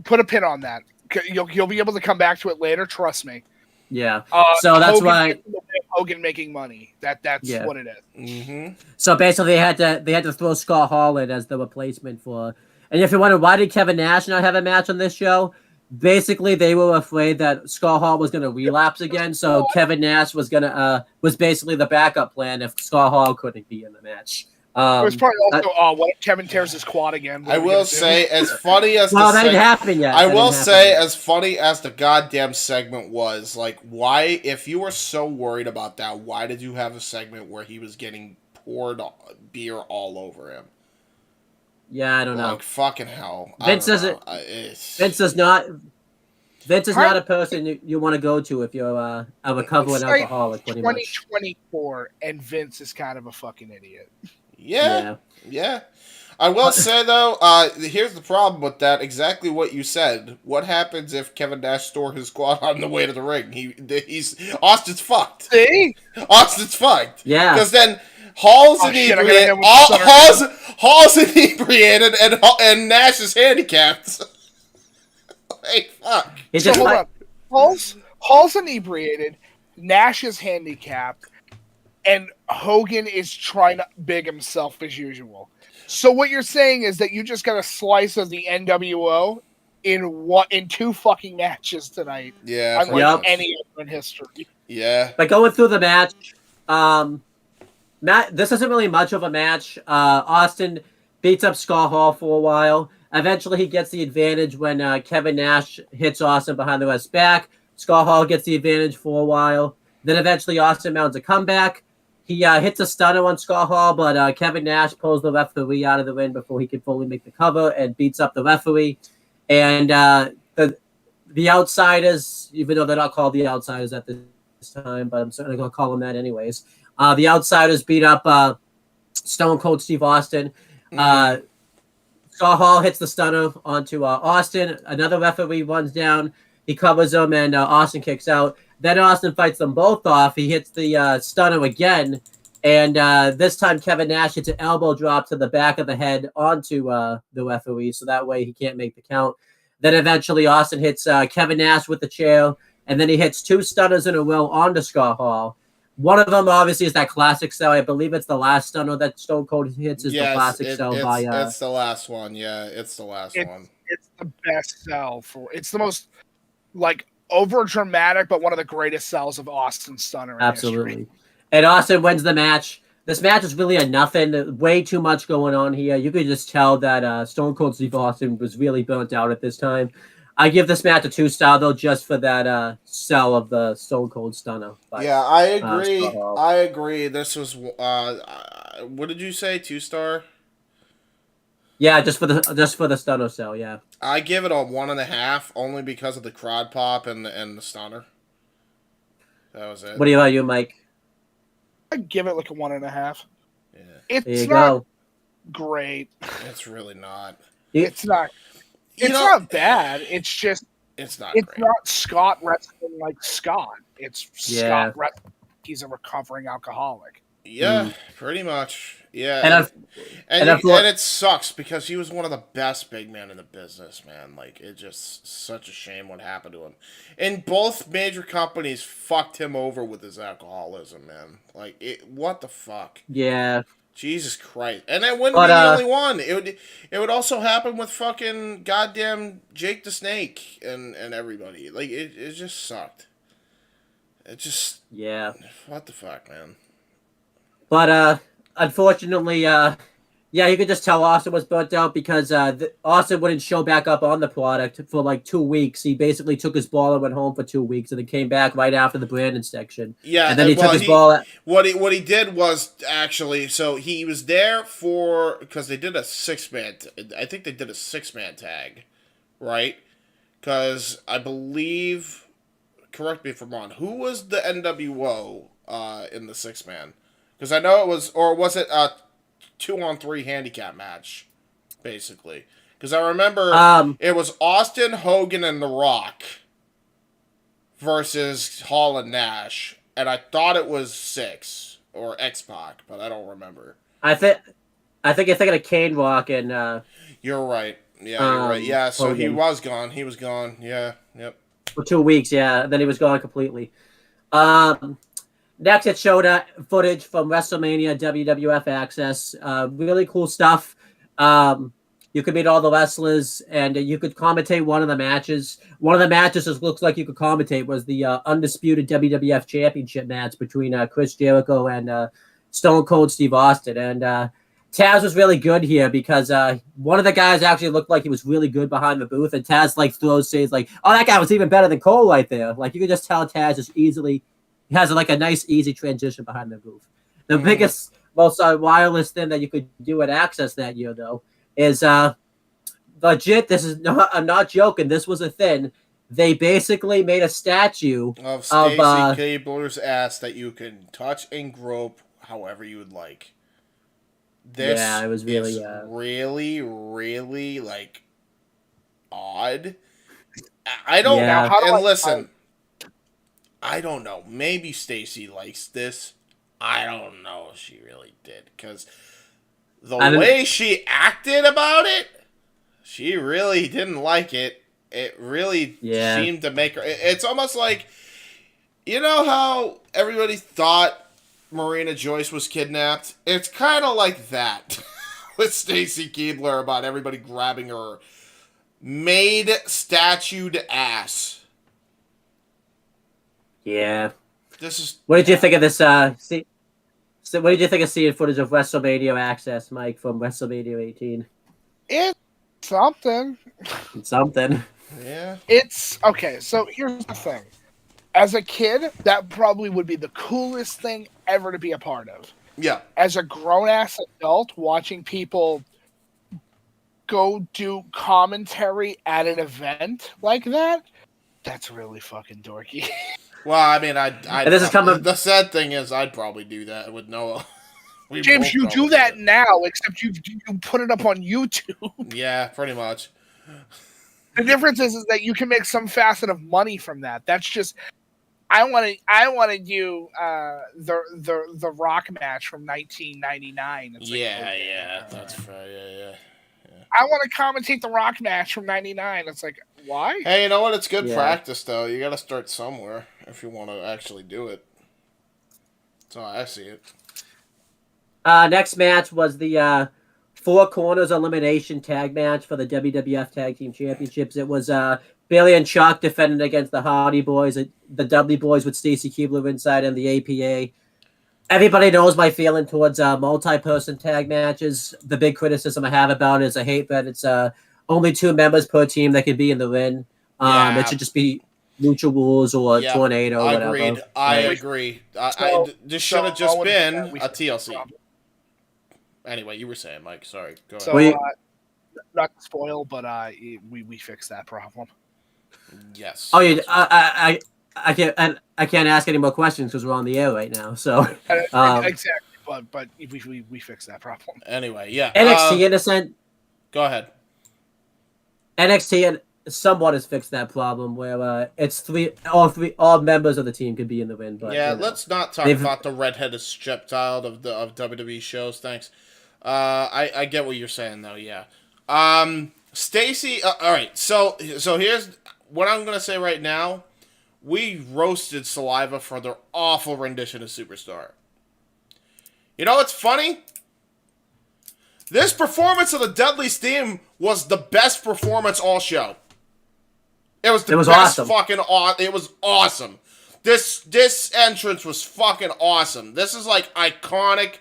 put a pin on that. You'll be able to come back to it later. Trust me. Yeah. So that's why Hogan making money. That's what it is. Mm-hmm. So basically, they had to throw Scott Hall in as the replacement for. And if you wonder why did Kevin Nash not have a match on this show, basically they were afraid that Scott Hall was going to relapse again. So Kevin Nash was basically the backup plan if Scott Hall couldn't be in the match. It was probably also what if Kevin tears his quad again? I will say, as funny as that didn't happen yet. I will say, as funny as the goddamn segment was, like, why, if you were so worried about that, why did you have a segment where he was getting poured beer all over him? Yeah, I don't know. Like, fucking hell. Vince is not a person you want to go to if you're a recovering alcoholic. 2024, and Vince is kind of a fucking idiot. Yeah. I will say, though, here's the problem with that. Exactly what you said. What happens if Kevin Nash stole his squad on the way to the ring? Austin's fucked. See? Austin's fucked. Yeah. Because then Hall's inebriated. Hall's inebriated, and Nash is handicapped. Hey, fuck. Hold on. Hall's inebriated. Nash is handicapped. And Hogan is trying to big himself as usual. So what you're saying is that you just got a slice of the NWO in two fucking matches tonight. Yeah. Unlike any other in history. Yeah. But going through the match, this isn't really much of a match. Austin beats up Scott Hall for a while. Eventually he gets the advantage when Kevin Nash hits Austin behind the ref's back. Scott Hall gets the advantage for a while. Then eventually Austin mounts a comeback. He hits a stunner on Scott Hall, but Kevin Nash pulls the referee out of the ring before he can fully make the cover and beats up the referee. And the Outsiders, even though they're not called the Outsiders at this time, but I'm certainly going to call them that anyways. The Outsiders beat up Stone Cold Steve Austin. Scott Hall hits the stunner onto Austin. Another referee runs down. He covers him, and Austin kicks out. Then Austin fights them both off. He hits the stunner again, and this time Kevin Nash hits an elbow drop to the back of the head onto the referee, so that way he can't make the count. Then eventually Austin hits Kevin Nash with the chair, and then he hits 2 stunners in a row onto Scott Hall. One of them obviously is that classic sell. I believe it's the last stunner that Stone Cold hits is the classic sell by. It's the last one. Yeah, it's the last one. It's the best sell for. It's the most like over dramatic, but one of the greatest sells of Austin stunner. Absolutely. History. And Austin wins the match. This match is really a nothing. Way too much going on here. You could just tell that Stone Cold Steve Austin was really burnt out at this time. I give this match a 2-star though, just for that sell of the Stone Cold Stunner. Yeah, I agree. I agree. This was what did you say? 2-star? Yeah, just for the stunner sell. Yeah, I give it a 1.5 only because of the crowd pop and the stunner. That was it. What do you Mike? I give it like a 1.5. Yeah, it's not great. It's really not. It's not. It's not bad. It's just it's not. It's great. not Scott wrestling like Scott. It's Scott wrestling. He's a recovering alcoholic. Yeah, pretty much. Yeah, and it sucks because he was one of the best big men in the business, man. Like, it's just such a shame what happened to him. And both major companies fucked him over with his alcoholism, man. Like, what the fuck? Yeah. Jesus Christ. And that wouldn't be the only one. It would also happen with fucking goddamn Jake the Snake and everybody. Like, it just sucked. It just... Yeah. What the fuck, man? But, unfortunately, you could just tell Austin was burnt out because Austin wouldn't show back up on the product for like 2 weeks. He basically took his ball and went home for 2 weeks, and then came back right after the Brandon section. Yeah, and then he took his ball. What he did was actually, so he was there for because they did a 6-man. I think they did a 6-man tag, right? Because I believe, correct me if I'm wrong. Who was the NWO in the 6-man? Because I know it was, or was it a 2-on-3 handicap match, basically? Because I remember it was Austin, Hogan, and The Rock versus Hall and Nash, and I thought it was 6 or X-Pac, but I don't remember. I think you're thinking of Kane Rock and. You're right. Yeah, you're right. Yeah, so Hogan. He was gone. He was gone. Yeah. Yep. For 2 weeks. Yeah, and then he was gone completely. Next, it showed footage from WrestleMania WWF Access. Really cool stuff. You could meet all the wrestlers, and you could commentate one of the matches. One of the matches that looks like you could commentate was the undisputed WWF Championship match between Chris Jericho and Stone Cold Steve Austin. And Taz was really good here because one of the guys actually looked like he was really good behind the booth, and Taz says like, "Oh, that guy was even better than Cole right there." Like you could just tell Taz just easily. He has like a nice, easy transition behind the booth. The biggest, most wireless thing that you could do at Access that year, though, is legit. This is not. I'm not joking. This was a thing. They basically made a statue of Stacy Keibler's ass that you can touch and grope however you would like. This it was really, really, really like odd. I don't know. And listen. I don't know. Maybe Stacy likes this. I don't know if she really did. Because the way she acted about it, she really didn't like it. It really seemed to make her... It's almost like... You know how everybody thought Marina Joyce was kidnapped? It's kind of like that with Stacy Keibler about everybody grabbing her made statued ass. Yeah. This is. What did you think of this? What did you think of seeing footage of WrestleMania Access, Mike, from WrestleMania 18? It's something. Something. Yeah. It's okay. So here's the thing. As a kid, that probably would be the coolest thing ever to be a part of. Yeah. As a grown-ass adult, watching people go do commentary at an event like that, that's really fucking dorky. Well, I mean, this is coming. The sad thing is, I'd probably do that with Noah. James, you do that now, except you put it up on YouTube. Yeah, pretty much. The difference is that you can make some facet of money from that. That's just I want to do the Rock match from 1999. It's yeah, that's fair. Yeah. I want to commentate the Rock match from '99. It's like, why? Hey, you know what? It's good practice, though. You got to start somewhere if you want to actually do it. That's how I see it. Next match was the Four Corners Elimination Tag match for the WWF Tag Team Championships. It was Bailey and Chuck defending against the Hardy Boys, the Dudley Boys with Stacy Keibler inside, and the APA. Everybody knows my feeling towards multi-person tag matches. The big criticism I have about it is I hate that it's only 2 members per team that can be in the ring. It should just be Lucha Rules or Tornado or whatever. Agreed. I agree. This should have just been a TLC. Anyway, you were saying, Mike. Sorry. Go ahead. So, not to spoil, but we fixed that problem. Yes. Oh, yeah. I can't ask any more questions because we're on the air right now. So exactly, but we fixed that problem. Anyway, yeah. NXT innocent. Go ahead. NXT somewhat has fixed that problem where it's all members of the team could be in the ring. But let's not talk about the redheaded stepchild of WWE shows. Thanks. I get what you're saying though. Yeah. Stacy. All right. So here's what I'm gonna say right now. We roasted Saliva for their awful rendition of Superstar. You know what's funny? This performance of the Dudley's theme was the best performance all show. It was best awesome. It was awesome. This entrance was fucking awesome. This is like iconic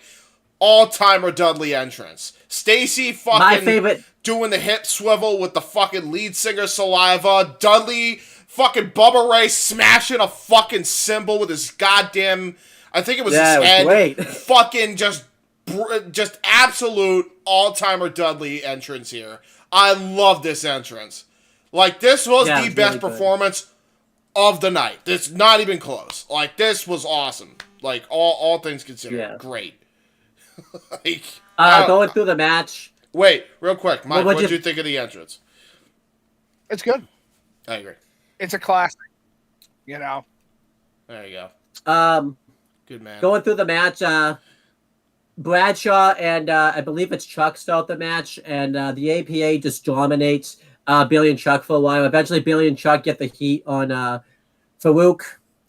all-timer Dudley entrance. Stacy fucking my favorite doing the hip swivel with the fucking lead singer Saliva. Dudley fucking Bubba Ray smashing a fucking cymbal with his goddamn, I think it was his head. Great. Fucking just absolute all-timer Dudley entrance here. I love this entrance. Like, this was the best really performance of the night. It's not even close. Like, this was awesome. Like, all things considered, great. Like, going through the match. Wait, real quick, Mike, what did you think of the entrance? It's good. I agree. It's a classic. You know. There you go. Good man. Going through the match, Bradshaw and I believe it's Chuck start the match, and the APA just dominates Billy and Chuck for a while. Eventually, Billy and Chuck get the heat on Farouk,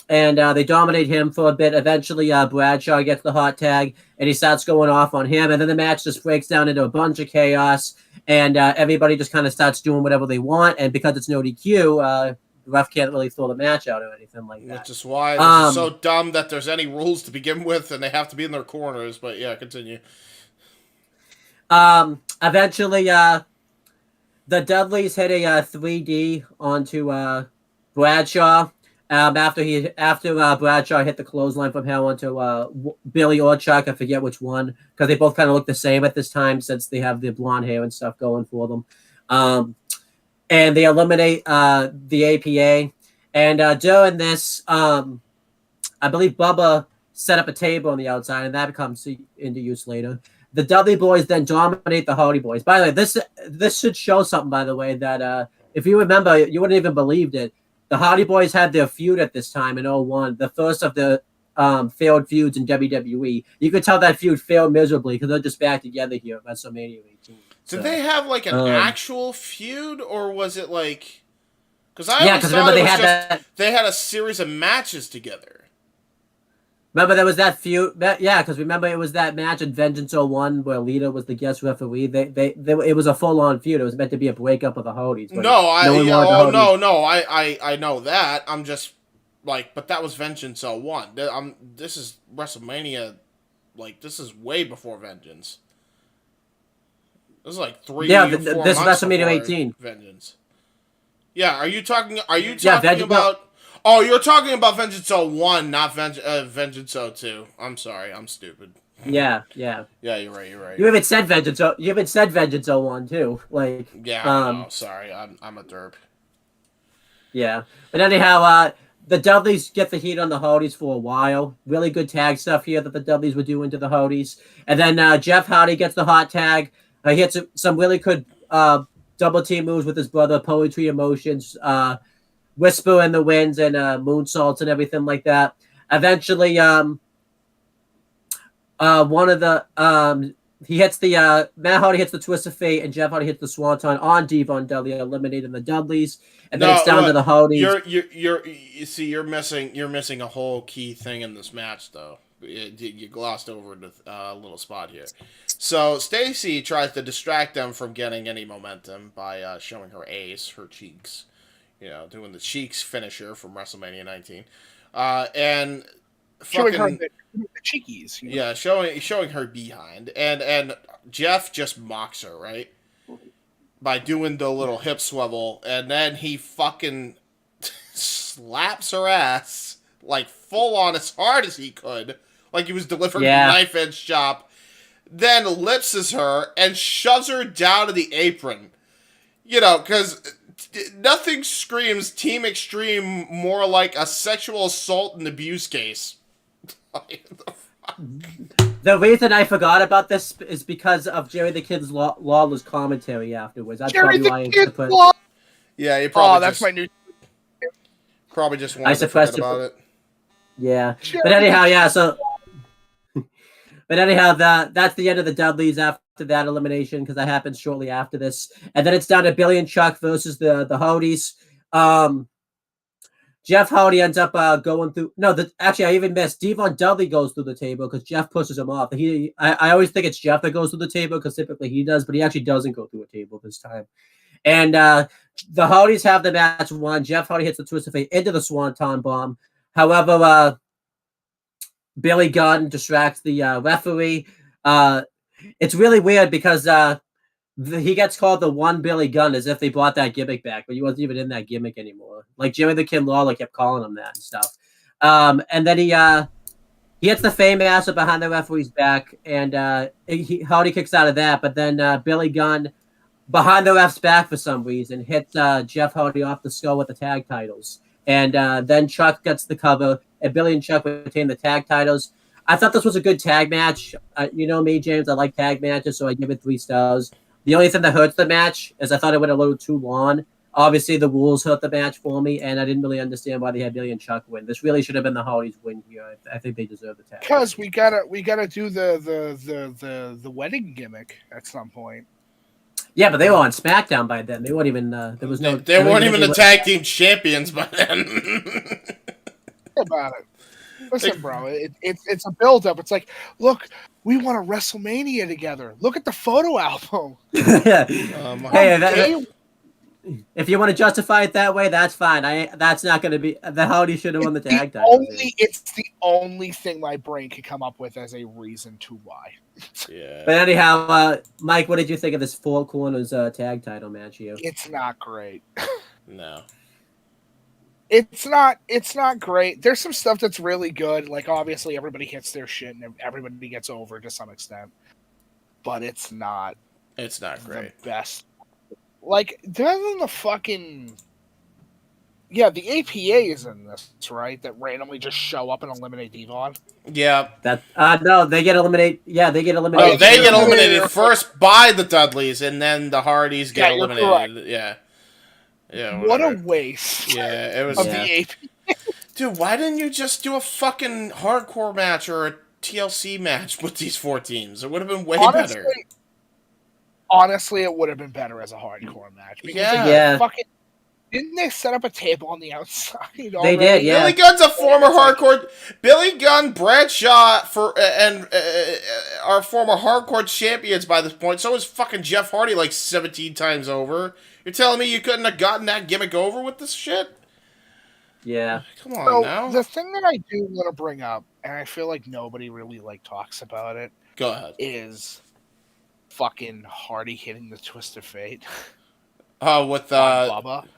and they dominate him for a bit. Eventually, Bradshaw gets the hot tag, and he starts going off on him, and then the match just breaks down into a bunch of chaos, and everybody just kind of starts doing whatever they want, and because it's no DQ, the ref can't really throw the match out or anything like that. Which is why it's so dumb that there's any rules to begin with, and they have to be in their corners, but yeah, continue. Eventually, the Dudleys hit a 3D onto Bradshaw. After Bradshaw hit the clothesline from hell onto Billy or Chuck, I forget which one, because they both kind of look the same at this time since they have the blonde hair and stuff going for them. And they eliminate the APA. And during this, I believe Bubba set up a table on the outside, and that comes into use later. The Dudley Boys then dominate the Hardy Boys. By the way, this should show something, by the way, that if you remember, you wouldn't even believed it. The Hardy Boys had their feud at this time in 2001, the first of the failed feuds in WWE. You could tell that feud failed miserably because they're just back together here at WrestleMania 18. Did they have like an actual feud, or was it like? Because I because remember they had a series of matches together. Remember there was that feud? Because remember it was that match in Vengeance 01 where Lita was the guest referee. It was a full on feud. It was meant to be a breakup of the Hardys. I know that. I'm just like, but that was Vengeance 01. This is WrestleMania. Like, this is way before Vengeance. This is like 3 or 4 this months WrestleMania before 18. Vengeance. Yeah, are you talking Vengeance, about? Oh, you're talking about Vengeance 01, not Vengeance 02. I'm sorry, I'm stupid. Yeah. Yeah, you're right. You haven't said Vengeance. You haven't said Vengeance 01 too. Like. Yeah. Sorry, I'm a derp. Yeah, but anyhow, the Dudleys get the heat on the Hardys for a while. Really good tag stuff here that the Dudleys were doing to the Hardys. And then Jeff Hardy gets the hot tag. He hits some really good double team moves with his brother, Poetry Emotions, Whisper in the Winds, and moonsaults and everything like that. Eventually, one of the he hits the Matt Hardy hits the Twist of Fate, and Jeff Hardy hits the Swanton on Devon Dudley, eliminating the Dudleys, and then it's down to the Hardys. You're missing a whole key thing in this match, though. You glossed over a little spot here. So Stacy tries to distract them from getting any momentum by showing her ace, her cheeks, doing the cheeks finisher from WrestleMania 19, and showing her the cheekies. Yeah, showing her behind, and Jeff just mocks her, right, by doing the little hip swivel, and then he fucking slaps her ass like full on as hard as he could, like he was delivering a knife edge chop, then lipses her and shoves her down to the apron, because nothing screams Team Extreme more like a sexual assault and abuse case. The reason I forgot about this is because of Jerry the Kid's lawless commentary afterwards. That's Jerry probably the why Kid law. Yeah, you probably. That's my new. Probably just wanted to forget about it. Yeah, but anyhow, that's the end of the Dudleys after that elimination, because that happens shortly after this, and then it's down to Billy and Chuck versus the Hardys. Jeff Hardy ends up going through. No, actually, I even missed. Devon Dudley goes through the table because Jeff pushes him off. I always think it's Jeff that goes through the table because typically he does, but he actually doesn't go through a table this time. And the Hardys have the match won. Jeff Hardy hits the Twist of Fate into the Swanton Bomb. However, Billy Gunn distracts the referee. It's really weird because he gets called the one Billy Gunn as if they brought that gimmick back, but he wasn't even in that gimmick anymore. Like Jimmy the Kid Lawler kept calling him that and stuff. And then he hits the Fame Master behind the referee's back, and Hardy kicks out of that. But then Billy Gunn behind the ref's back for some reason hits Jeff Hardy off the skull with the tag titles. And then Chuck gets the cover, and Billy and Chuck retain the tag titles. I thought this was a good tag match. You know me, James. I like tag matches, so I give it 3 stars. The only thing that hurts the match is I thought it went a little too long. Obviously, the rules hurt the match for me, and I didn't really understand why they had Billy and Chuck win. This really should have been the Hardys win here. I think they deserve the tag. Because we gotta do the wedding gimmick at some point. Yeah, but they were on SmackDown by then. They weren't even. There was no. They weren't even the tag team champions by then. Think about it. Listen, bro, it's a build-up. It's like, look, we won a WrestleMania together. Look at the photo album. Hey, if you want to justify it that way, that's fine. That's not going to be the Hardys should have won the tag title. It's the only thing my brain could come up with as a reason to why. Yeah. But anyhow, Mike, what did you think of this Four Corners tag title match here? It's not great. No. It's not great. There's some stuff that's really good. Like, obviously, everybody hits their shit and everybody gets over to some extent. But it's not. It's not great. The best. Like, other than the fucking. Yeah, the APA is in this, right? That randomly just show up and eliminate Devon. Yeah. That no, they get eliminated. Yeah, they get eliminated. Oh, they get eliminated first by the Dudleys, and then the Hardys get eliminated. Yeah. Yeah, what a waste. Yeah, it was. Of the AP. Dude, why didn't you just do a fucking hardcore match or a TLC match with these 4 teams? It would have been way better. Honestly, it would have been better as a hardcore match. Didn't they set up a table on the outside already? They did, yeah. Billy Gunn's a former hardcore. Billy Gunn, Bradshaw, are former hardcore champions by this point. So is fucking Jeff Hardy like 17 times over. You're telling me you couldn't have gotten that gimmick over with this shit? Yeah. Come on now. The thing that I do want to bring up, and I feel like nobody really talks about it. Go ahead. Is fucking Hardy hitting the Twist of Fate. With Bubba.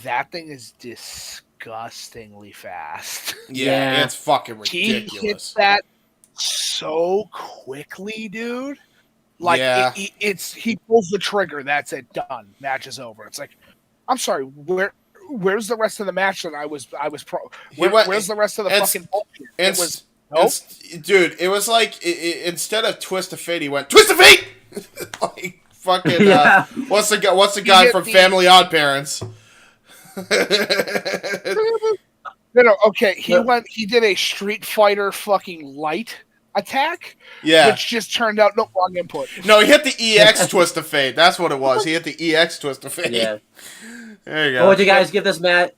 That thing is disgustingly fast. Yeah, it's fucking ridiculous. He hits that so quickly, dude. Like, he pulls the trigger. That's it. Done. Match is over. It's like, I'm sorry. where's the rest of the match that I was where's the rest of the fucking bullshit? Dude, it was like instead of Twist of Fate, he went Twist of Fate. Like fucking. What's the guy from Family Odd Parents? No, okay. He did a Street Fighter fucking light attack. Yeah. Which just turned out wrong input. No, he hit the EX Twist of Fate. That's what it was. He hit the EX Twist of Fate. Yeah. There you go. What would you guys give this match?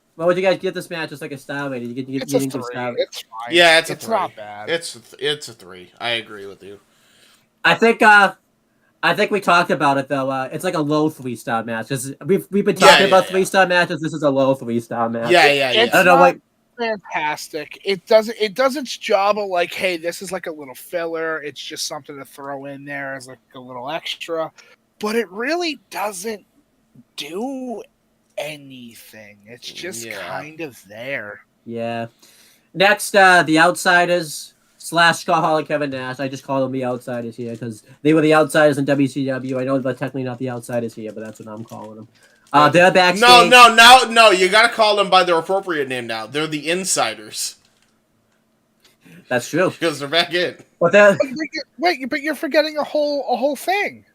Just like a star rating? It's a 3. It's fine. Yeah, it's a 3. It's not bad. It's a 3. I agree with you. I think we talked about it though. It's like a low 3-star match. We've been talking about 3-star matches. This is a low 3-star match. Yeah. I don't know, like fantastic. It does its job of like, hey, this is like a little filler. It's just something to throw in there as like a little extra, but it really doesn't do anything. It's just kind of there. Yeah. Next, the Outsiders / Scottaholic Kevin Nash. I just call them the Outsiders here because they were the Outsiders in WCW. I know they're technically not the Outsiders here, but that's what I'm calling them. They're backstage. No. You gotta call them by their appropriate name now. They're the Insiders. That's true. Because they're back in. But you're forgetting a whole thing.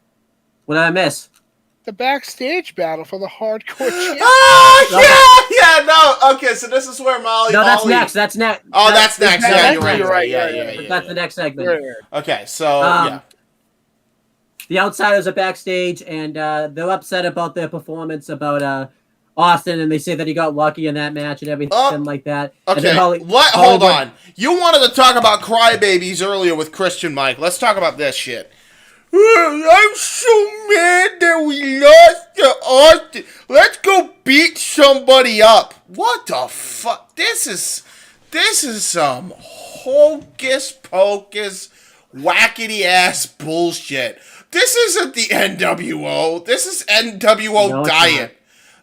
What did I miss? The backstage battle for the hardcore champion. Oh, yeah, no. Okay, so this is where Molly... No, that's next. That's next. Oh, that's next. Yeah, you're right. Yeah. That's the next segment. Right. Okay, so, yeah. The Outsiders are backstage, and they're upset about their performance about Austin, and they say that he got lucky in that match and everything like that. Okay, hold on. You wanted to talk about crybabies earlier with Christian Mike. Let's talk about this shit. I'm so mad that we lost to Austin. Let's go beat somebody up. What the fuck? This is some hocus pocus, wackety ass bullshit. This isn't the NWO. This is NWO Diet.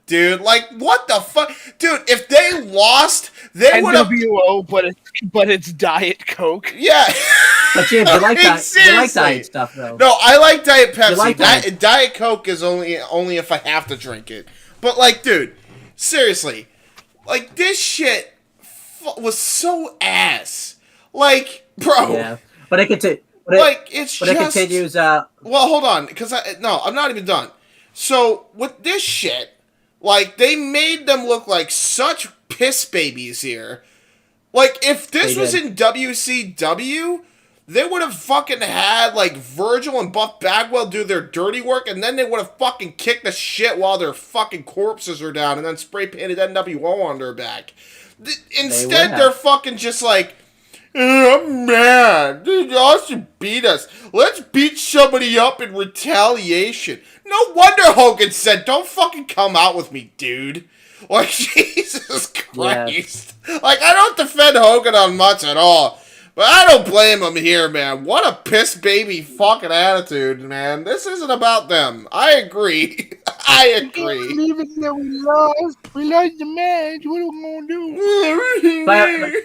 Dude, like, what the fuck? Dude, if they lost, they would have... NWO, but it's Diet Coke. Yeah. But James, you like diet stuff, though. No, I like Diet Pepsi. Like Diet Coke is only if I have to drink it. But, like, dude, seriously. Like, this shit was so ass. Like, bro. Yeah, but it continues... it continues... Well, hold on, because I'm not even done. So, with this shit... Like, they made them look like such piss babies here. Like, if this was in WCW, they would have fucking had, like, Virgil and Buff Bagwell do their dirty work, and then they would have fucking kicked the shit while their fucking corpses are down, and then spray painted NWO on their back. Instead, they're fucking just like, I'm mad. Austin beat us. Let's beat somebody up in retaliation. No wonder Hogan said, don't fucking come out with me, dude. Like, Jesus Christ. Yeah. Like, I don't defend Hogan on much at all. But I don't blame him here, man. What a piss baby fucking attitude, man. This isn't about them. I agree. I agree. Even though we lost the match. What are we gonna do?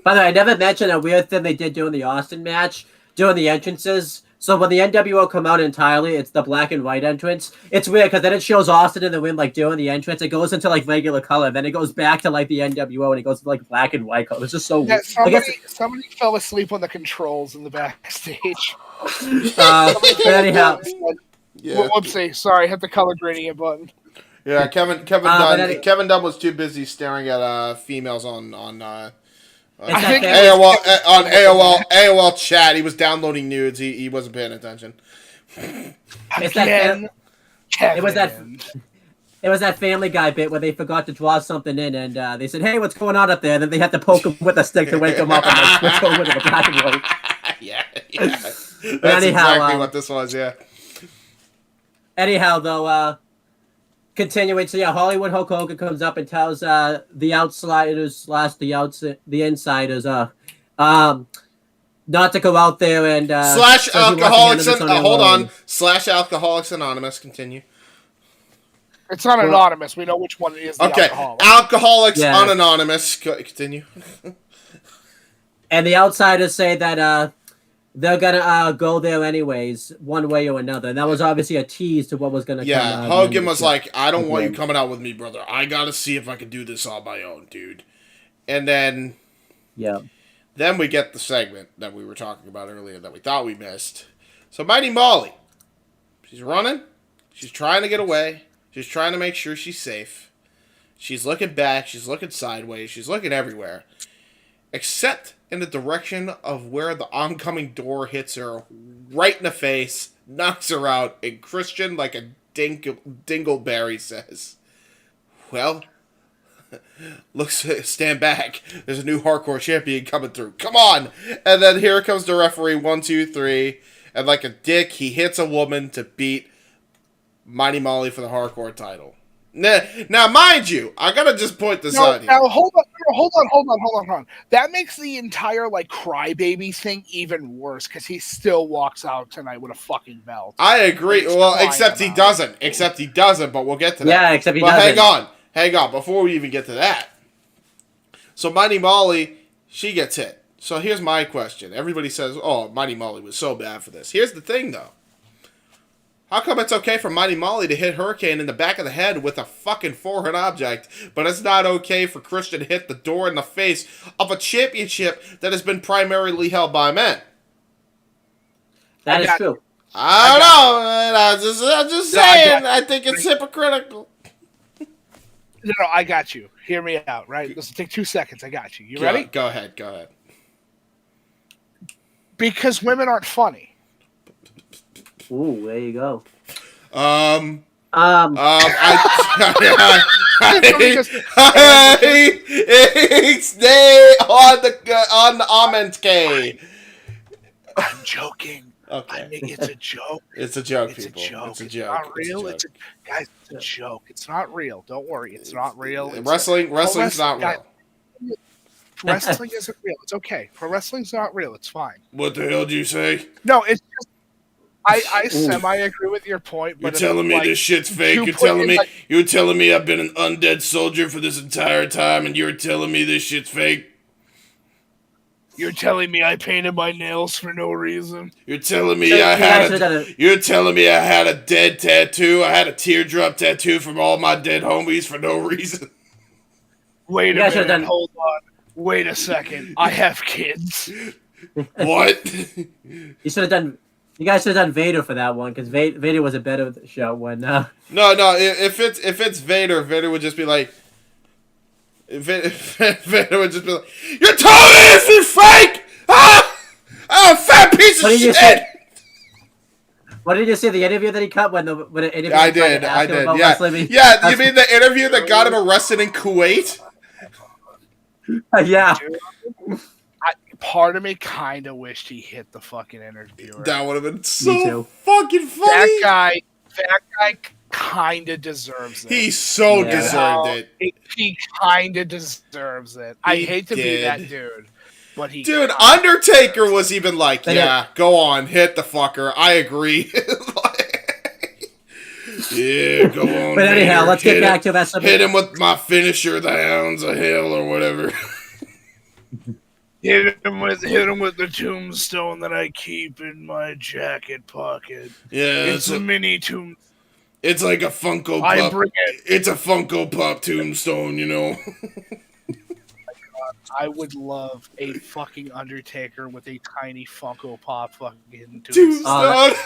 By the way, I never mentioned a weird thing they did during the Austin match, during the entrances. So when the NWO come out entirely, it's the black and white entrance. It's weird because then it shows Austin in the wind like doing the entrance. It goes into like regular color, then it goes back to like the NWO and it goes to like black and white color. It's just so weird. Somebody fell asleep on the controls in the backstage. Anyhow, whoopsie, sorry, hit the color gradient button. Yeah, Kevin Dunn was too busy staring at females on I think AOL chat. He was downloading nudes. He wasn't paying attention. It was that Family Guy bit where they forgot to draw something in, and they said, "Hey, what's going on up there?" And then they had to poke him with a stick to wake him up and like, switch over to the black and white. Yeah. That's exactly what this was. Yeah. Anyhow, though, continuing, so yeah, Hollywood Hulk Hogan comes up and tells the Outsiders / the Insiders not to go out there and / Alcoholics / Alcoholics Anonymous. Continue. It's not anonymous. We know which one it is. Okay, Alcoholics Anonymous. Continue. And the Outsiders say that they're gonna go there anyways, one way or another. And that was obviously a tease to what was gonna come. Yeah, Hogan was like, "I don't want you coming out with me, brother. I gotta see if I can do this on my own, dude." And then, then we get the segment that we were talking about earlier that we thought we missed. So Mighty Molly, she's running. She's trying to get away. She's trying to make sure she's safe. She's looking back. She's looking sideways. She's looking everywhere. Except in the direction of where the oncoming door hits her right in the face, knocks her out, and Christian, like a dingleberry, says, "Well, stand back. There's a new hardcore champion coming through. Come on!" And then here comes the referee, 1, 2, 3, and like a dick, he hits a woman to beat Mighty Molly for the hardcore title. Now, mind you, I gotta just point this out here. Now, hold on. That makes the entire like crybaby thing even worse because he still walks out tonight with a fucking belt. I agree. Well, except he doesn't. But we'll get to that. Yeah, except he doesn't. Hang on. Before we even get to that, so Mighty Molly, she gets hit. So here's my question. Everybody says, "Oh, Mighty Molly was so bad for this." Here's the thing, though. How come it's okay for Mighty Molly to hit Hurricane in the back of the head with a fucking foreign object, but it's not okay for Christian to hit the door in the face of a championship that has been primarily held by men? That is true. I don't know. I'm just saying. I think it's hypocritical. No, I got you. Hear me out, right? This will take 2 seconds. I got you. You ready? Go ahead. Because women aren't funny. Ooh, there you go. I stay on the comment K. I'm joking. Okay. I mean, it's a joke. It's a joke, It's people. a joke. It's a joke. Not real. Guys, it's a joke. It's not real. Don't worry. It's not real. Wrestling's not real. Wrestling isn't real. It's okay. Pro wrestling's not real. It's fine. What the hell did you say? No, it's just I semi-agree with your point. But you're telling me this shit's fake. You're telling me I've been an undead soldier for this entire time, and you're telling me this shit's fake. You're telling me I painted my nails for no reason. You're telling me I had a dead tattoo. I had a teardrop tattoo from all my dead homies for no reason. Wait a minute. Hold on. Wait a second. I have kids. What? You guys should have done Vader for that one because Vader was a better show when. No. If it's Vader, Vader would just be like. Vader would just be like, "You're telling me this is fake? Ah! I'm a fat piece of shit." What did you say? The interview that he cut when the interview? I did. Yeah. You mean the interview that got him arrested in Kuwait? Yeah. Part of me kind of wished he hit the fucking interviewer. That would have been so fucking funny. That guy kind of deserves it. He deserved it. He kind of deserves it. I hate to be that dude, but he. Dude, Undertaker was even like, "Yeah, go on, hit the fucker." I agree. Yeah, go on. But anyhow, let's get back to that. Hit him with my finisher, the Hounds of Hell, or whatever. Hit him with the tombstone that I keep in my jacket pocket. Yeah, it's a mini tomb. It's like a Funko Pop. It's a Funko Pop tombstone, you know. I would love a fucking Undertaker with a tiny Funko Pop fucking tombstone.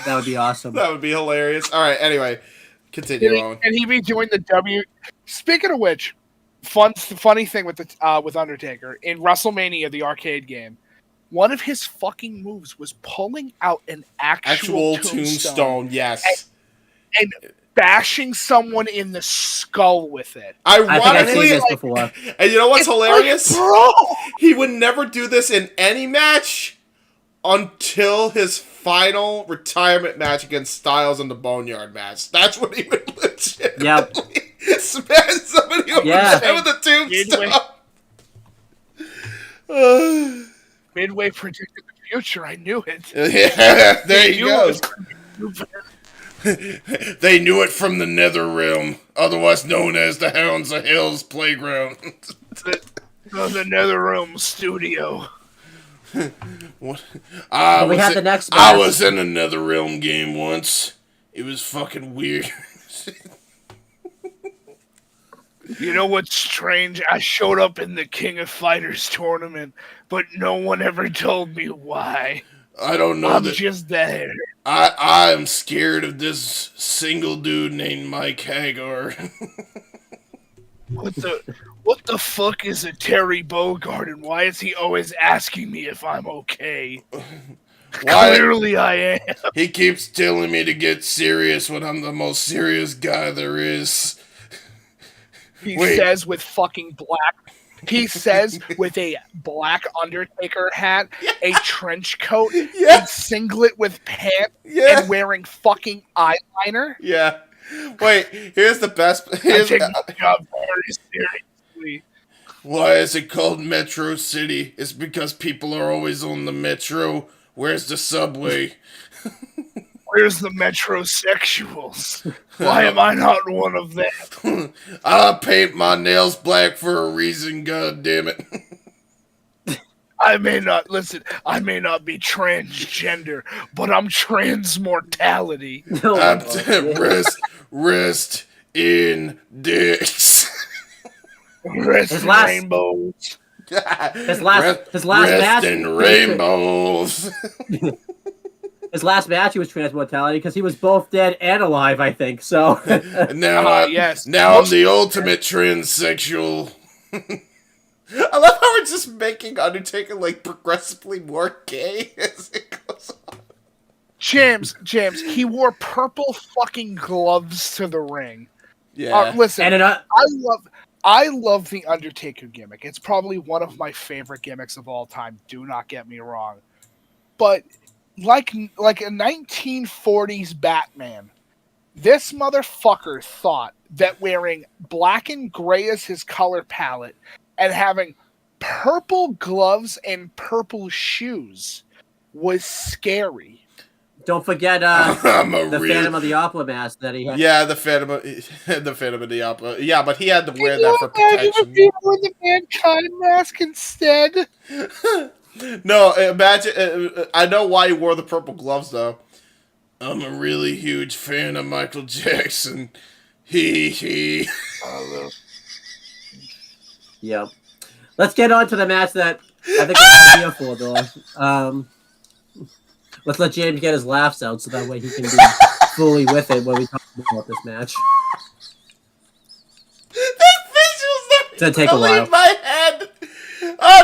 That would be awesome. That would be hilarious. All right, anyway, continue on. And he'd be doing the W. Speaking of which. Funny thing with Undertaker in WrestleMania, the arcade game, one of his fucking moves was pulling out an actual tombstone, yes, and bashing someone in the skull with it. Ironically, I've seen this before. And you know what's hilarious? Like, bro, he would never do this in any match until his final retirement match against Styles in the Boneyard match. That's when he would legitimately smash somebody over the head with a tombstone. Midway predicted the future. I knew it. Yeah, there you go. They knew it from the Nether Realm, otherwise known as the Hounds of Hell's playground. The Nether Realm studio. What? We had the next I match. was in another realm game once. It was fucking weird. You know what's strange? I showed up in the King of Fighters tournament, but no one ever told me why. I don't know I'm that. just there. I am scared of this single dude named Mike Hagar. What the fuck is a Terry Bogard, and why is he always asking me if I'm okay? Clearly I am. He keeps telling me to get serious when I'm the most serious guy there is. He says with fucking black. He says with a black Undertaker hat, a trench coat, a singlet with pants, and wearing fucking eyeliner. Yeah. Wait, here's the best. I take my job very seriously. Why is it called Metro City? It's because people are always on the metro. Where's the subway? Where's the metrosexuals? Why am I not one of them? I paint my nails black for a reason, goddammit. I may not be transgender, but I'm transmortality. Rest in dicks. Rest in rainbows. His last match in rainbows. His last match, he was transmortality because he was both dead and alive, I think. So now, now I'm the ultimate transsexual. I love how we're just making Undertaker like progressively more gay as it goes on. James, he wore purple fucking gloves to the ring. Yeah. Listen, I love the Undertaker gimmick. It's probably one of my favorite gimmicks of all time. Do not get me wrong, but like a 1940s Batman, this motherfucker thought that wearing black and gray as his color palette and having purple gloves and purple shoes was scary. Don't forget the Phantom of the Opera mask that he had. Yeah, the Phantom of the Opera. Yeah, but he had to wear that for protection. If he wore the Mankind mask instead? No, imagine. I know why he wore the purple gloves, though. I'm a really huge fan of Michael Jackson. He. Yep. Let's get on to the match that I think I'm here for, though. Let's let James get his laughs out so that way he can be fully with it when we talk about this match. That visual's It's gonna take a while. in my head. Oh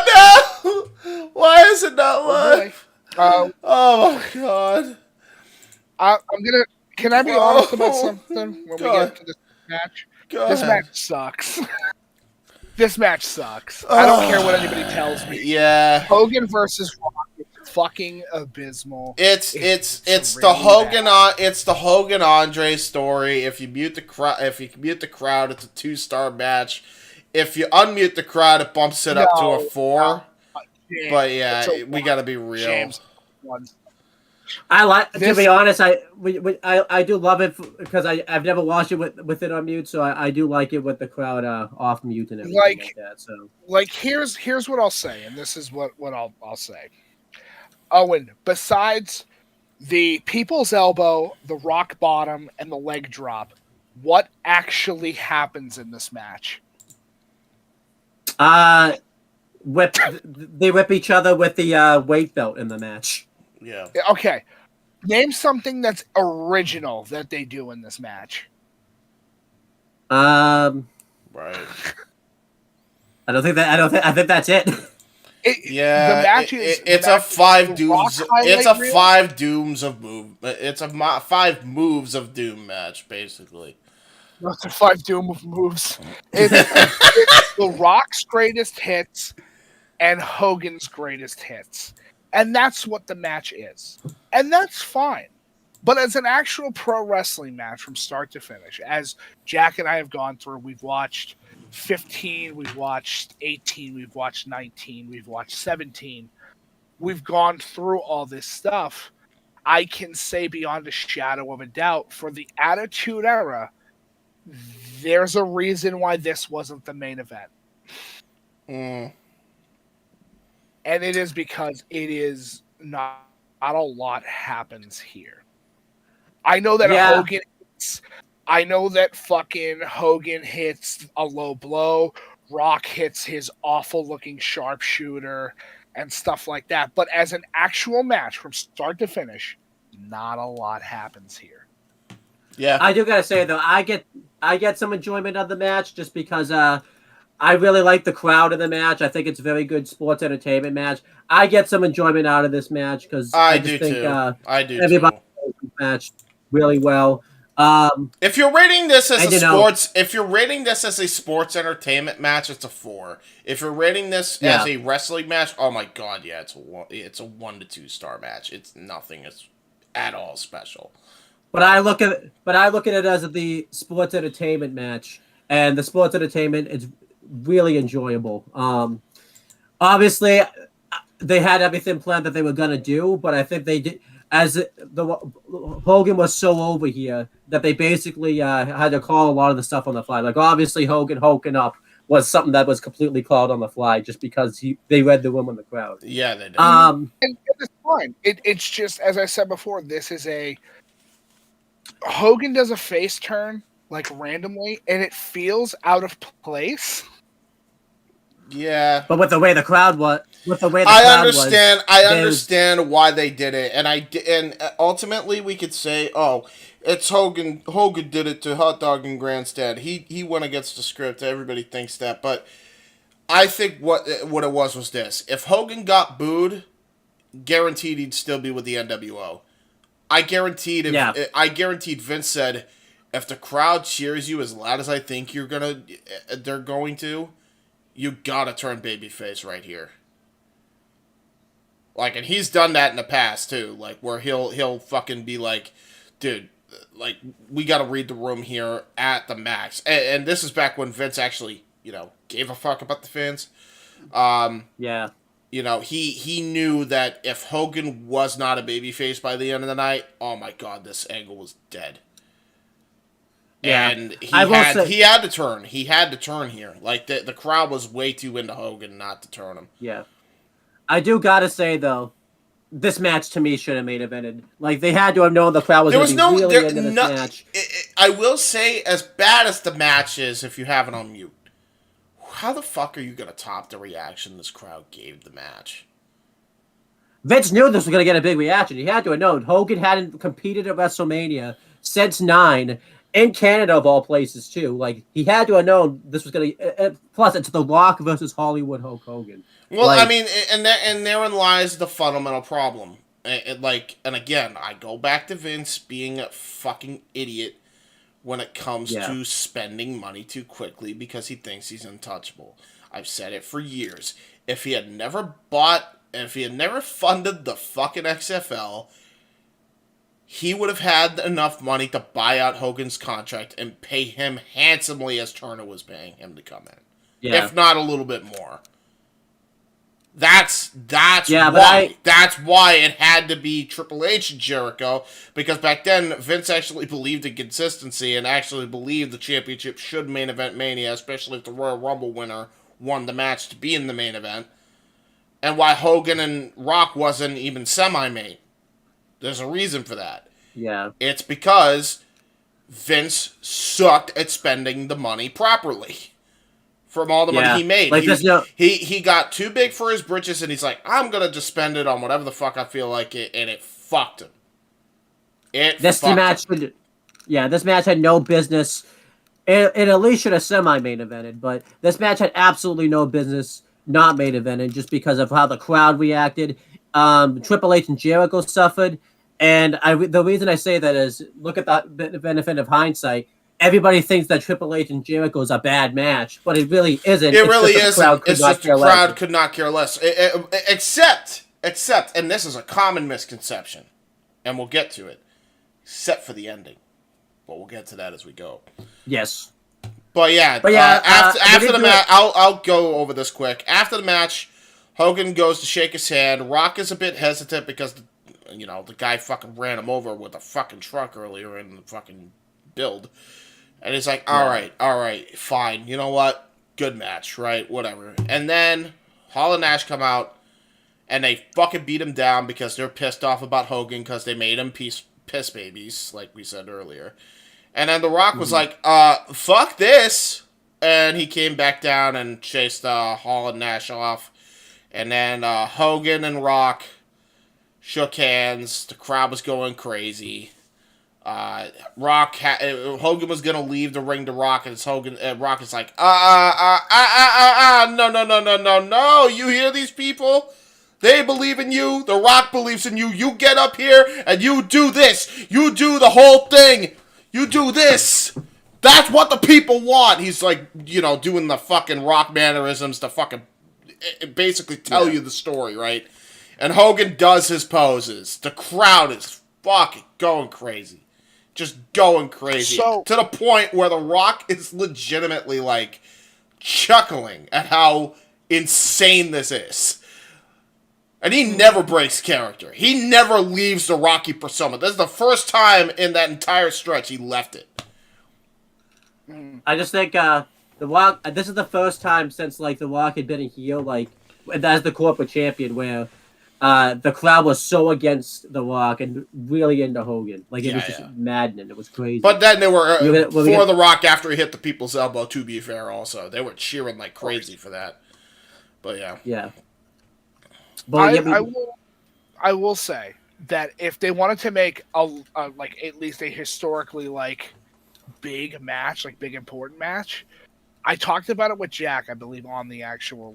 no! Why is it not live? Oh my god! Can I be honest about something when we get to this match? This match sucks. This match sucks. I don't care what anybody tells me. Yeah. Hogan versus Rock is fucking abysmal. It's really the Hogan Andre story. If you mute the crowd, it's a 2-star match. If you unmute the crowd, it bumps it up to a 4. James, but yeah, we gotta be real. James, I like to be honest. I do love it because I've never watched it with it on mute, so I do like it with the crowd off mute and everything like that. So here's what I'll say, and this is what I'll say. Owen, besides the people's elbow, the rock bottom, and the leg drop, what actually happens in this match? They whip each other with the weight belt in the match. Yeah. Okay. Name something that's original that they do in this match. Right. I think that's it. Yeah. The match is. It's a 5 dooms. It's a 5 dooms of move. It's a 5 moves of doom match, basically. That's a 5 doom of moves. It's The Rock's greatest hits and Hogan's greatest hits. And that's what the match is. And that's fine. But as an actual pro wrestling match from start to finish, as Jack and I have gone through, we've watched 15, we've watched 18, we've watched 19, we've watched 17. We've gone through all this stuff. I can say beyond a shadow of a doubt, for the Attitude Era, there's a reason why this wasn't the main event. And it is because it is not a lot happens here. I know that Hogan hits, I know that fucking Hogan hits a low blow. Rock hits his awful looking sharpshooter and stuff like that. But as an actual match from start to finish, not a lot happens here. Yeah. I do gotta say though, I get some enjoyment of the match just because I really like the crowd in the match. I think it's a very good sports entertainment match. I get some enjoyment out of this match because I just think everybody plays the match really well. If you're rating this as if you're rating this as a sports entertainment match, it's a 4. If you're rating this as a wrestling match, oh my god, yeah, it's a 1 to 2 star match. It's nothing at all special. But I look at it as the sports entertainment match, and the sports entertainment is really enjoyable. Obviously, they had everything planned that they were gonna do, but I think they did. Hogan was so over here that they basically had to call a lot of the stuff on the fly. Like obviously, Hogan up was something that was completely called on the fly just because they read the room in the crowd. Yeah, they did. And it's fine. It's just as I said before. This is Hogan does a face turn like randomly, and it feels out of place. Yeah, but with the way the crowd was, I understand why they did it, and ultimately we could say, oh, it's Hogan. Hogan did it to Hot Dog and Grandstand. He went against the script. Everybody thinks that, but I think what it was this: if Hogan got booed, guaranteed he'd still be with the NWO. I guaranteed Vince said, if the crowd cheers you as loud as I think they're going to. You gotta turn babyface right here. Like, and he's done that in the past too. Like, where he'll fucking be like, dude, like we gotta read the room here at the max. And this is back when Vince actually, gave a fuck about the fans. He knew that if Hogan was not a babyface by the end of the night, oh my god, this angle was dead. Yeah, and he had to turn. He had to turn here. Like the crowd was way too into Hogan not to turn him. Yeah, I do gotta say though, this match to me should have main evented. Like they had to have known the crowd was into this match. I will say, as bad as the match is, if you have it on mute, how the fuck are you gonna top the reaction this crowd gave the match? Vince knew this was gonna get a big reaction. He had to have known. Hogan hadn't competed at WrestleMania since 9. In Canada, of all places, too. Like, he had to have known this was going to... plus, it's The Rock versus Hollywood Hulk Hogan. Well, I mean, and therein lies the fundamental problem. And again, I go back to Vince being a fucking idiot when it comes to spending money too quickly because he thinks he's untouchable. I've said it for years. If he had never funded the fucking XFL... he would have had enough money to buy out Hogan's contract and pay him handsomely as Turner was paying him to come in. Yeah. If not a little bit more. That's why. That's why it had to be Triple H and Jericho, because back then Vince actually believed in consistency and actually believed the championship should main event Mania, especially if the Royal Rumble winner won the match to be in the main event. And why Hogan and Rock wasn't even semi-main. There's a reason for that. Yeah. It's because Vince sucked at spending the money properly from all the money he made. Like he got too big for his britches, and he's like, I'm going to just spend it on whatever the fuck I feel like it, and it fucked him. This match had no business. It at least should have semi-main evented, but this match had absolutely no business not main evented just because of how the crowd reacted. Triple H and Jericho suffered, and the reason I say that is look at the benefit of hindsight. Everybody thinks that Triple H and Jericho is a bad match, but it really isn't. It really isn't. It's just the crowd could not care less. Except, and this is a common misconception, and we'll get to it, except for the ending. But we'll get to that as we go. Yes. But after the match, I'll go over this quick. After the match, Hogan goes to shake his hand. Rock is a bit hesitant because, the guy fucking ran him over with a fucking truck earlier in the fucking build. And he's like, all right, fine. You know what? Good match, right? Whatever. And then Hall and Nash come out. and they fucking beat him down because they're pissed off about Hogan because they made him piss babies, like we said earlier. And then The Rock was like, fuck this. And he came back down and chased Hall and Nash off. And then Hogan and Rock shook hands. The crowd was going crazy. Hogan was gonna leave the ring to Rock, and Rock is like, no. You hear these people? They believe in you. The Rock believes in you. You get up here and you do this. You do the whole thing. You do this. That's what the people want. He's like, doing the fucking Rock mannerisms to fucking basically tell you the story, right? And Hogan does his poses. The crowd is fucking going crazy. Just going crazy. To the point where The Rock is legitimately, like, chuckling at how insane this is. And he never breaks character. He never leaves the Rocky persona. This is the first time in that entire stretch he left it. I just think The Rock. This is the first time since The Rock had been a heel, as the corporate champion, where the crowd was so against The Rock and really into Hogan. It was just maddening. It was crazy. But then they were for The Rock after he hit the people's elbow. To be fair, also they were cheering like crazy for that. But yeah. Yeah. I will say that if they wanted to make at least a historically big match, big important match, I talked about it with Jack, I believe, on the actual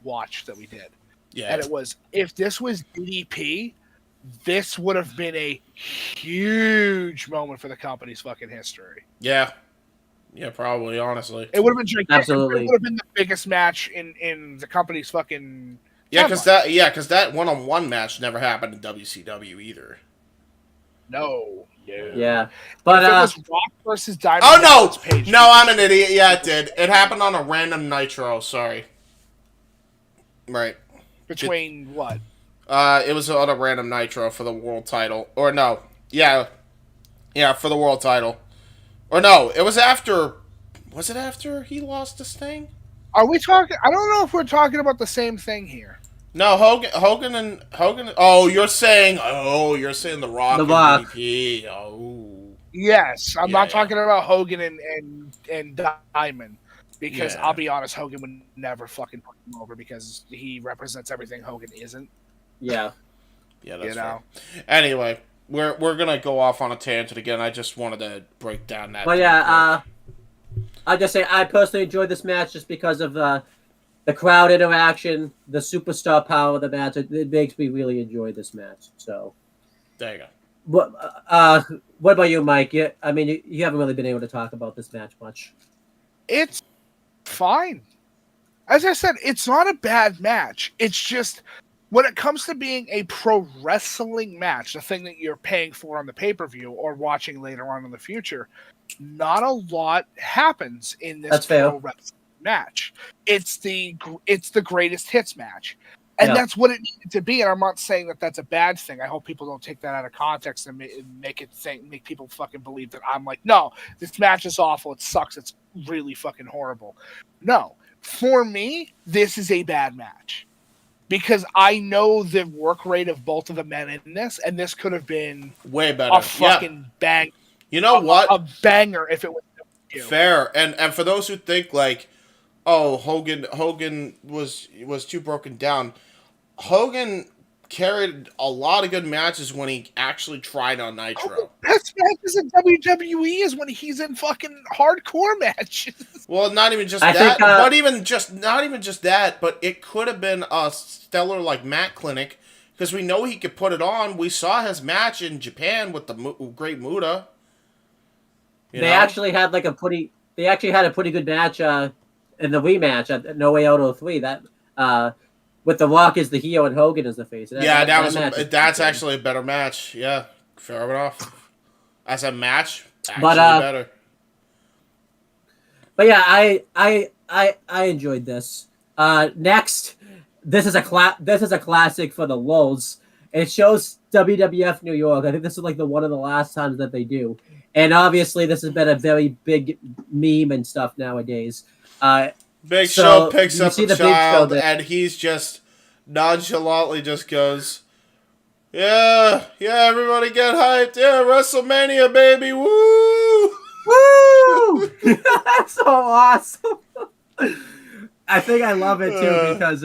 watch that we did. Yeah. And it was, if this was DDP, this would have been a huge moment for the company's fucking history. Yeah. Yeah, probably, honestly. It would have been gigantic. Absolutely. It would have been the biggest match in the company's fucking... Yeah, because that one-on-one match never happened in WCW either. No. Yeah. But if it was Rock versus Diamond... Oh, no! No, I'm an idiot. Yeah, it did. It happened on a random Nitro, sorry. Right. Between what? It was on a random Nitro for the world title. Or no. Yeah. Yeah, for the world title. Or no, it was after... Was it after he lost this thing? Are we talking... I don't know if we're talking about the same thing here. No, Hogan. Oh, you're saying The Rock and DDP. Oh. Yes, I'm not talking about Hogan and Diamond, because I'll be honest, Hogan would never fucking put him over because he represents everything Hogan isn't. Yeah. Yeah, that's fair. Anyway, we're gonna go off on a tangent again. I just wanted to break down that. Well, yeah. I just say I personally enjoyed this match just because of the crowd interaction, the superstar power of the match. It makes me really enjoy this match. So, there you go. What about you, Mike? You haven't really been able to talk about this match much. It's fine. As I said, it's not a bad match. It's just when it comes to being a pro wrestling match, the thing that you're paying for on the pay-per-view or watching later on in the future, not a lot happens in this pro wrestling match. It's the greatest hits match. And that's what it needed to be. And I'm not saying that that's a bad thing. I hope people don't take that out of context and make people fucking believe that I'm like, no, this match is awful. It sucks. It's really fucking horrible. No, for me, this is a bad match because I know the work rate of both of the men in this, and this could have been way better. A fucking bang. You know what? A banger if it was fair. And for those who think Hogan was too broken down. Hogan carried a lot of good matches when he actually tried on Nitro. Best matches in WWE is when he's in fucking hardcore matches. Well, not even just that, not even just that, but it could have been a stellar Matt Clinic because we know he could put it on. We saw his match in Japan with the Great Muta. They actually had a pretty good match in the rematch at No Way Out 03. That with The Rock as the heel and Hogan as the face. That's actually a better match. Yeah, fair enough. As a match, better. But yeah, I enjoyed this. Next, this is a classic for the lulz. It shows WWF New York. I think this is one of the last times that they do. And obviously, this has been a very big meme and stuff nowadays. Big Show picks up a child, and he's just nonchalantly just goes, yeah, everybody get hyped. Yeah, WrestleMania, baby. Woo! Woo! That's so awesome. I think I love it too because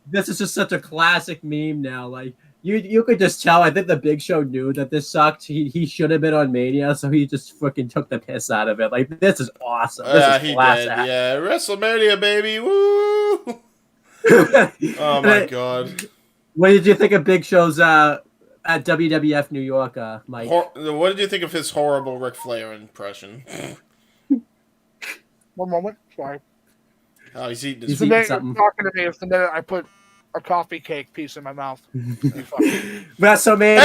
this is just such a classic meme now. Like you could just tell. I think the Big Show knew that this sucked. He should have been on Mania, so he just freaking took the piss out of it. Like this is awesome. This is classic. Did. Yeah, WrestleMania, baby. Woo! Oh my god. What did you think of Big Show's at WWF New York, Mike? What did you think of his horrible Ric Flair impression? One moment. Sorry. Oh, he's eating the minute you're talking to me, it's the minute I put a coffee cake piece in my mouth. WrestleMania.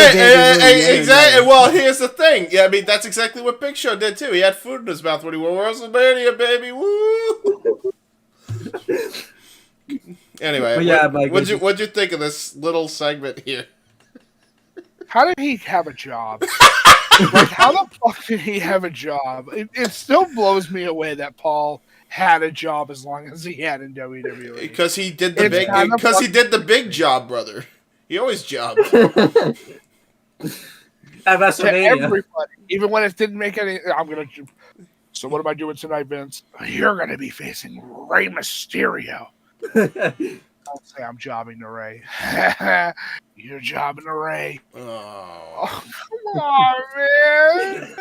Hey, exactly. Well, here's the thing. Yeah, I mean, that's exactly what Big Show did, too. He had food in his mouth when he went, WrestleMania, baby. Woo! Anyway, what'd you think of this little segment here? How did he have a job? Like, how the fuck did he have a job? It still blows me away that Paul had a job as long as he had in WWE. Because he did the big job, brother. He always jobbed. At WrestleMania. To everybody, even when it didn't make any. So what am I doing tonight, Vince? You're gonna be facing Rey Mysterio. Don't say I'm jobbing to Ray. You're jobbing to Ray. Oh, come on, man.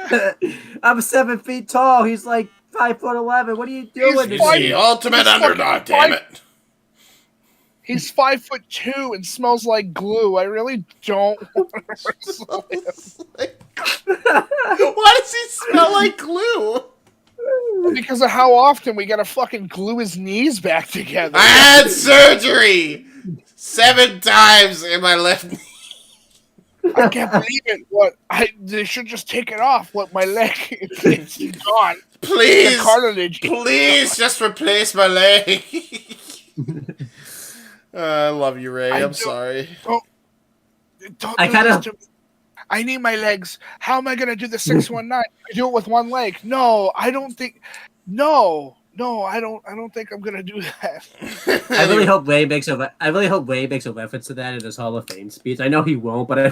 I'm 7 feet tall. He's like 5'11". What are you doing? He's the ultimate underdog, damn it. He's 5'2" and smells like glue. I really don't want to wrestle him. Why does he smell like glue? Because of how often we gotta fucking glue his knees back together. I had surgery 7 times in my left knee. I can't believe it. They should just take it off. My leg is gone. Please, please just replace my leg. I love you, Ray. I'm sorry. I need my legs. How am I going to do the 619? I do it with one leg. No, I don't think. No, I don't think I'm going to do that. I really hope Ray makes a reference to that in his Hall of Fame speech. I know he won't, but I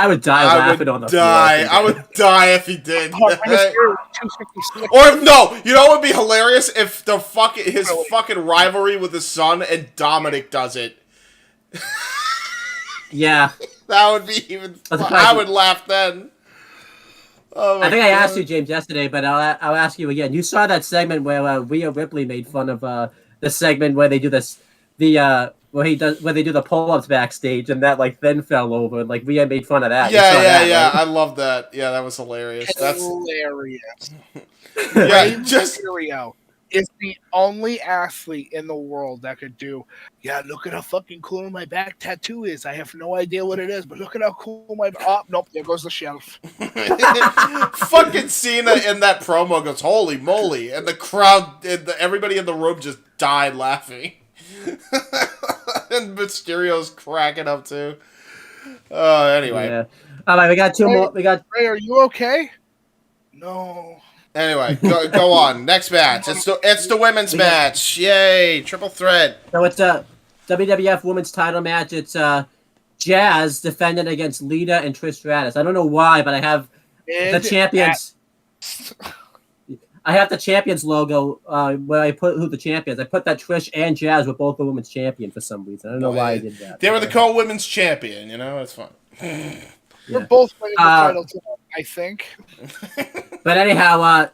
would die laughing on the floor. I would die if he did. Or no, you know what would be hilarious if his fucking rivalry with his son and Dominic does it. Yeah. That would be even. I would laugh then. Oh I think I asked you, James, yesterday, but I'll ask you again. You saw that segment where Rhea Ripley made fun of the segment where they do where they do the pull-ups backstage, and that then fell over, and Rhea made fun of that. Yeah. Right? I love that. Yeah, that was hilarious. That's hilarious. Yeah, just Mysterio is the only athlete in the world that could do. Yeah, look at how fucking cool my back tattoo is. I have no idea what it is, but look at how cool my. Oh, nope, there goes the shelf. Fucking Cena in that promo goes, holy moly, and the crowd, everybody in the room just died laughing. And Mysterio's cracking up too. Anyway. Yeah. All right, we got two more. Ray, are you okay? No. Anyway, go on. Next match. It's the women's match. Yay! Triple threat. So it's a WWF Women's Title match. It's Jazz defending against Lita and Trish Stratus. I don't know why, but I have the champions. I have the champions logo where I put who the champions. I put that Trish and Jazz were both the women's champion for some reason. I don't know why I did that. They were the co-women's champion. It's fun. We're both winning the title tonight, I think. But anyhow,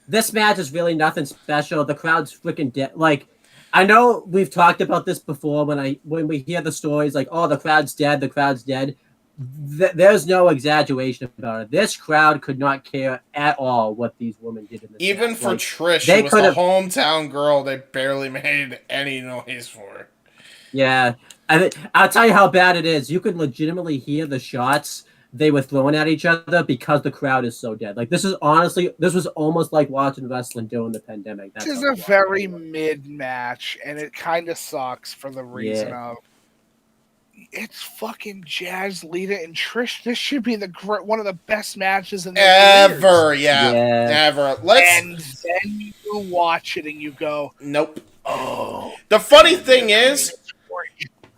this match is really nothing special. The crowd's freaking dead. I know we've talked about this before when we hear the stories the crowd's dead. There's no exaggeration about it. This crowd could not care at all what these women did in this Even match. for Trish, who was the hometown girl, they barely made any noise for her. Yeah. I'll tell you how bad it is. You could legitimately hear the shots they were throwing at each other because the crowd is so dead. This was almost like watching wrestling during the pandemic. This is a very mid match, and it kind of sucks for the reason of it's fucking Jazz, Lita, and Trish. This should be one of the best matches in the ever. Ever. And then you watch it and you go, nope. Oh. The funny thing is,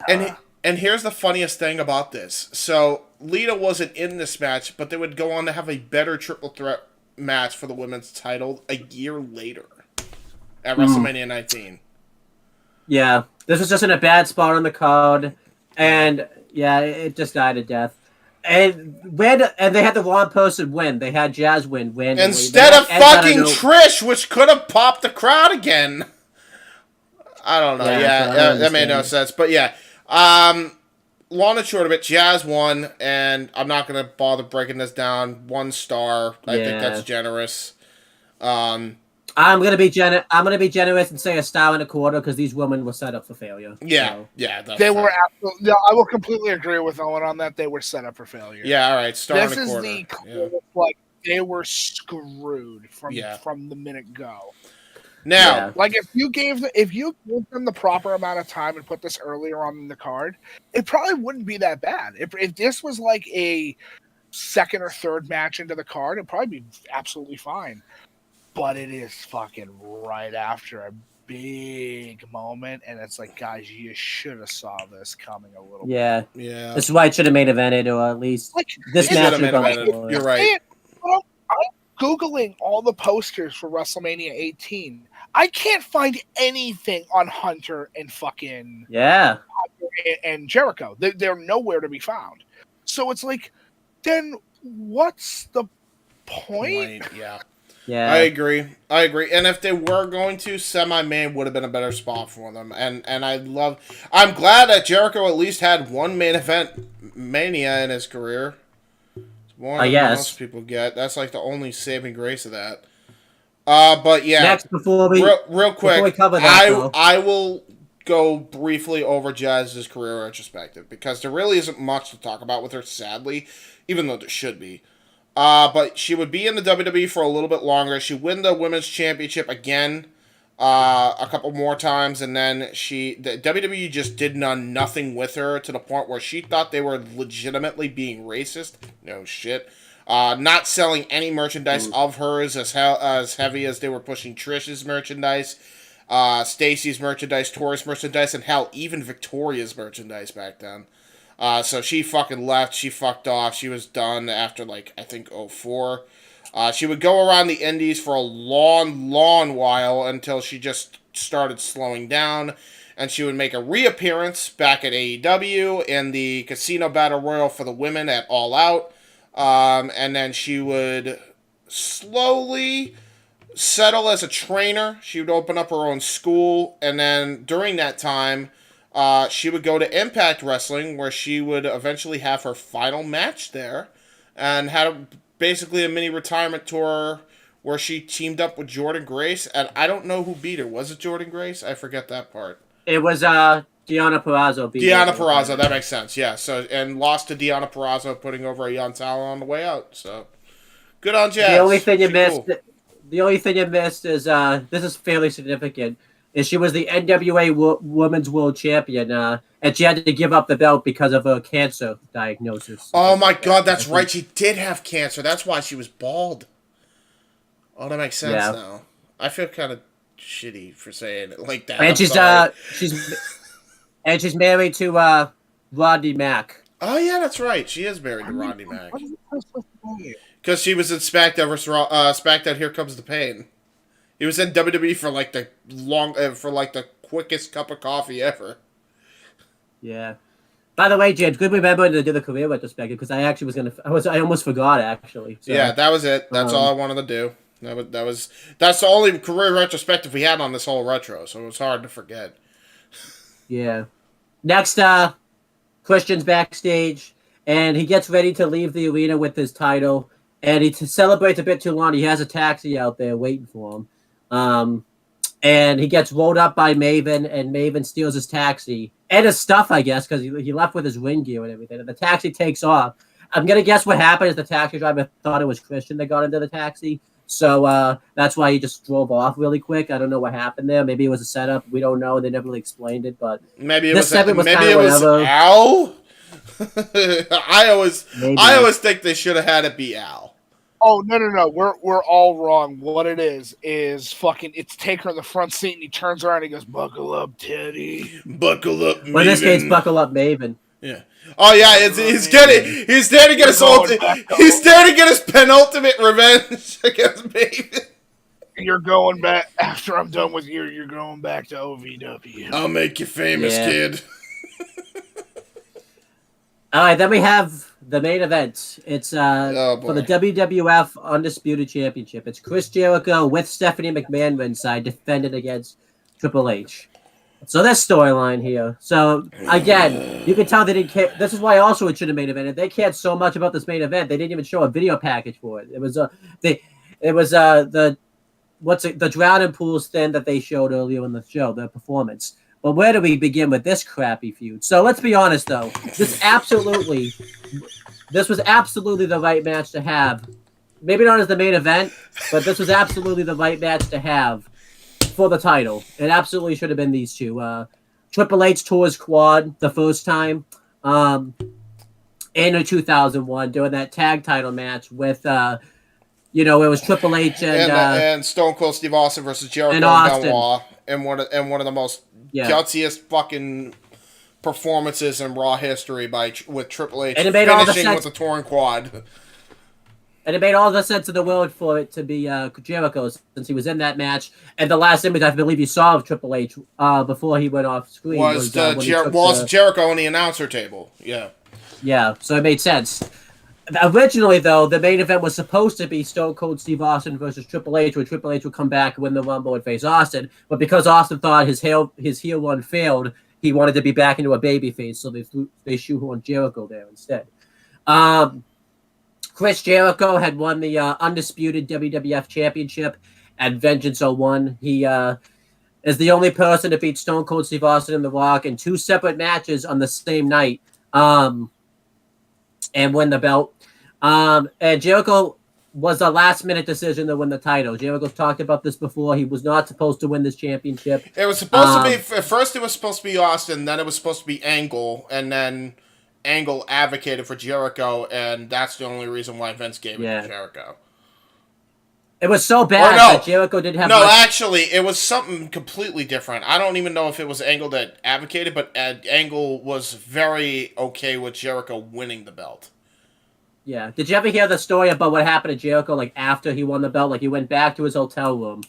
And here's the funniest thing about this. So Lita wasn't in this match, but they would go on to have a better triple threat match for the women's title a year later at WrestleMania 19. Yeah, this was just in a bad spot on the card, and yeah, it just died a death. And they had the wrong person win. They had Jazz win instead of fucking Trish, which could have popped the crowd again. I don't know. Yeah, that made no sense. But yeah, long and short of it, Jazz won, and I'm not gonna bother breaking this down. 1 star. I think that's generous. I'm gonna be generous and say 1.25 stars because these women were set up for failure. Yeah, so. yeah, that's they were absolutely. I will completely agree with Owen on that. They were set up for failure. Yeah, all right, star this and a quarter. This is the like they were screwed from the minute go. Now, like if you gave them the proper amount of time and put this earlier on in the card, it probably wouldn't be that bad. If this was like a second or third match into the card, it'd probably be absolutely fine. But it is fucking right after a big moment, and it's like, guys, you should have saw this coming a little bit. Yeah. This is why it should have main evented, or at least this match. You're right. I'm Googling all the posters for WrestleMania 18. I can't find anything on Hunter and fucking Hunter and Jericho. They're nowhere to be found. So it's like, then what's the point? Yeah. I agree. And if they were going to, semi-main would have been a better spot for them. And I'm glad that Jericho at least had one main event Mania in his career. It's more than most people get. That's like the only saving grace of that. But yeah. Next, before we real quick, we cover that, I will go briefly over Jazz's career retrospective because there really isn't much to talk about with her, sadly, even though there should be. But she would be in the WWE for a little bit longer. She win the Women's Championship again a couple more times, and then the WWE just did nothing with her to the point where she thought they were legitimately being racist. No shit. Not selling any merchandise of hers as heavy as they were pushing Trish's merchandise, Stacy's merchandise, Tori's merchandise, and hell, even Victoria's merchandise back then. So she fucking left. She fucked off. She was done after, like, I think 2004. She would go around the indies for a long while until she just started slowing down. And she would make a reappearance back at AEW in the Casino Battle Royal for the women at All Out. And then she would slowly settle as a trainer. She would open up her own school. And then during that time, she would go to Impact Wrestling, where she would eventually have her final match there, and had basically a mini retirement tour where she teamed up with Jordynne Grace, and I don't know who beat her. Was it Jordynne Grace? I forget that part. It was Deonna Purrazzo. Deonna Purrazzo, that makes sense. Yeah. So and lost to Deonna Purrazzo, putting over a Yantala on the way out. So good on Jazz. The only thing you missed is this is fairly significant. Is she was the NWA Women's World Champion, and she had to give up the belt because of a cancer diagnosis. Oh my God, that's right. She did have cancer. That's why she was bald. Oh, that makes sense now. I feel kind of shitty for saying it like that. And she's married to Rodney Mack. Oh yeah, that's right. She is married to Rodney Mack. Because she was in SmackDown. Here Comes the Pain. He was in WWE for like the quickest cup of coffee ever. Yeah. By the way, James, good remember to do the career retrospective because I actually I almost forgot actually. So, yeah, that was it. That's all I wanted to do. That's the only career retrospective we had on this whole retro, so it was hard to forget. Yeah. Next, Christian's backstage, and he gets ready to leave the arena with his title, and he celebrates a bit too long. He has a taxi out there waiting for him. And he gets rolled up by Maven, and Maven steals his taxi and his stuff, I guess, because he left with his ring gear and everything. And the taxi takes off. I'm gonna guess what happened is the taxi driver thought it was Christian that got into the taxi, so that's why he just drove off really quick. I don't know what happened there. Maybe it was a setup. We don't know. They never really explained it, but maybe it was Al. I always think they should have had it be Al. Oh no! We're all wrong. What it is fucking. It's Taker in the front seat, and he turns around and he goes, "Buckle up, Teddy. Buckle up, Maven." Well, in this case, buckle up, Maven. Yeah. Oh yeah, he's there to get he's there to get his penultimate revenge against Maven. You're going back after I'm done with you. You're going back to OVW. I'll make you famous, kid. All right, then we have the main event. It's for the WWF Undisputed Championship. It's Chris Jericho with Stephanie McMahon ringside defending against Triple H. So this storyline here. So again, you can tell they didn't care. This is why also it should have main evented. They cared so much about this main event, they didn't even show a video package for it. It was the Drowning Pools thing that they showed earlier in the show, the performance. But where do we begin with this crappy feud? So let's be honest, though. This was absolutely the right match to have. Maybe not as the main event, but this was absolutely the right match to have for the title. It absolutely should have been these two. Triple H tore his quad the first time in 2001 doing that tag title match with, it was Triple H and Stone Cold Steve Austin versus Jericho and Benoit. And one of the most gutsiest fucking performances in Raw history with Triple H finishing with a torn quad. And it made all the sense in the world for it to be Jericho's, since he was in that match. And the last image I believe you saw of Triple H before he went off screen was Jericho on the announcer table. Yeah. Yeah, so it made sense. Originally, though, the main event was supposed to be Stone Cold Steve Austin versus Triple H, where Triple H would come back and win the Rumble and face Austin. But because Austin thought his heel run failed, he wanted to be back into a babyface, so they shoehorned Jericho there instead. Chris Jericho had won the undisputed WWF Championship at Vengeance 01. He is the only person to beat Stone Cold Steve Austin and The Rock in two separate matches on the same night and win the belt. And Jericho was a last-minute decision to win the title. Jericho's talked about this before. He was not supposed to win this championship. It was supposed to be... At first, it was supposed to be Austin. Then it was supposed to be Angle. And then Angle advocated for Jericho. And that's the only reason why Vince gave it to Jericho. It was so bad that Jericho didn't have... actually, it was something completely different. I don't even know if it was Angle that advocated, but Angle was very okay with Jericho winning the belt. Yeah. Did you ever hear the story about what happened to Jericho, after he won the belt? He went back to his hotel room.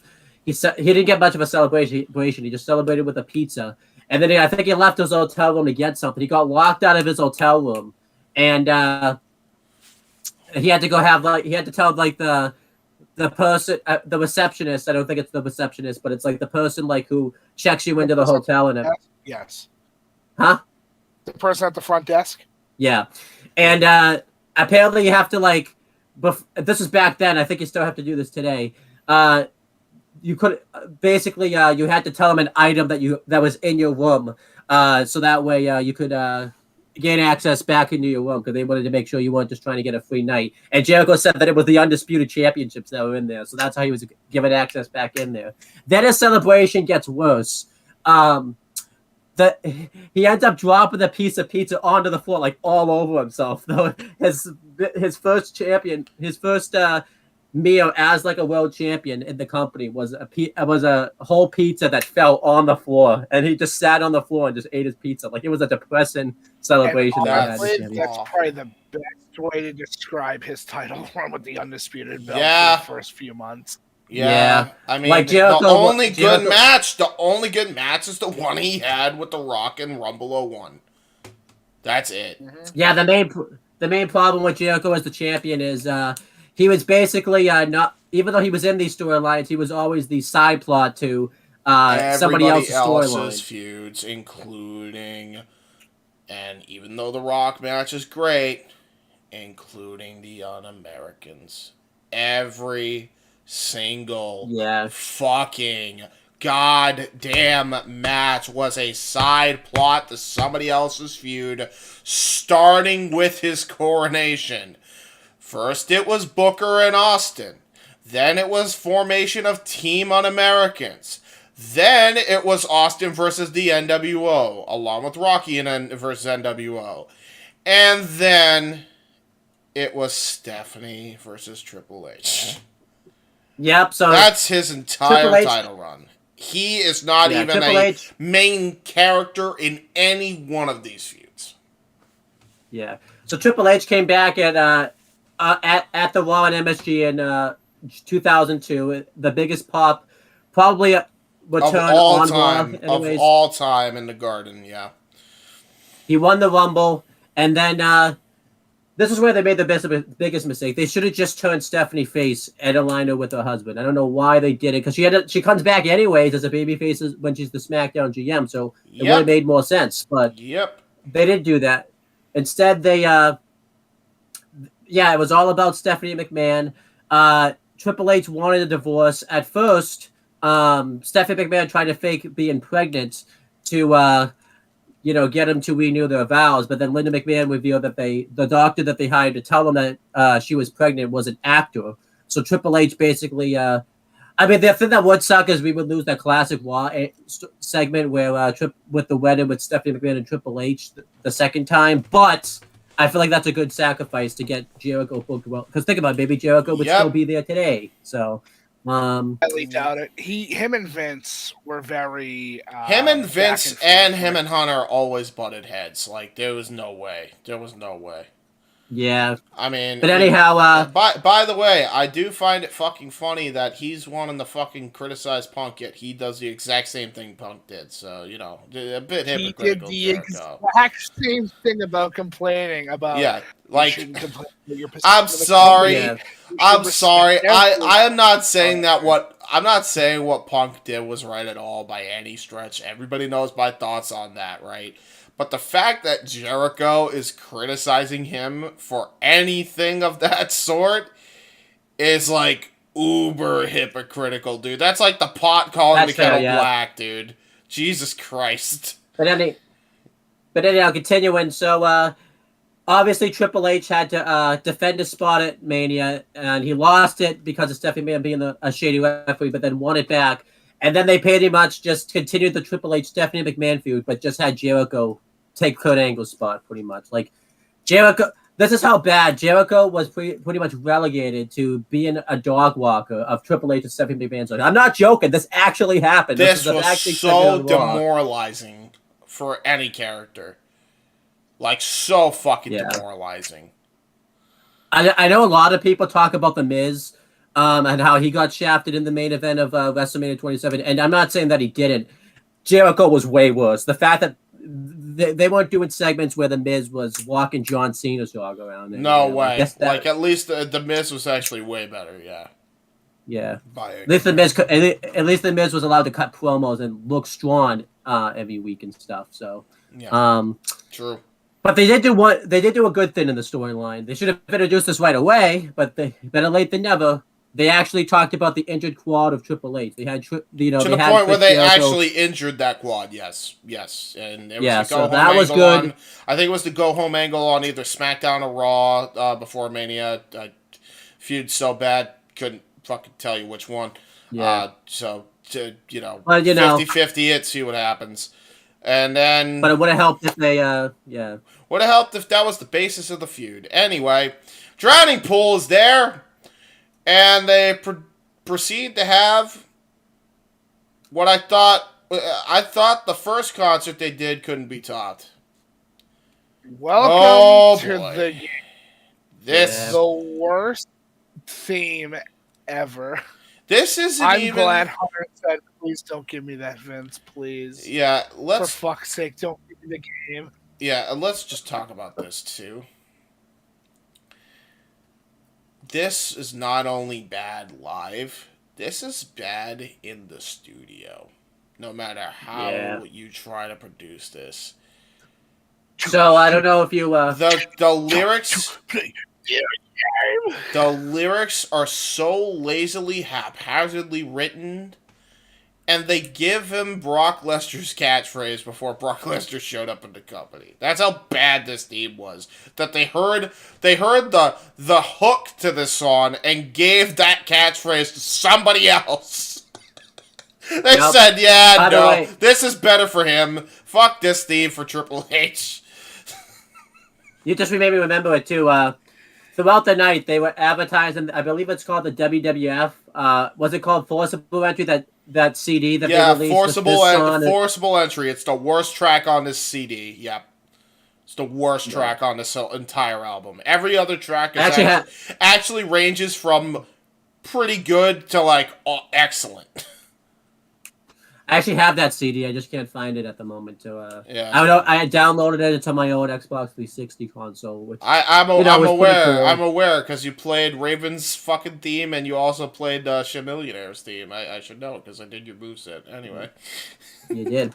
He didn't get much of a celebration. He just celebrated with a pizza. And then I think he left his hotel room to get something. He got locked out of his hotel room. And he had to go he had to tell, the person, the receptionist, I don't think it's the receptionist, but it's the person, who checks you into the hotel and everything. Yes. Huh? The person at the front desk? Yeah. And, apparently, you have to this is back then. I think you still have to do this today. You could basically you had to tell them an item that was in your room, so that way you could gain access back into your room because they wanted to make sure you weren't just trying to get a free night. And Jericho said that it was the undisputed championships that were in there, so that's how he was given access back in there. Then his celebration gets worse. He ends up dropping a piece of pizza onto the floor, all over himself. Though his first meal as a world champion in the company was a whole pizza that fell on the floor, and he just sat on the floor and just ate his pizza. It was a depressing celebration. That's probably the best way to describe his title run with the undisputed belt for the first few months. Yeah, I mean, Jericho, the only good match is the one he had with The Rock in Rumble 01. That's it. Mm-hmm. Yeah, the main problem with Jericho as the champion is he was basically not, even though he was in these storylines, he was always the side plot to somebody else's storyline. Feuds, including, and even though the Rock match is great, including the Un-Americans, every single fucking goddamn match was a side plot to somebody else's feud, starting with his coronation. First it was Booker and Austin. Then it was formation of Team Un-Americans. Then it was Austin versus the NWO, along with Rocky versus NWO. And then It was Stephanie versus Triple H. Yep. So that's his entire title run. He is not even a main character in any one of these feuds. Yeah. So Triple H came back at the Raw and MSG in 2002. The biggest pop, probably return on Raw. Of all time in the Garden, yeah. He won the Rumble, and then this is where they made the biggest mistake. They should have just turned Stephanie face and aligned her with her husband. I don't know why they did it, because she comes back anyways as a babyface when she's the SmackDown GM, so it would have made more sense. But they didn't do that. Instead, they it was all about Stephanie McMahon. Triple H wanted a divorce. At first, Stephanie McMahon tried to fake being pregnant to get him to renew their vows, but then Linda McMahon revealed that the doctor that they hired to tell them that she was pregnant was an actor. So Triple H basically, the thing that would suck is we would lose that classic Raw segment where with the wedding with Stephanie McMahon and Triple H the second time, but I feel like that's a good sacrifice to get Jericho booked well. Because think about it, baby Jericho would still be there today. So. I highly doubt it. Him and Vince were very. Him and Vince and him and Hunter always butted heads. Like there was no way. Yeah. I mean, but anyhow, by the way, I do find it fucking funny that he's wanting to fucking criticize Punk, yet he does the exact same thing Punk did. So a bit hypocritical. He did the exact same thing about complaining about. Yeah, like I'm sorry. Yeah. I'm sorry. I am not saying that I'm not saying what Punk did was right at all by any stretch. Everybody knows my thoughts on that, right? But the fact that Jericho is criticizing him for anything of that sort is like uber hypocritical, dude. That's like the pot calling the kettle black, dude. Jesus Christ. But anyhow, continuing. So, obviously, Triple H had to defend his spot at Mania, and he lost it because of Stephanie McMahon being a shady referee, but then won it back. And then they pretty much just continued the Triple H Stephanie McMahon feud, but just had Jericho take Kurt Angle's spot, pretty much. Like, Jericho, this is how bad Jericho was pretty much relegated to being a dog walker of Triple H and Stephanie McMahon's. I'm not joking. This actually happened. This was actually so demoralizing for any character. Like, so fucking demoralizing. I know a lot of people talk about The Miz and how he got shafted in the main event of WrestleMania 27, and I'm not saying that he didn't. Jericho was way worse. The fact that they weren't doing segments where The Miz was walking John Cena's dog around. No way. Like, at least the Miz was actually way better, yeah. Yeah. At least the Miz was allowed to cut promos and look strong every week and stuff, so. Yeah. True. But they did do a good thing in the storyline. They should have introduced this right away, but better late than never. They actually talked about the injured quad of Triple H. They had to the point where they actually injured that quad. Yes, and it was so that was good. I think it was the go home angle on either SmackDown or Raw before Mania. Feud so bad couldn't fucking tell you which one. Yeah. So 50-50 it, see what happens. And then, but it would have helped if they, would have helped if that was the basis of the feud. Anyway, Drowning Pool is there, and they proceed to have what I thought the first concert they did couldn't be topped. Welcome to the worst theme ever. This isn't I'm glad Hunter said, please don't give me that, Vince, please. Yeah, For fuck's sake, don't give me the game. Yeah, and let's just talk about this, too. This is not only bad live, this is bad in the studio. No matter how you try to produce this. So, I don't know if you... The lyrics... The lyrics are so lazily, haphazardly written, and they give him Brock Lesnar's catchphrase before Brock Lesnar showed up in the company. That's how bad this theme was. That they heard the hook to this song and gave that catchphrase to somebody else. They said, this is better for him. Fuck this theme for Triple H. You just made me remember it too. throughout the night, they were advertising. I believe it's called the WWF. Was it called Forcible Entry? That CD that they released. Forcible Entry. It's the worst track on this CD. Yep. It's the worst track on this entire album. Every other track is actually ranges from pretty good to like excellent. I actually have that CD. I just can't find it at the moment. I downloaded it to my old Xbox 360 console. Which I'm aware. Cool. I'm aware because you played Raven's fucking theme and you also played Millionaire's theme. I should know because I did your moveset anyway. You did.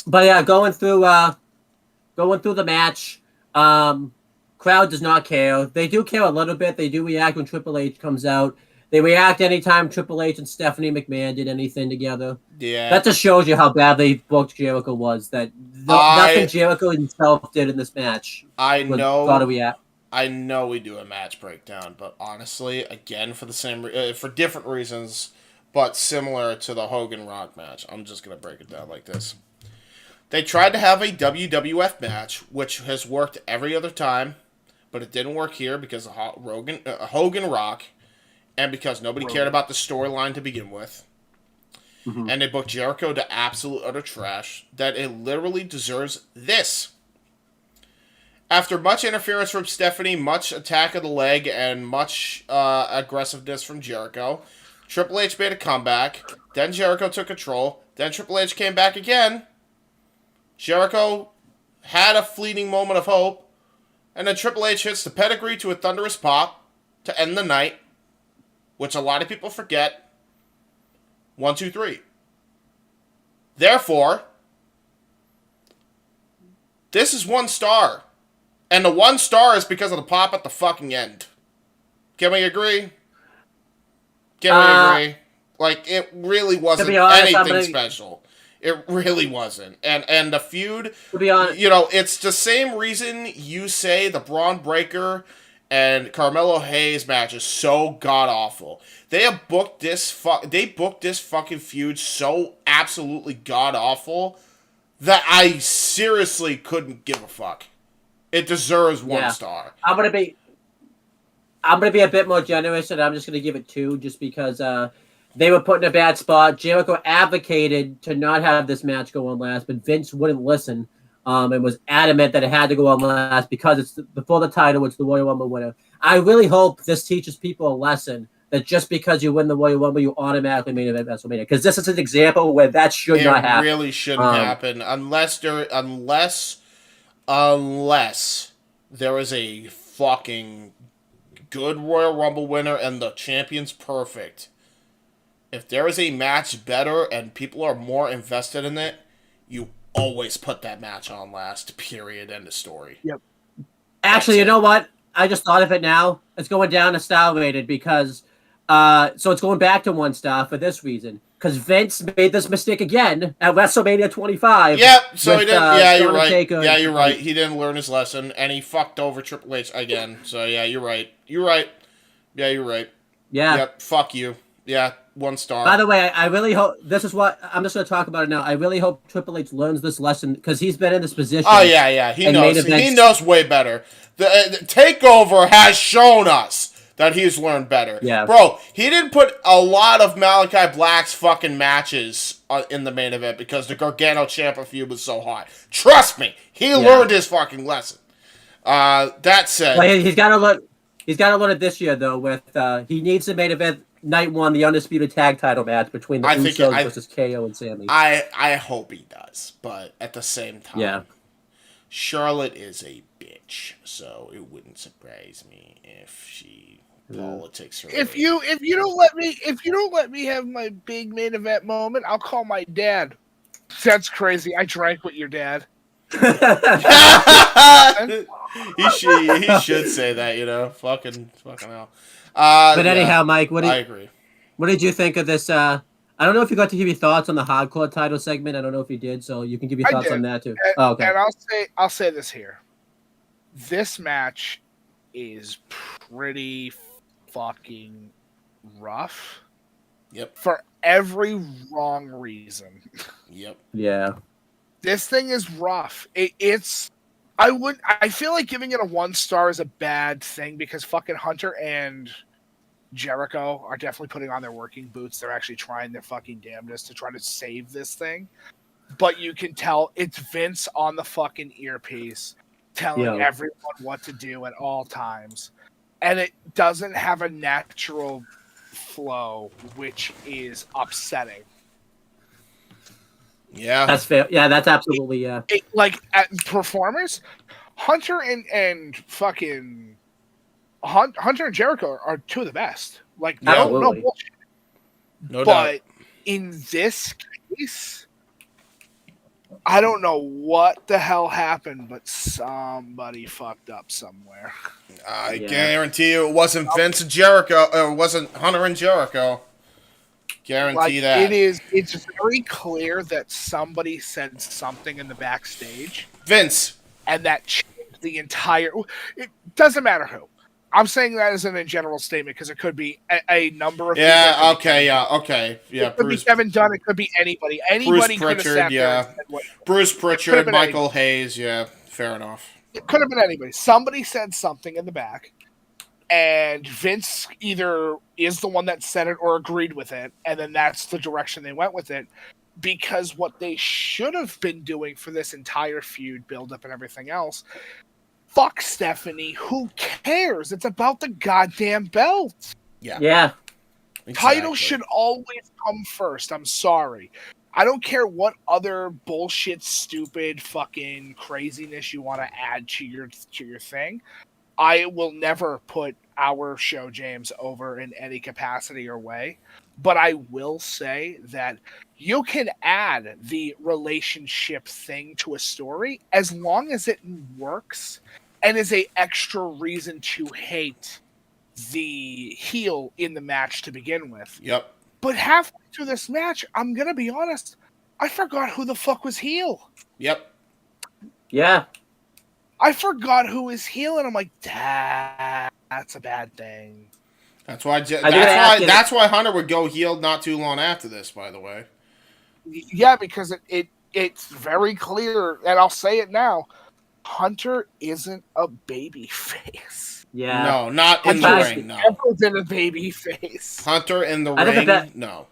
But yeah, going through the match, crowd does not care. They do care a little bit. They do react when Triple H comes out. They react anytime Triple H and Stephanie McMahon did anything together. Yeah. That just shows you how badly booked Jericho was. That nothing Jericho himself did in this match. I know we do a match breakdown, but honestly, again, for different reasons, but similar to the Hogan Rock match, I'm just going to break it down like this. They tried to have a WWF match, which has worked every other time, but it didn't work here because of Hogan Rock. And because nobody cared about the storyline to begin with. Mm-hmm. And they booked Jericho to absolute utter trash. That it literally deserves this. After much interference from Stephanie, much attack of the leg, and much aggressiveness from Jericho, Triple H made a comeback. Then Jericho took control. Then Triple H came back again. Jericho had a fleeting moment of hope. And then Triple H hits the pedigree to a thunderous pop to end the night. Which a lot of people forget. 1, 2, 3. Therefore, this is 1 star. And the 1 star is because of the pop at the fucking end. Can we agree? Like, it really wasn't anything special. It really wasn't. And the feud, to be honest, it's the same reason you say the Braun Breaker and Carmelo Hayes match is so god awful. They have booked this fucking feud so absolutely god awful that I seriously couldn't give a fuck. It deserves 1 star. I'm gonna be a bit more generous, and I'm just gonna give it 2, just because they were put in a bad spot. Jericho advocated to not have this match go on last, but Vince wouldn't listen. And was adamant that it had to go on last because it's before the title, it's the Royal Rumble winner. I really hope this teaches people a lesson that just because you win the Royal Rumble, you automatically main event WrestleMania. Because this is an example where that should not happen. It really shouldn't happen unless there is a fucking good Royal Rumble winner and the champion's perfect. If there is a match better and people are more invested in it, you always put that match on last, period, end of story. Yep. Actually, you know what? I just thought of it now. It's going down to star rated because, so it's going back to 1 star for this reason. Because Vince made this mistake again at WrestleMania 25. Yep, so he didn't, you're right. You're right. He didn't learn his lesson, and he fucked over Triple H again. So, yeah, you're right. You're right. Yeah, you're right. Yeah. Yep, fuck you. Yeah, 1 star. By the way, I really hope this is what I'm just going to talk about it now. I really hope Triple H learns this lesson because he's been in this position. Oh yeah, he knows. He knows way better. The Takeover has shown us that he's learned better. Yeah, bro, he didn't put a lot of Malachi Black's fucking matches in the main event because the Gargano Ciampa feud was so hot. Trust me, he learned his fucking lesson. That said, well, he's got to learn. He's got to learn it this year though. With he needs the main event. Night 1, the undisputed tag title match between the Usos versus KO and Sami. I hope he does, but at the same time, Charlotte is a bitch, so it wouldn't surprise me if she politics her. If you don't let me have my big main event moment, I'll call my dad. That's crazy. I drank with your dad. he should say that, fucking hell. But anyhow, Mike, I agree. What did you think of this? I don't know if you got to give your thoughts on the hardcore title segment. I don't know if you did, so you can give your thoughts on that too. Okay. And I'll say this here. This match is pretty fucking rough. Yep. For every wrong reason. Yep. Yeah. This thing is rough. It's I feel like giving it a 1 star is a bad thing because fucking Hunter and Jericho are definitely putting on their working boots. They're actually trying their fucking damnedest to try to save this thing. But you can tell it's Vince on the fucking earpiece telling everyone what to do at all times. And it doesn't have a natural flow, which is upsetting. Yeah. That's fair. Yeah, that's absolutely, like, at performers, Hunter and fucking... Hunter and Jericho are 2 of the best. Like, no bullshit. No doubt. But in this case... I don't know what the hell happened, but somebody fucked up somewhere. I guarantee you it wasn't Vince and Jericho, or it wasn't Hunter and Jericho. Guarantee that. It's very clear that somebody said something in the backstage. Vince. And that changed the entire... It doesn't matter who. I'm saying that as a general statement because it could be a number of... Yeah, okay. Yeah, it could be Kevin Dunn. It could be anybody. Anybody Bruce Pritchard, yeah. Bruce Pritchard, Michael Hayes, yeah. Fair enough. It could have been anybody. Somebody said something in the back, and Vince either is the one that said it or agreed with it, and then that's the direction they went with it. Because what they should have been doing for this entire feud, build-up and everything else... Fuck Stephanie. Who cares? It's about the goddamn belt. Yeah. Exactly. Title should always come first. I'm sorry. I don't care what other bullshit, stupid, fucking craziness you want to add to your thing. I will never put our show, James, over in any capacity or way. But I will say that you can add the relationship thing to a story as long as it works and is a extra reason to hate the heel in the match to begin with. Yep. But halfway through this match, I'm going to be honest, I forgot who the fuck was heel. Yep. Yeah. I forgot who was heel, and I'm like, that's a bad thing. That's why Hunter would go heel not too long after this, by the way. Yeah, because it's very clear, and I'll say it now, Hunter isn't a baby face. Yeah. No, not in the ring, no. Never been a baby face. Hunter in the ring, no.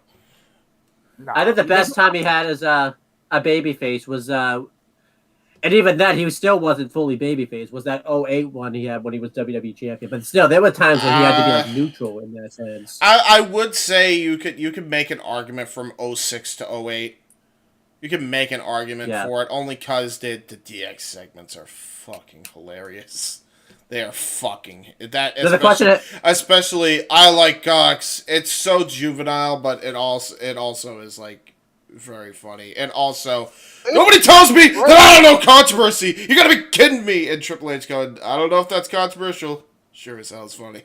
I think the best time he had as a baby face was, and even then he still wasn't fully babyface, was that 08 one he had when he was WWE champion. But still, there were times when he had to be like neutral in that sense. I would say you could make an argument from 06 to 08. You can make an argument for it only because the DX segments are fucking hilarious. They are fucking especially I like Cox. It's so juvenile, but it also is like very funny. And also, nobody tells me that I don't know controversy. You gotta be kidding me. And Triple H going, I don't know if that's controversial. Sure as hell is funny.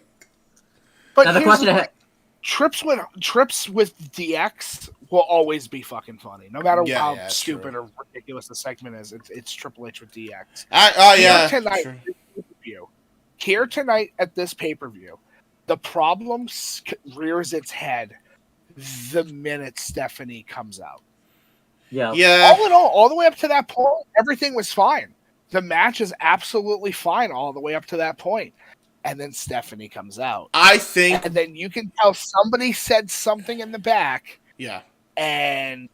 But now the question trips with DX will always be fucking funny, no matter how stupid or ridiculous the segment is. It's Triple H with DX. Here tonight at this pay-per-view, the problem rears its head the minute Stephanie comes out. Yeah. All in all the way up to that point, everything was fine. The match is absolutely fine all the way up to that point. And then Stephanie comes out. And then you can tell somebody said something in the back. Yeah. And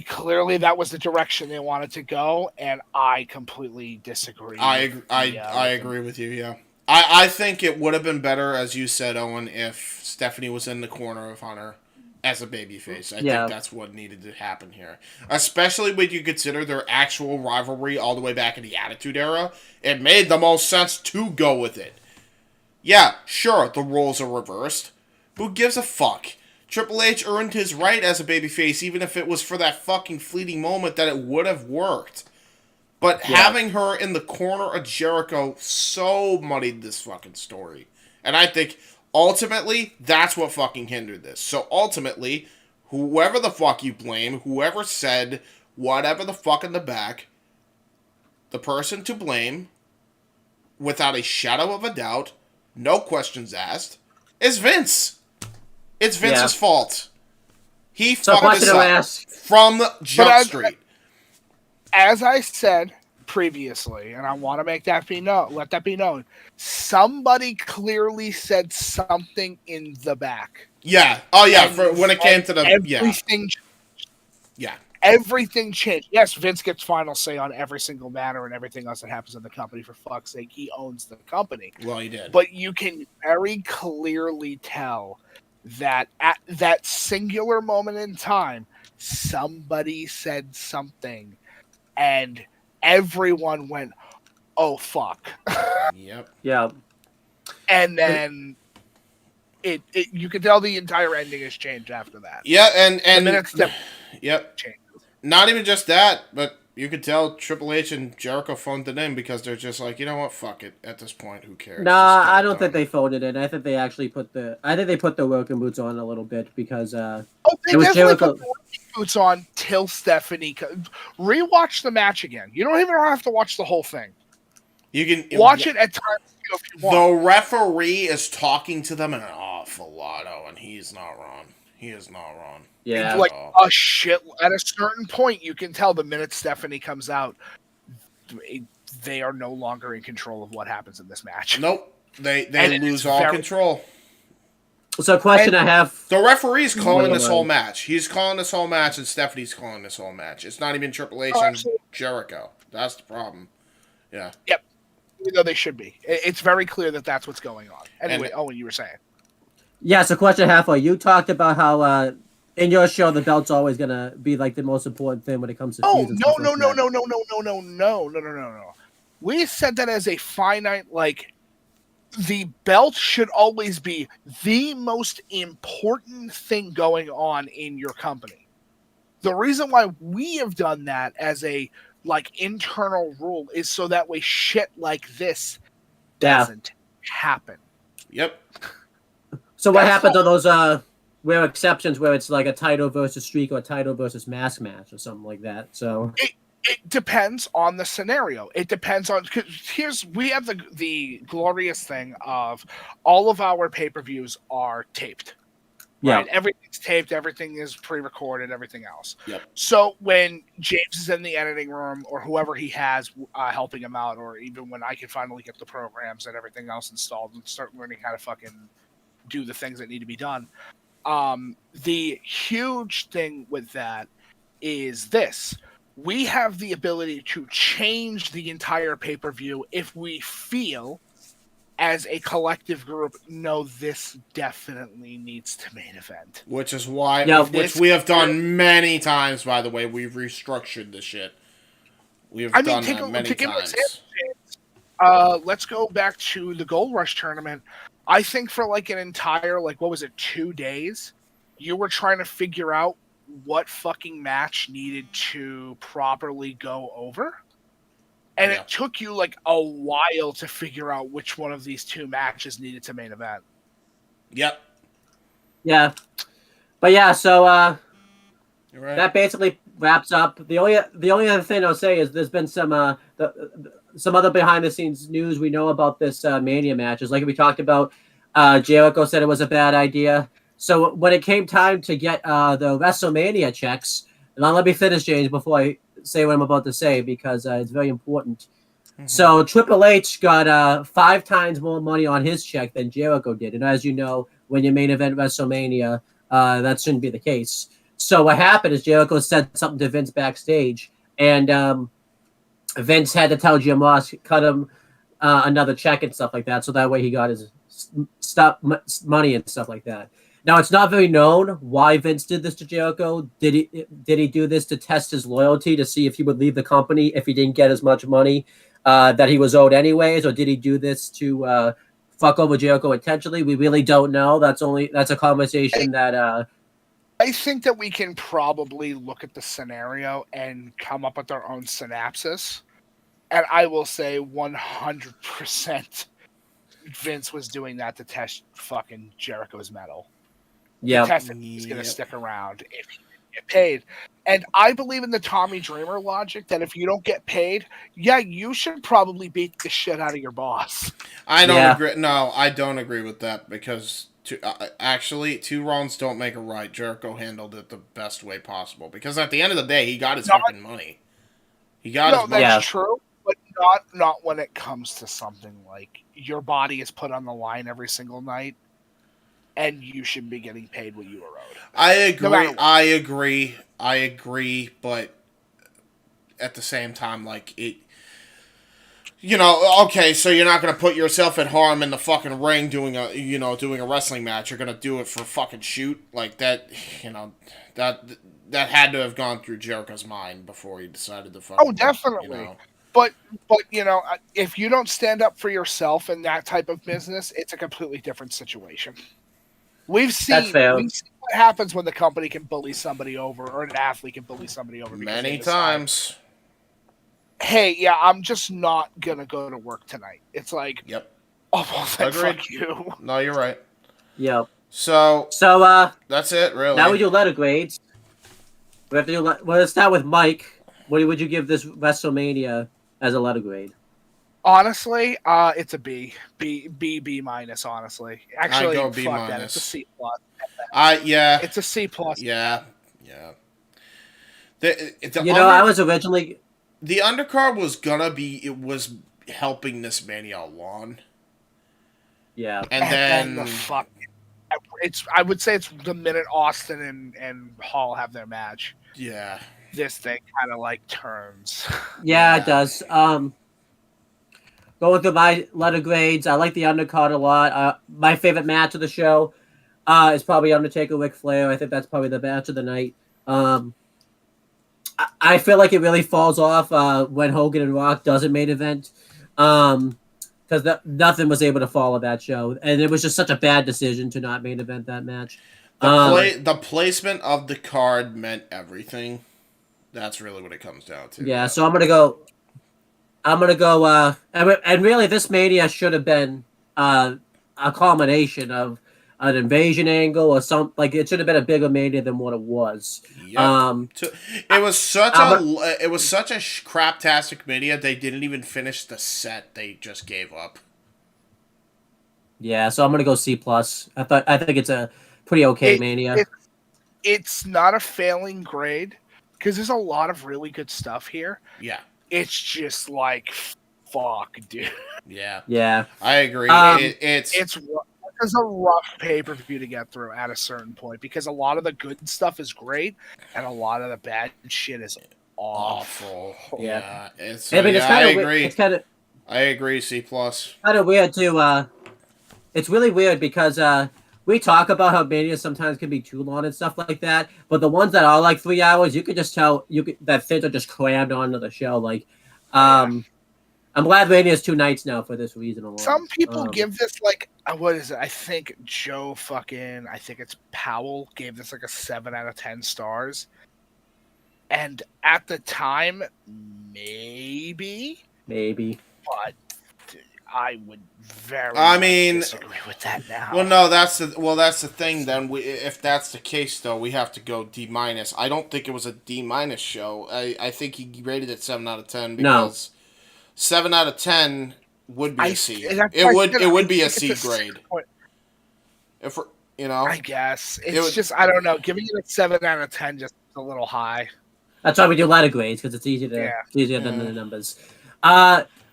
clearly that was the direction they wanted to go, and I completely disagree. I agree with you, yeah. I think it would have been better, as you said, Owen, if Stephanie was in the corner of Hunter as a babyface. I think that's what needed to happen here. Especially when you consider their actual rivalry all the way back in the Attitude Era. It made the most sense to go with it. Yeah, sure, the roles are reversed. Who gives a fuck? Triple H earned his right as a babyface, even if it was for that fucking fleeting moment that it would have worked. But having her in the corner of Jericho so muddied this fucking story. And I think, ultimately, that's what fucking hindered this. So, ultimately, whoever the fuck you blame, whoever said whatever the fuck in the back, the person to blame, without a shadow of a doubt, no questions asked, is Vince. It's Vince's fault. He fucked us up from Jump Street. As I said, previously, and I want to make that be known. Let that be known. Somebody clearly said something in the back. Yeah. Oh yeah. For when it came to the everything. Yeah. Everything changed. Yes, Vince gets final say on every single matter and everything else that happens in the company. For fuck's sake, he owns the company. Well, he did. But you can very clearly tell that at that singular moment in time, somebody said something, and everyone went, "Oh fuck!" Yep. Yeah. And then it you can tell the entire ending has changed after that. Yeah, and the minutes that yep. changed. Not even just that, but you could tell Triple H and Jericho phoned it in because they're just like, you know what, fuck it. At this point, who cares? Nah, I don't think they phoned it in. I think they actually put the working boots on a little bit because they it was definitely Jericho. put the working boots on till Stephanie. Rewatch the match again. You don't even have to watch the whole thing. You can watch it at times if you want. The referee is talking to them an awful lot, and he's not wrong. He is not wrong. Yeah, like a shit. At a certain point, you can tell the minute Stephanie comes out, they are no longer in control of what happens in this match. Nope, they lose all control. So, a question I have: the referee's calling this whole match. He's calling this whole match, and Stephanie's calling this whole match. It's not even Triple H and Jericho. That's the problem. Yeah. Yep. Even though they should be, it's very clear that that's what's going on. Anyway, Owen, you were saying. Yeah, so question I have for you. You talked about how in your show the belt's always gonna be like the most important thing when it comes to feuds and no. We said that as a finite, like the belt should always be the most important thing going on in your company. The reason why we have done that as a internal rule is so that way shit like this doesn't happen. Yep. So what happens to those where exceptions where it's like a title versus streak or a title versus mask match or something like that? So it depends on the scenario. It depends on we have the glorious thing of all of our pay-per-views are taped. Yeah. Right? Everything's taped, everything is pre-recorded, everything else. Yep. So when James is in the editing room or whoever he has helping him out, or even when I can finally get the programs and everything else installed and start learning how to fucking do the things that need to be done. The huge thing with that is this. We have the ability to change the entire pay-per-view if we feel as a collective group, no, this definitely needs to main event. Which is why, which we have done many times, by the way. We've restructured the shit. We have done that many times. Let's go back to the Gold Rush tournament. I think for an entire, 2 days, you were trying to figure out what fucking match needed to properly go over. And it took you a while to figure out which one of these two matches needed to main event. Yep. Yeah. But yeah, so you're right. That basically wraps up. The only other thing I'll say is there's been some other behind the scenes news we know about this Mania matches. Like we talked about, Jericho said it was a bad idea. So when it came time to get the WrestleMania checks, and let me finish, James, before I say what I'm about to say, because it's very important. Mm-hmm. So Triple H got 5 times more money on his check than Jericho did. And as you know, when you main event WrestleMania, that shouldn't be the case. So what happened is Jericho said something to Vince backstage, and Vince had to tell Jim Ross, cut him another check and stuff like that, so that way he got his money and stuff like that. Now, it's not very known why Vince did this to Jericho. Did he do this to test his loyalty, to see if he would leave the company if he didn't get as much money that he was owed anyways, or did he do this to fuck over Jericho intentionally? We really don't know. That's a conversation that... I think that we can probably look at the scenario and come up with our own synopsis. And I will say 100% Vince was doing that to test fucking Jericho's mettle. Yeah, test if he's going to stick around if he didn't get paid. And I believe in the Tommy Dreamer logic that if you don't get paid, you should probably beat the shit out of your boss. I don't agree. No, I don't agree with that because actually, 2 wrongs don't make a right. Jericho handled it the best way possible because at the end of the day, he got his fucking money. He got his money. That's true. Not when it comes to something like your body is put on the line every single night, and you should be getting paid what you are owed. I agree. I agree. But at the same time, like it. Okay, so you're not gonna put yourself at harm in the fucking ring doing a wrestling match. You're gonna do it for fucking shoot like that. That had to have gone through Jericho's mind before he decided to fucking. Oh, definitely. But if you don't stand up for yourself in that type of business, it's a completely different situation. We've seen what happens when the company can bully somebody over, or an athlete can bully somebody over. Many times. Hey, yeah, I'm just not gonna go to work tonight. It's like, yep. Oh, well, fuck you. No, you're right. Yep. So that's it, really. Now we do letter grades. We have to do. Let's start with Mike. What would you give this WrestleMania as a letter grade? Honestly, it's a B minus. Honestly, actually, I go B fuck minus. that. It's a C plus. Yeah. It's a C plus. Yeah. I was originally. The undercard was gonna be. It was helping this Mania along. Yeah, and then the fuck. I would say it's the minute Austin and Hall have their match. Yeah. This thing kind of like turns. Yeah, it does. Going through my letter grades, I like the undercard a lot. My favorite match of the show is probably Undertaker Ric Flair. I think that's probably the match of the night. I feel like it really falls off when Hogan and Rock doesn't main event, because nothing was able to follow that show, and it was just such a bad decision to not main event that match. The placement of the card meant everything. That's really what it comes down to. Yeah, so I'm gonna go, and really this Mania should have been a culmination of an invasion angle or something. Like, it should have been a bigger Mania than what it was. Yep. It was such a craptastic Mania. They didn't even finish the set. They just gave up. Yeah, so I'm gonna go C plus. I think it's a pretty okay Mania. It's not a failing grade because there's a lot of really good stuff here. Yeah. It's just like, fuck, dude. Yeah. I agree. It's a rough pay-per-view to get through at a certain point because a lot of the good stuff is great and a lot of the bad shit is awful. Yeah. I agree. I agree. C plus. Kind of weird too. It's really weird because we talk about how Mania sometimes can be too long and stuff like that, but the ones that are like 3 hours, you could just tell that things are just crammed onto the show. Like, I'm glad Mania is 2 nights now for this reason alone. Some people give this like, what is it? I think I think it's Powell gave this like a 7 out of 10 stars. And at the time, maybe. But I would disagree with that now. Well, no, that's the thing. Then, if that's the case, though, we have to go D minus. I don't think it was a D minus show. I think he rated it 7 out of 10 because 7 out of 10 would be a C. It would be a C grade. If I guess it's just I don't know. Giving it a 7 out of 10 just a little high. That's why we do letter grades because it's easier than the numbers.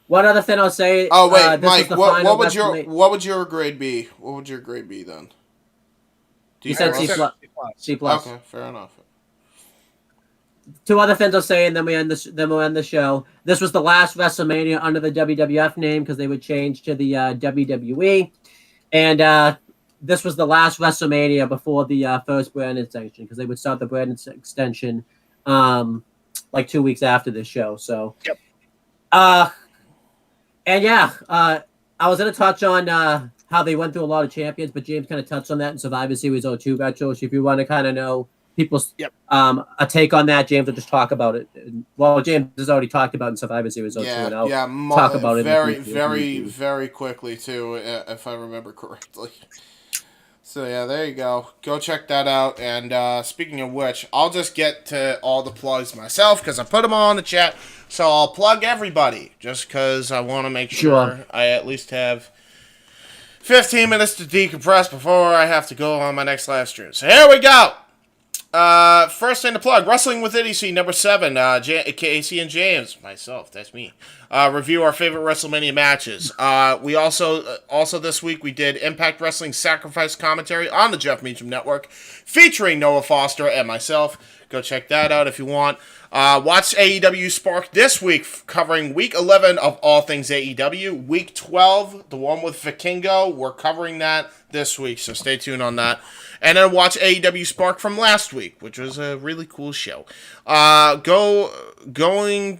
One other thing I'll say. Oh wait, Mike, what would your grade be? What would your grade be then? You said C plus. C plus. Okay, fair enough. 2 other things I'll say, and then we'll end the show. This was the last WrestleMania under the WWF name because they would change to the WWE, and this was the last WrestleMania before the first brand extension because they would start the brand extension like 2 weeks after this show. So, yep. I was going to touch on how they went through a lot of champions, but James kind of touched on that in Survivor Series 02 Retro. So if you want to kind of know people's a take on that, James will just talk about it. Well, James has already talked about in Survivor Series 02, and I'll talk about it very quickly too, if I remember correctly. So yeah, there you go. Go check that out. And speaking of which, I'll just get to all the plugs myself because I put them all in the chat. So I'll plug everybody just because I want to make sure I at least have 15 minutes to decompress before I have to go on my next live stream. So here we go. first thing to plug, Wrestling with Idiocy, number 7, Casey and James, myself, that's me, review our favorite WrestleMania matches. We also this week, we did Impact Wrestling Sacrifice commentary on the Jeff Meacham Network, featuring Noah Foster and myself. Go check that out if you want. Watch AEW Spark this week, covering Week 11 of all things AEW. Week 12, the one with Vikingo, we're covering that this week, so stay tuned on that. And then watch AEW Spark from last week, which was a really cool show. Watch WWE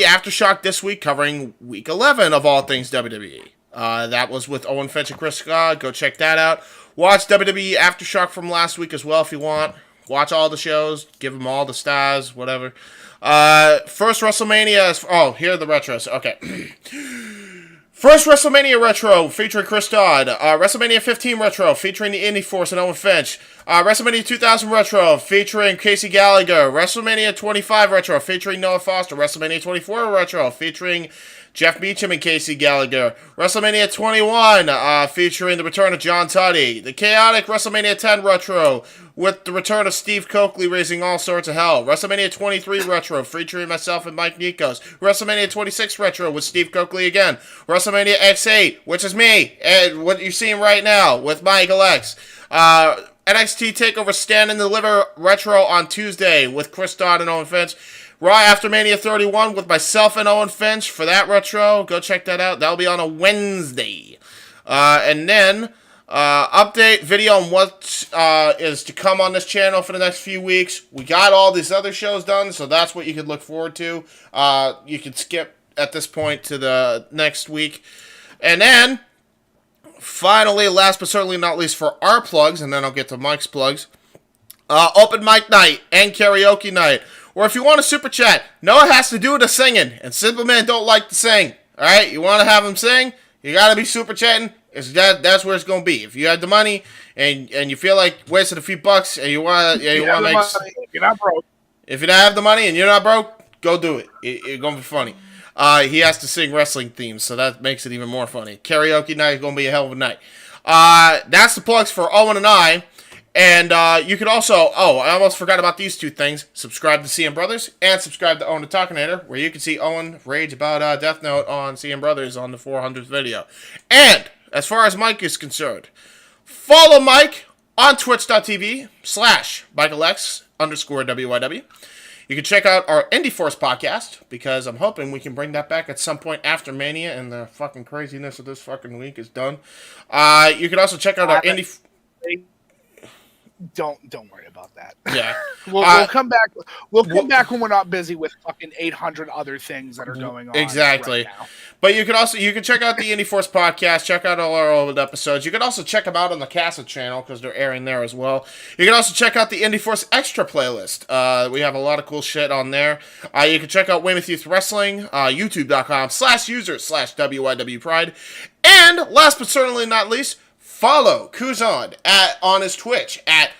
Aftershock this week, covering Week 11 of all things WWE. That was with Owen Finch and Chris Scott. Go check that out. Watch WWE Aftershock from last week as well if you want. Watch all the shows. Give them all the stars, whatever. First WrestleMania is... Oh, here are the retros. Okay. First WrestleMania Retro featuring Chris Dodd. WrestleMania 15 Retro featuring the Indie Force and Owen Finch. WrestleMania 2000 Retro featuring Casey Gallagher. WrestleMania 25 Retro featuring Noah Foster. WrestleMania 24 Retro featuring Jeff Meacham and Casey Gallagher. WrestleMania 21 featuring the return of John Tuddy. The Chaotic WrestleMania 10 Retro with the return of Steve Coakley raising all sorts of hell. WrestleMania 23 Retro featuring myself and Mike Nikos. WrestleMania 26 Retro with Steve Coakley again. WrestleMania X8, which is me, and what you're seeing right now with Michael X. NXT TakeOver Stand and Deliver Retro on Tuesday with Chris Dodd and Owen Finch. Raw After Mania 31 with myself and Owen Finch for that retro. Go check that out. That'll be on a Wednesday. And then, update video on what is to come on this channel for the next few weeks. We got all these other shows done, so that's what you could look forward to. You can skip at this point to the next week. And then, finally, last but certainly not least for our plugs, and then I'll get to Mike's plugs. Open mic night and karaoke night. Or if you want to super chat, Noah has to do the singing, and Simple Man don't like to sing. All right, you want to have him sing? You got to be super chatting. That's where it's gonna be. If you have the money and you feel like wasting a few bucks and you want to make, you're not broke. If you don't have the money and you're not broke, go do it. It's gonna be funny. He has to sing wrestling themes, so that makes it even more funny. Karaoke night is gonna be a hell of a night. That's the plugs for Owen and I. And you could also, I almost forgot about these two things. Subscribe to CM Brothers and subscribe to Owen the Talkinator, where you can see Owen rage about Death Note on CM Brothers on the 400th video. And as far as Mike is concerned, follow Mike on twitch.tv/MichaelX_WYW. You can check out our Indie Force podcast, because I'm hoping we can bring that back at some point after Mania and the fucking craziness of this fucking week is done. You can also check out our Indie... Don't worry about that. Yeah, we'll come back. We'll come back when we're not busy with fucking 800 other things that are going on. Exactly. Right now. But you can check out the Indie Force podcast. Check out all our old episodes. You can also check them out on the Casa channel because they're airing there as well. You can also check out the Indie Force Extra playlist. We have a lot of cool shit on there. You can check out Weymouth Youth Wrestling, YouTube.com/user/WYW Pride. And last but certainly not least, follow Kuzan on his Twitch at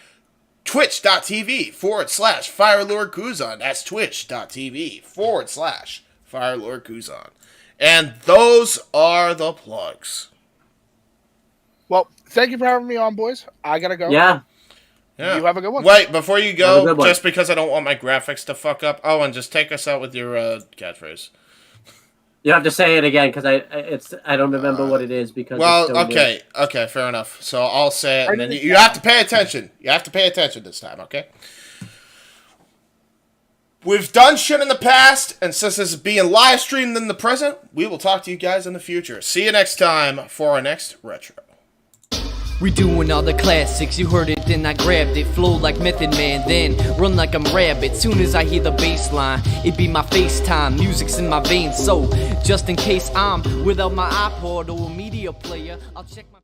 twitch.tv/FireLord Kuzan. That's twitch.tv/FireLord Kuzan. And those are the plugs. Well, thank you for having me on, boys. I gotta go. Yeah. You have a good one. Wait, before you go, just because I don't want my graphics to fuck up, and just take us out with your catchphrase. You have to say it again because I don't remember what it is because. Well, okay, fair enough. So I'll say it, and then you have to pay attention. You have to pay attention this time, okay? We've done shit in the past, and since this is being live streamed in the present, we will talk to you guys in the future. See you next time for our next retro. Redoing all the classics, you heard it, then I grabbed it. Flow like Method Man, then run like I'm Rabbit. Soon as I hear the bass line, it be my FaceTime. Music's in my veins, so just in case I'm without my iPod or a media player, I'll check my...